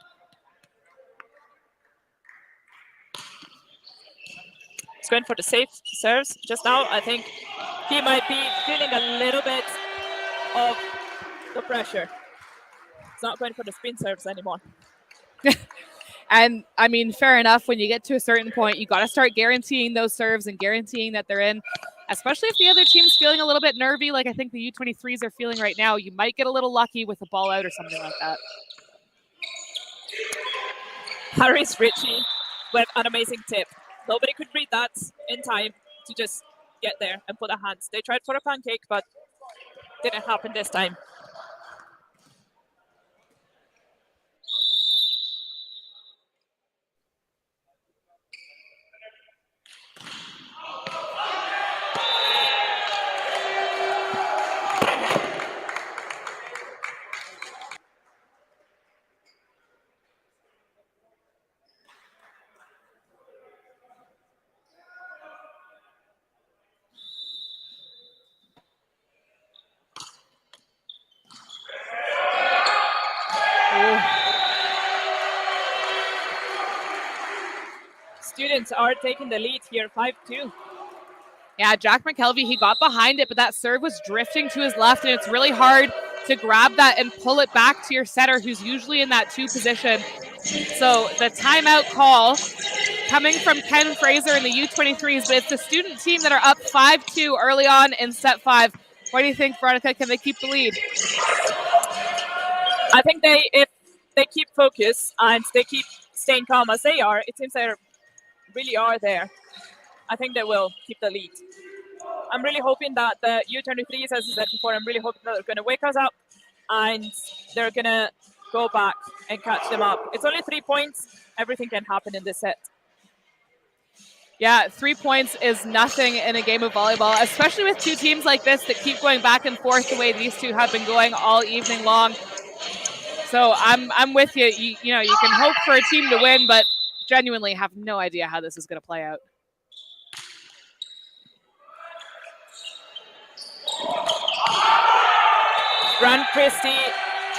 A: He's going for the safe serves just now. I think he might be feeling a little bit of the pressure. He's not going for the spin serves anymore.
B: And I mean, fair enough. When you get to a certain point, you got to start guaranteeing those serves and guaranteeing that they're in, especially if the other team's feeling a little bit nervy, like I think the U23s are feeling right now. You might get a little lucky with a ball out or something like that.
A: Harris Ritchie with an amazing tip. Nobody could read that in time to just get there and put a hands. They tried for a pancake, but didn't happen this time. Students are taking the lead here, 5-2.
B: Yeah, Jack McKelvey, he got behind it, but that serve was drifting to his left, and it's really hard to grab that and pull it back to your setter, who's usually in that 2 position. So the timeout call coming from Ken Fraser in the U23s, but it's the student team that are up 5-2 early on in set 5. What do you think, Veronica? Can they keep the lead?
A: I think if they keep focus and they keep staying calm as they are, it seems they really are there. I think they will keep the lead. I'm really hoping that the U23s, as I said before, I'm really hoping that they're going to wake us up and they're going to go back and catch them up. It's only 3 points. Everything can happen in this set.
B: Yeah, 3 points is nothing in a game of volleyball, especially with 2 teams like this that keep going back and forth the way these two have been going all evening long. So I'm with you. You know, you can hope for a team to win, but genuinely have no idea how this is going to play out.
A: Grant Christie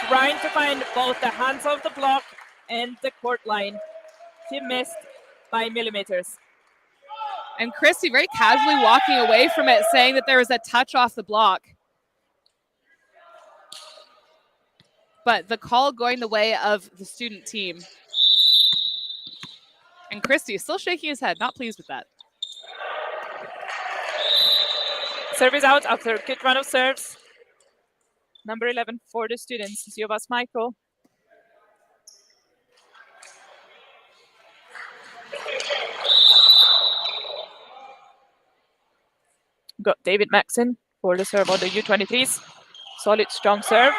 A: trying to find both the hands of the block and the court line. She missed by millimeters.
B: And Christie very casually walking away from it, saying that there was a touch off the block. But the call going the way of the student team. And Christie is still shaking his head, not pleased with that.
A: Service out after a good run of serves. Number 11 for the students, Siobas Michael. Got David Maxon for the serve on the U23s. Solid, strong serve.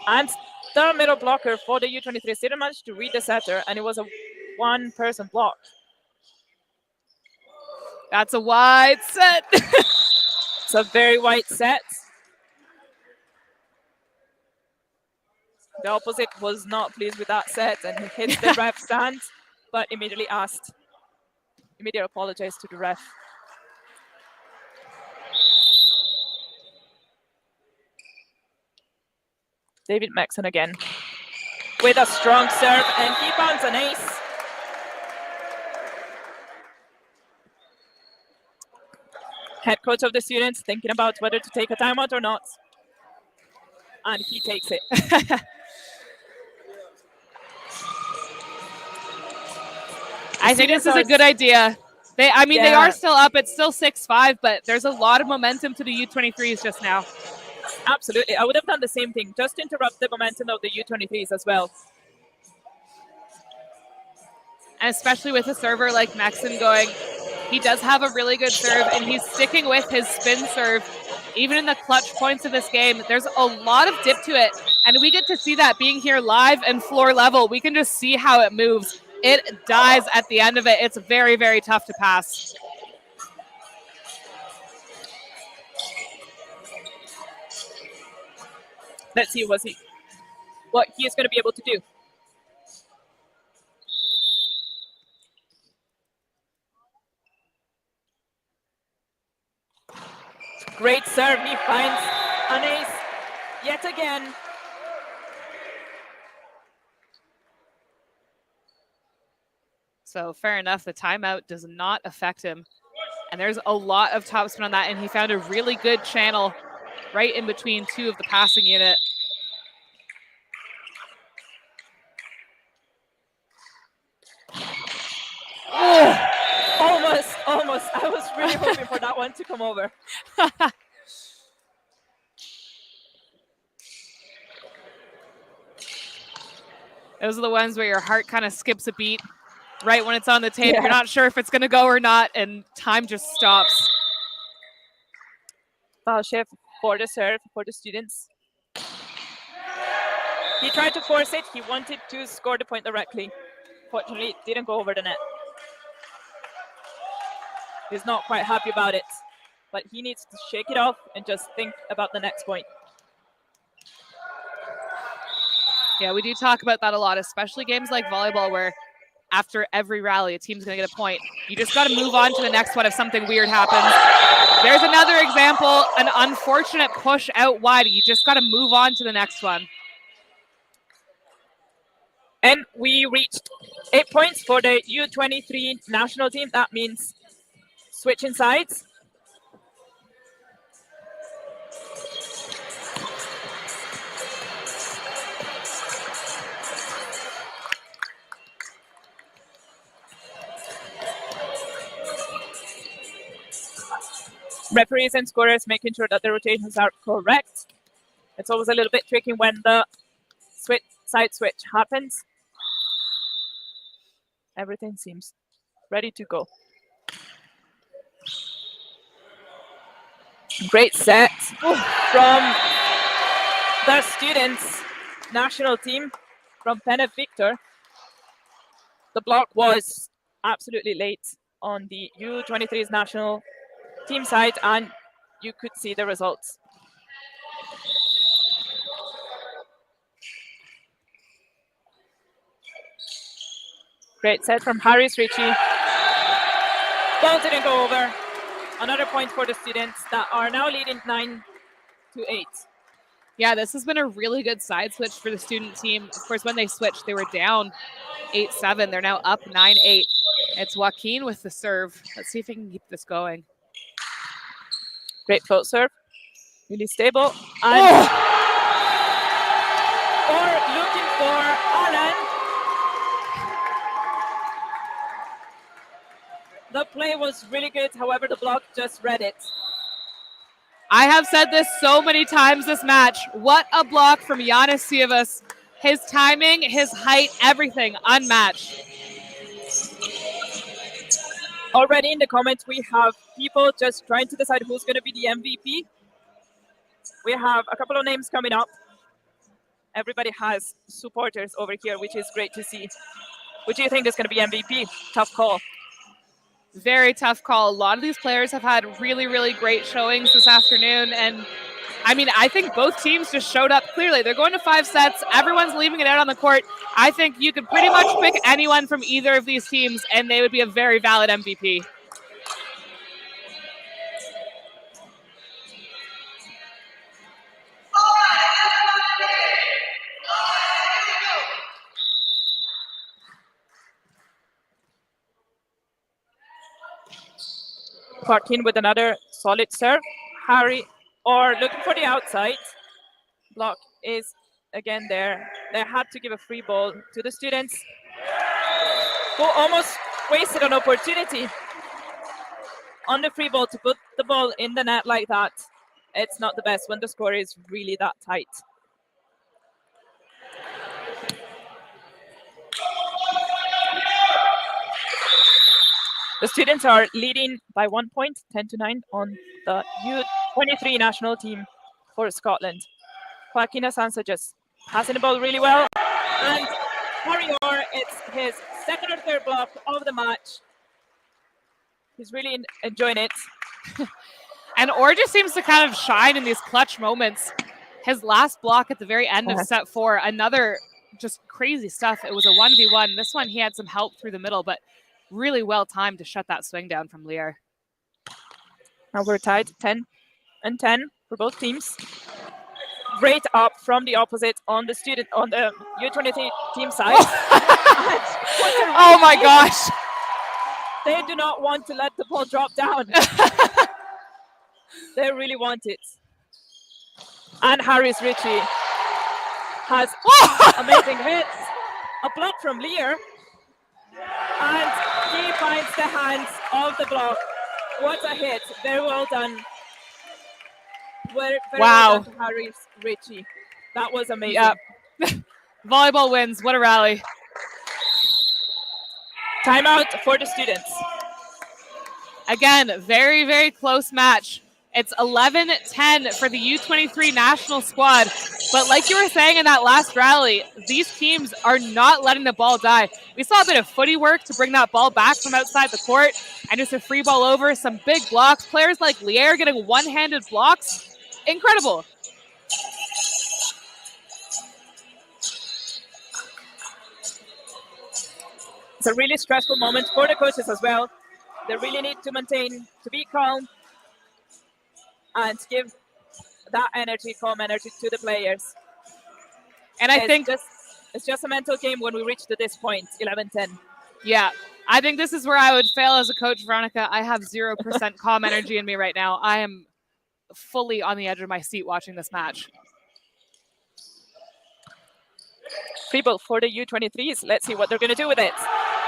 A: And the middle blocker for the U23s didn't manage to read the setter, and it was a one-person block.
B: That's a wide set.
A: It's a very wide set. The opposite was not pleased with that set and hit the ref stand, but immediately apologized to the ref. David Maxon again with a strong serve, and he finds an ace. Head coach of the students thinking about whether to take a timeout or not, and he takes it.
B: I think this is a good idea. They are still up. It's still 6-5, but there's a lot of momentum to the U23s just now.
A: Absolutely. I would have done the same thing, just to interrupt the momentum of the U23s as well.
B: And especially with a server like Maxon going, he does have a really good serve, and he's sticking with his spin serve. Even in the clutch points of this game, there's a lot of dip to it. And we get to see that being here live and floor level. We can just see how it moves. It dies at the end of it. It's very, very tough to pass.
A: Let's see what he is going to be able to do. Great serve. He finds an ace yet again.
B: So fair enough, the timeout does not affect him. And there's a lot of topspin on that, and he found a really good channel right in between two of the passing unit.
A: Oh, almost. I was really hoping for that one to come over.
B: Those are the ones where your heart kind of skips a beat right when it's on the tape.
A: Yeah.
B: You're not sure if it's going to go or not, and time just stops.
A: Foul shift for the serve for the students. He tried to force it. He wanted to score the point directly. Fortunately, it didn't go over the net. He's not quite happy about it, but he needs to shake it off and just think about the next point.
B: Yeah, we do talk about that a lot, especially games like volleyball where after every rally, a team's going to get a point. You just got to move on to the next one if something weird happens. There's another example, an unfortunate push out wide. You just got to move on to the next one.
A: And we reached 8 points for the U23 national team. That means switching sides. Referees and scorers making sure that the rotations are correct. It's always a little bit tricky when the side switch happens. Everything seems ready to go. Great set from the students' national team from Penn Victor. The block was absolutely late on the U23's national team side, and you could see the results. Great set from Harris Ritchie. Ball didn't go over. Another point for the students that are now leading 9-8.
B: Yeah, this has been a really good side switch for the student team. Of course, when they switched, they were down 8-7. They're now up 9-8. It's Joaquin with the serve. Let's see if he can keep this going.
A: Great float serve. Really stable. And or looking for Alan. The play was really good. However, the block just read it.
B: I have said this so many times this match. What a block from Giannis Sievas. His timing, his height, everything unmatched.
A: Already in the comments, we have people just trying to decide who's going to be the MVP. We have a couple of names coming up. Everybody has supporters over here, which is great to see. What do you think is going to be MVP? Tough call.
B: Very tough call. A lot of these players have had really, really great showings this afternoon. And I mean, I think both teams just showed up clearly. They're going to 5 sets. Everyone's leaving it out on the court. I think you could pretty much pick anyone from either of these teams, and they would be a very valid MVP.
A: Joaquin with another solid serve. Harry, or looking for the outside. Block is again there. They had to give a free ball to the students, who almost wasted an opportunity on the free ball to put the ball in the net like that. it's not the best when the score is really that tight. The students are leading by 1 point, 10-9 on the U23 national team for Scotland. Joaquina Sansa just passing the ball really well. And Harry Orr, it's his second or third block of the match. He's really enjoying it.
B: And Orr just seems to kind of shine in these clutch moments. His last block at the very end of set 4, another just crazy stuff. It was a 1v1. This one, he had some help through the middle, but really well timed to shut that swing down from Lear.
A: Now we're tied 10-10 for both teams. Great up from the opposite on the U23 team side.
B: Oh my gosh.
A: They do not want to let the ball drop down. They really want it. And Harris Ritchie has amazing hits. A block from Lear. And he finds the hands of the block. What a hit. Very well done. Very well done to Harris Ritchie. That was amazing.
B: Yep. Volleyball wins. What a rally.
A: Timeout for the students.
B: Again, very, very close match. It's 11-10 for the U23 national squad. But like you were saying in that last rally, these teams are not letting the ball die. We saw a bit of footy work to bring that ball back from outside the court and just a free ball over, some big blocks. Players like Lier getting one-handed blocks. Incredible.
A: It's a really stressful moment for the coaches as well. They really need to be calm and give that calm energy to the players.
B: And I think
A: it's just a mental game when we reach to this point, 11-10.
B: Yeah, I think this is where I would fail as a coach, Veronica. I have 0% calm energy in me right now. I am fully on the edge of my seat watching this match.
A: Free ball for the U23s. Let's see what they're going to do with it.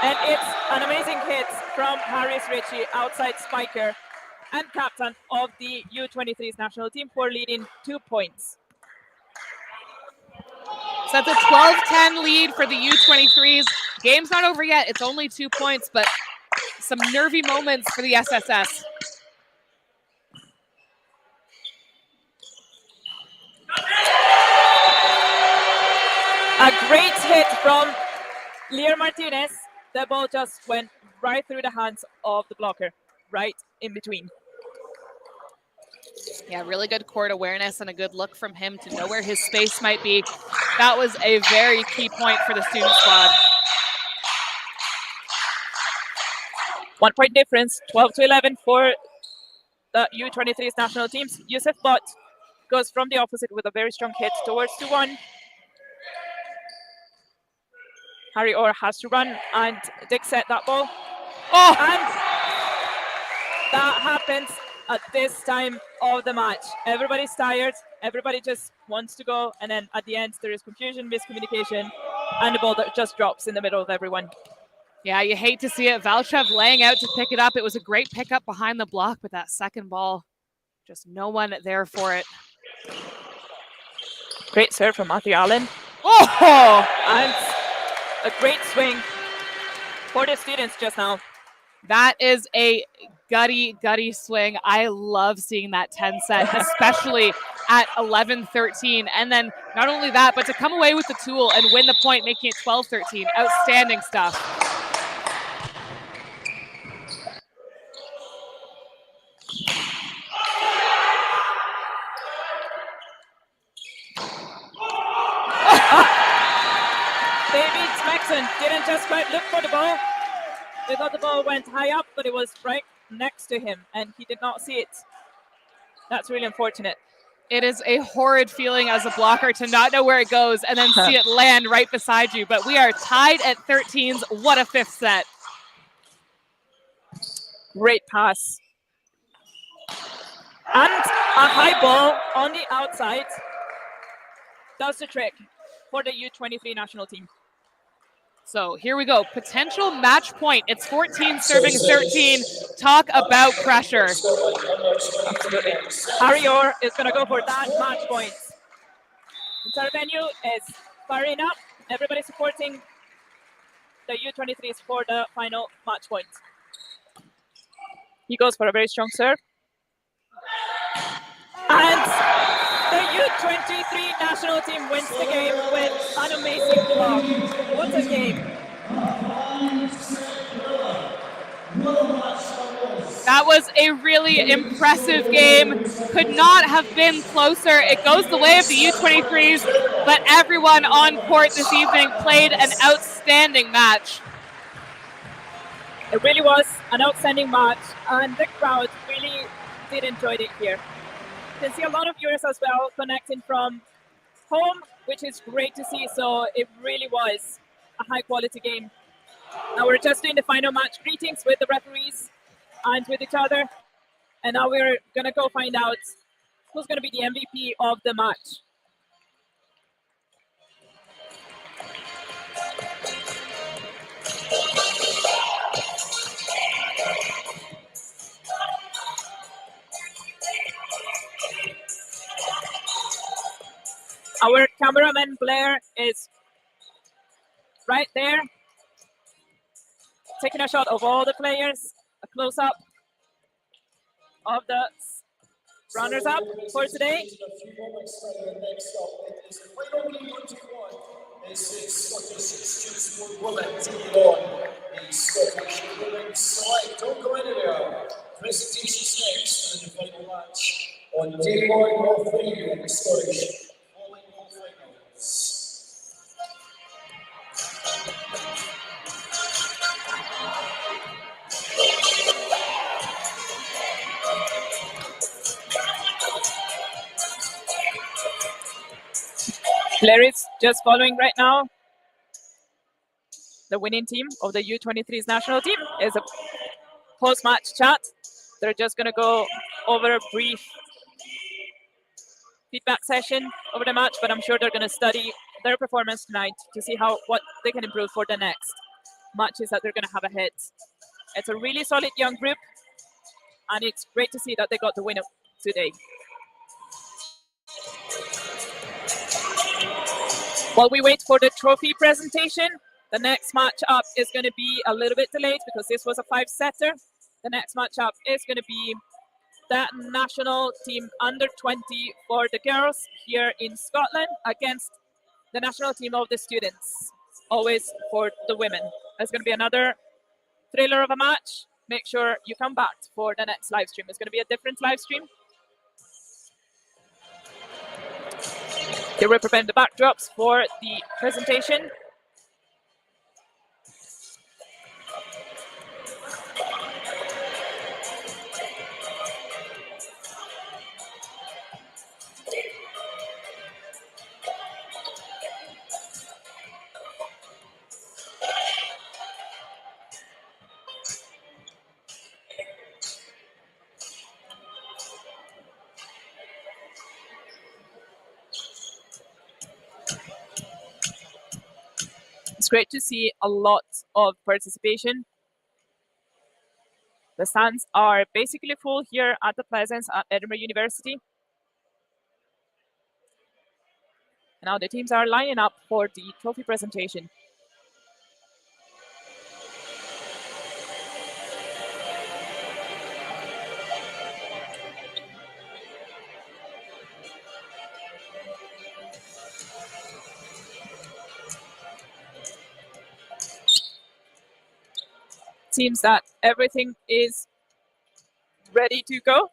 A: And it's an amazing hit from Harris Ritchie, outside spiker and captain of the U23s national team, for leading 2 points.
B: So that's a 12-10 lead for the U23s. Game's not over yet. It's only 2 points, but some nervy moments for the SSS.
A: A great hit from Lear Martinez. The ball just went right through the hands of the blocker, right in between.
B: Yeah, really good court awareness and a good look from him to know where his space might be. That was a very key point for the student squad.
A: 1 point difference, 12-11 for the U23's national teams. Yusuf Bott goes from the opposite with a very strong hit towards 2-1. Harry Orr has to run and Dick set that ball.
B: Oh!
A: And that happens at this time of the match. Everybody's tired. Everybody just wants to go. And then at the end, there is confusion, miscommunication, and the ball that just drops in the middle of everyone.
B: Yeah, you hate to see it. Valchev laying out to pick it up. It was a great pickup behind the block, but that second ball, just no one there for it.
A: Great serve from Matthew Allen.
B: Oh!
A: And a great swing for the students just now.
B: That is a gutty swing. I love seeing that 10 set, especially at 11-13. And then not only that, but to come away with the tool and win the point, making it 12-13. Outstanding stuff.
A: David Smexon didn't just quite look for the ball. They thought the ball went high up, but it was right next to him, and he did not see it. That's really unfortunate.
B: It is a horrid feeling as a blocker to not know where it goes and then see it land right beside you. But we are tied at 13s. What a fifth set.
A: Great pass. And a high ball on the outside does the trick for the U23 national team.
B: So here we go. Potential match point. It's 14 serving 13. Talk about pressure.
A: Absolutely. Harry Orr is going to go for that match point. Entire venue is firing up. Everybody supporting the U23s for the final match point. He goes for a very strong serve. And the U23 national team wins the game with an amazing block. What a game.
B: That was a really impressive game. Could not have been closer. It goes the way of the U23s, but everyone on court this evening played an outstanding match.
A: It really was an outstanding match, and the crowd really did enjoy it here. You can see a lot of viewers as well connecting from home, which is great to see. So it really was a high quality game. Now we're just doing the final match greetings with the referees and with each other. And now we're going to go find out who's going to be the MVP of the match. Our cameraman Blair is right there, taking a shot of all the players, a close-up of the runners-up for today.
C: Don't go anywhere. Presentations next in the final match on day one of the Scottish volleyball finals.
A: Blair is just following right now. The winning team of the U23's national team is a post-match chat. They're just going to go over a brief feedback session over the match, but I'm sure they're going to study their performance tonight to see what they can improve for the next matches that they're going to have ahead. It's a really solid young group, and it's great to see that they got the win today. While we wait for the trophy presentation, the next match up is going to be a little bit delayed because this was a 5-setter. The next match up is going to be the national team under 20 for the girls here in Scotland against the national team of the students, always for the women. It's going to be another thriller of a match. Make sure you come back for the next live stream. It's going to be a different live stream. Here we're preparing the backdrops for the presentation. It's great to see a lot of participation. The stands are basically full here at the Pleasance at Edinburgh University. Now the teams are lining up for the trophy presentation. Seems that everything is ready to go.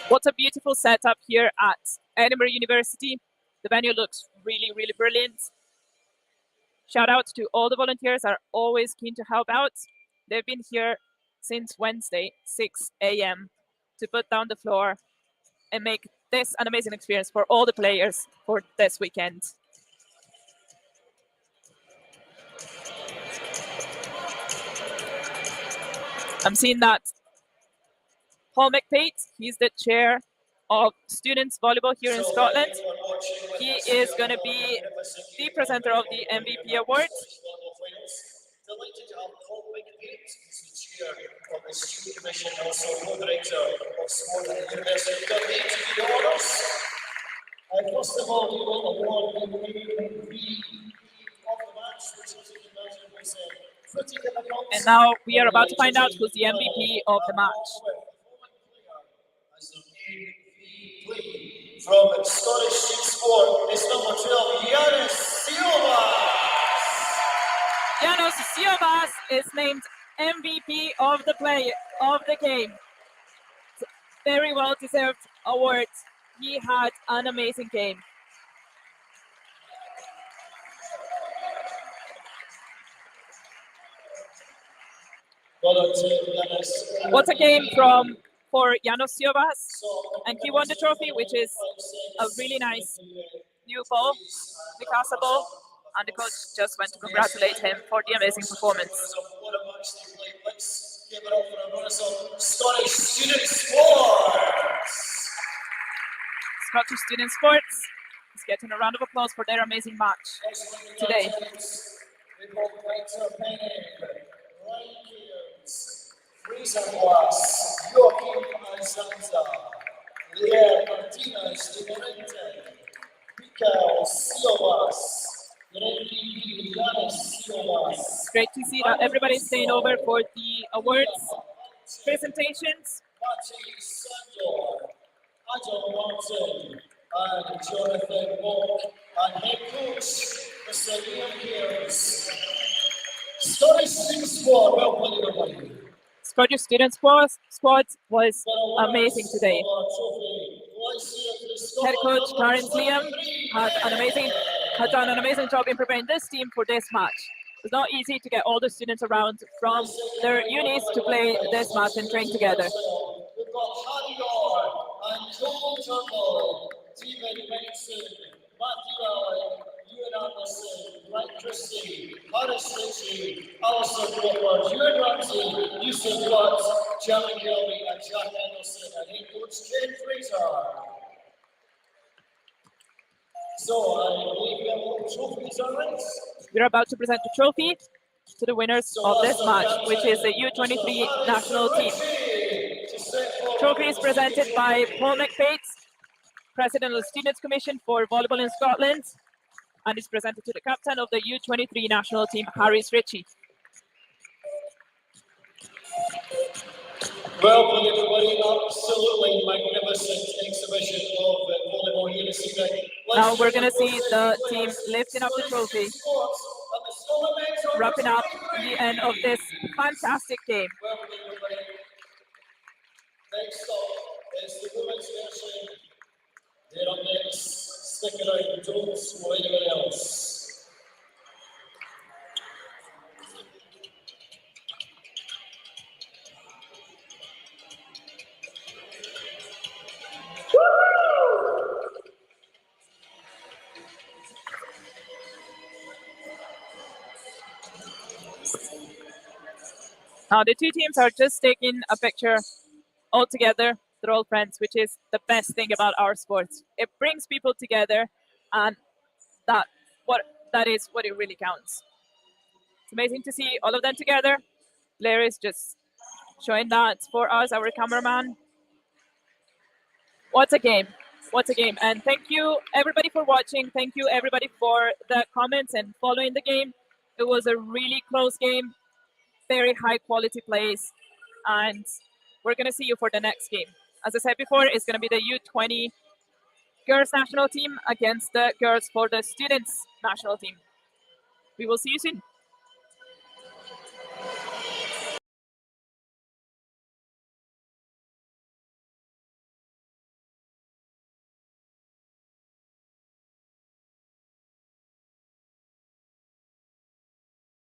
A: What a beautiful setup here at Edinburgh University. The venue looks really, really brilliant. Shout out to all the volunteers are always keen to help out. They've been here since Wednesday, 6 a.m. to put down the floor and make this an amazing experience for all the players for this weekend. I'm seeing that Paul McPate, he's the chair of students volleyball here in Scotland. He is going to be the presenter of the MVP award.
C: Delighted to have Paul McPate, who's the chair of the Student Commission, also co-director of sport at the University of Dundee, to do the honours. First of all, we will award the MVP of the match, which as you can imagine was pretty difficult.
A: And now we are about to find out who's the MVP of the match.
C: As the MVP from Scottish Youth Sport is number 12, Yanis Silva.
A: Janos Siovas is named MVP of the game. Very well deserved award. He had an amazing game. What a game for Janos Siovas, and he won the trophy, which is a really nice new ball, Mikasa ball. And the coach just went to congratulate him for the amazing performance.
C: Let's give it up for a bonus of Scottish Student Sports.
A: Scottish Student Sports is getting a round of applause for their amazing match today.
C: Joaquim Alzanza, Leah Martinez de Morente, Mikael Siovas.
A: It's great to see that everybody's staying over for the awards presentations.
C: Adam Martin and Jonathan Mock and head coach Mr. Liam Kears. Scottish Student Sport, well played everybody.
A: Scottish Student Squad was amazing today. Head coach Clarence Liam had done an amazing job in preparing this team for this match. It's not easy to get all the students around from their unis to play this match and train together.
C: We've got Harry Orr and Joel Turnbull, David Benson, Matthew Allen, Ewan Anderson, Mike Christie, Harris Ritchie, Alistair Crawford, Ewan Ramsey, Yusuf Watts, Jeremy Kelly, and Jack Anderson, and head coach Ken Fraser. So, I believe we have all the trophies, all right?
A: We're about to present the trophy to the winners of this match, which is the U23 national team. Trophy is presented by Paul McPate, President of the Students' Commission for Volleyball in Scotland, and is presented to the captain of the U23 national team, Harris Ritchie.
C: Well played, everybody. Absolutely magnificent exhibition of volleyball here this evening.
A: Now we're going to see the team lifting up the trophy, wrapping up the end of this fantastic game.
C: Well played, everybody. Next up is the women's version. They're up next. Stick around, don't go anywhere else.
A: Now the two teams are just taking a picture all together. They're all friends, which is the best thing about our sports. It brings people together, and that is what it really counts. It's amazing to see all of them together. Blair is just showing that for us, our cameraman. What a game. What a game. And thank you everybody for watching. Thank you everybody for the comments and following the game. It was a really close game, very high quality plays, and we're going to see you for the next game. As I said before, it's going to be the U20 girls national team against the girls for the students national team. We will see you soon.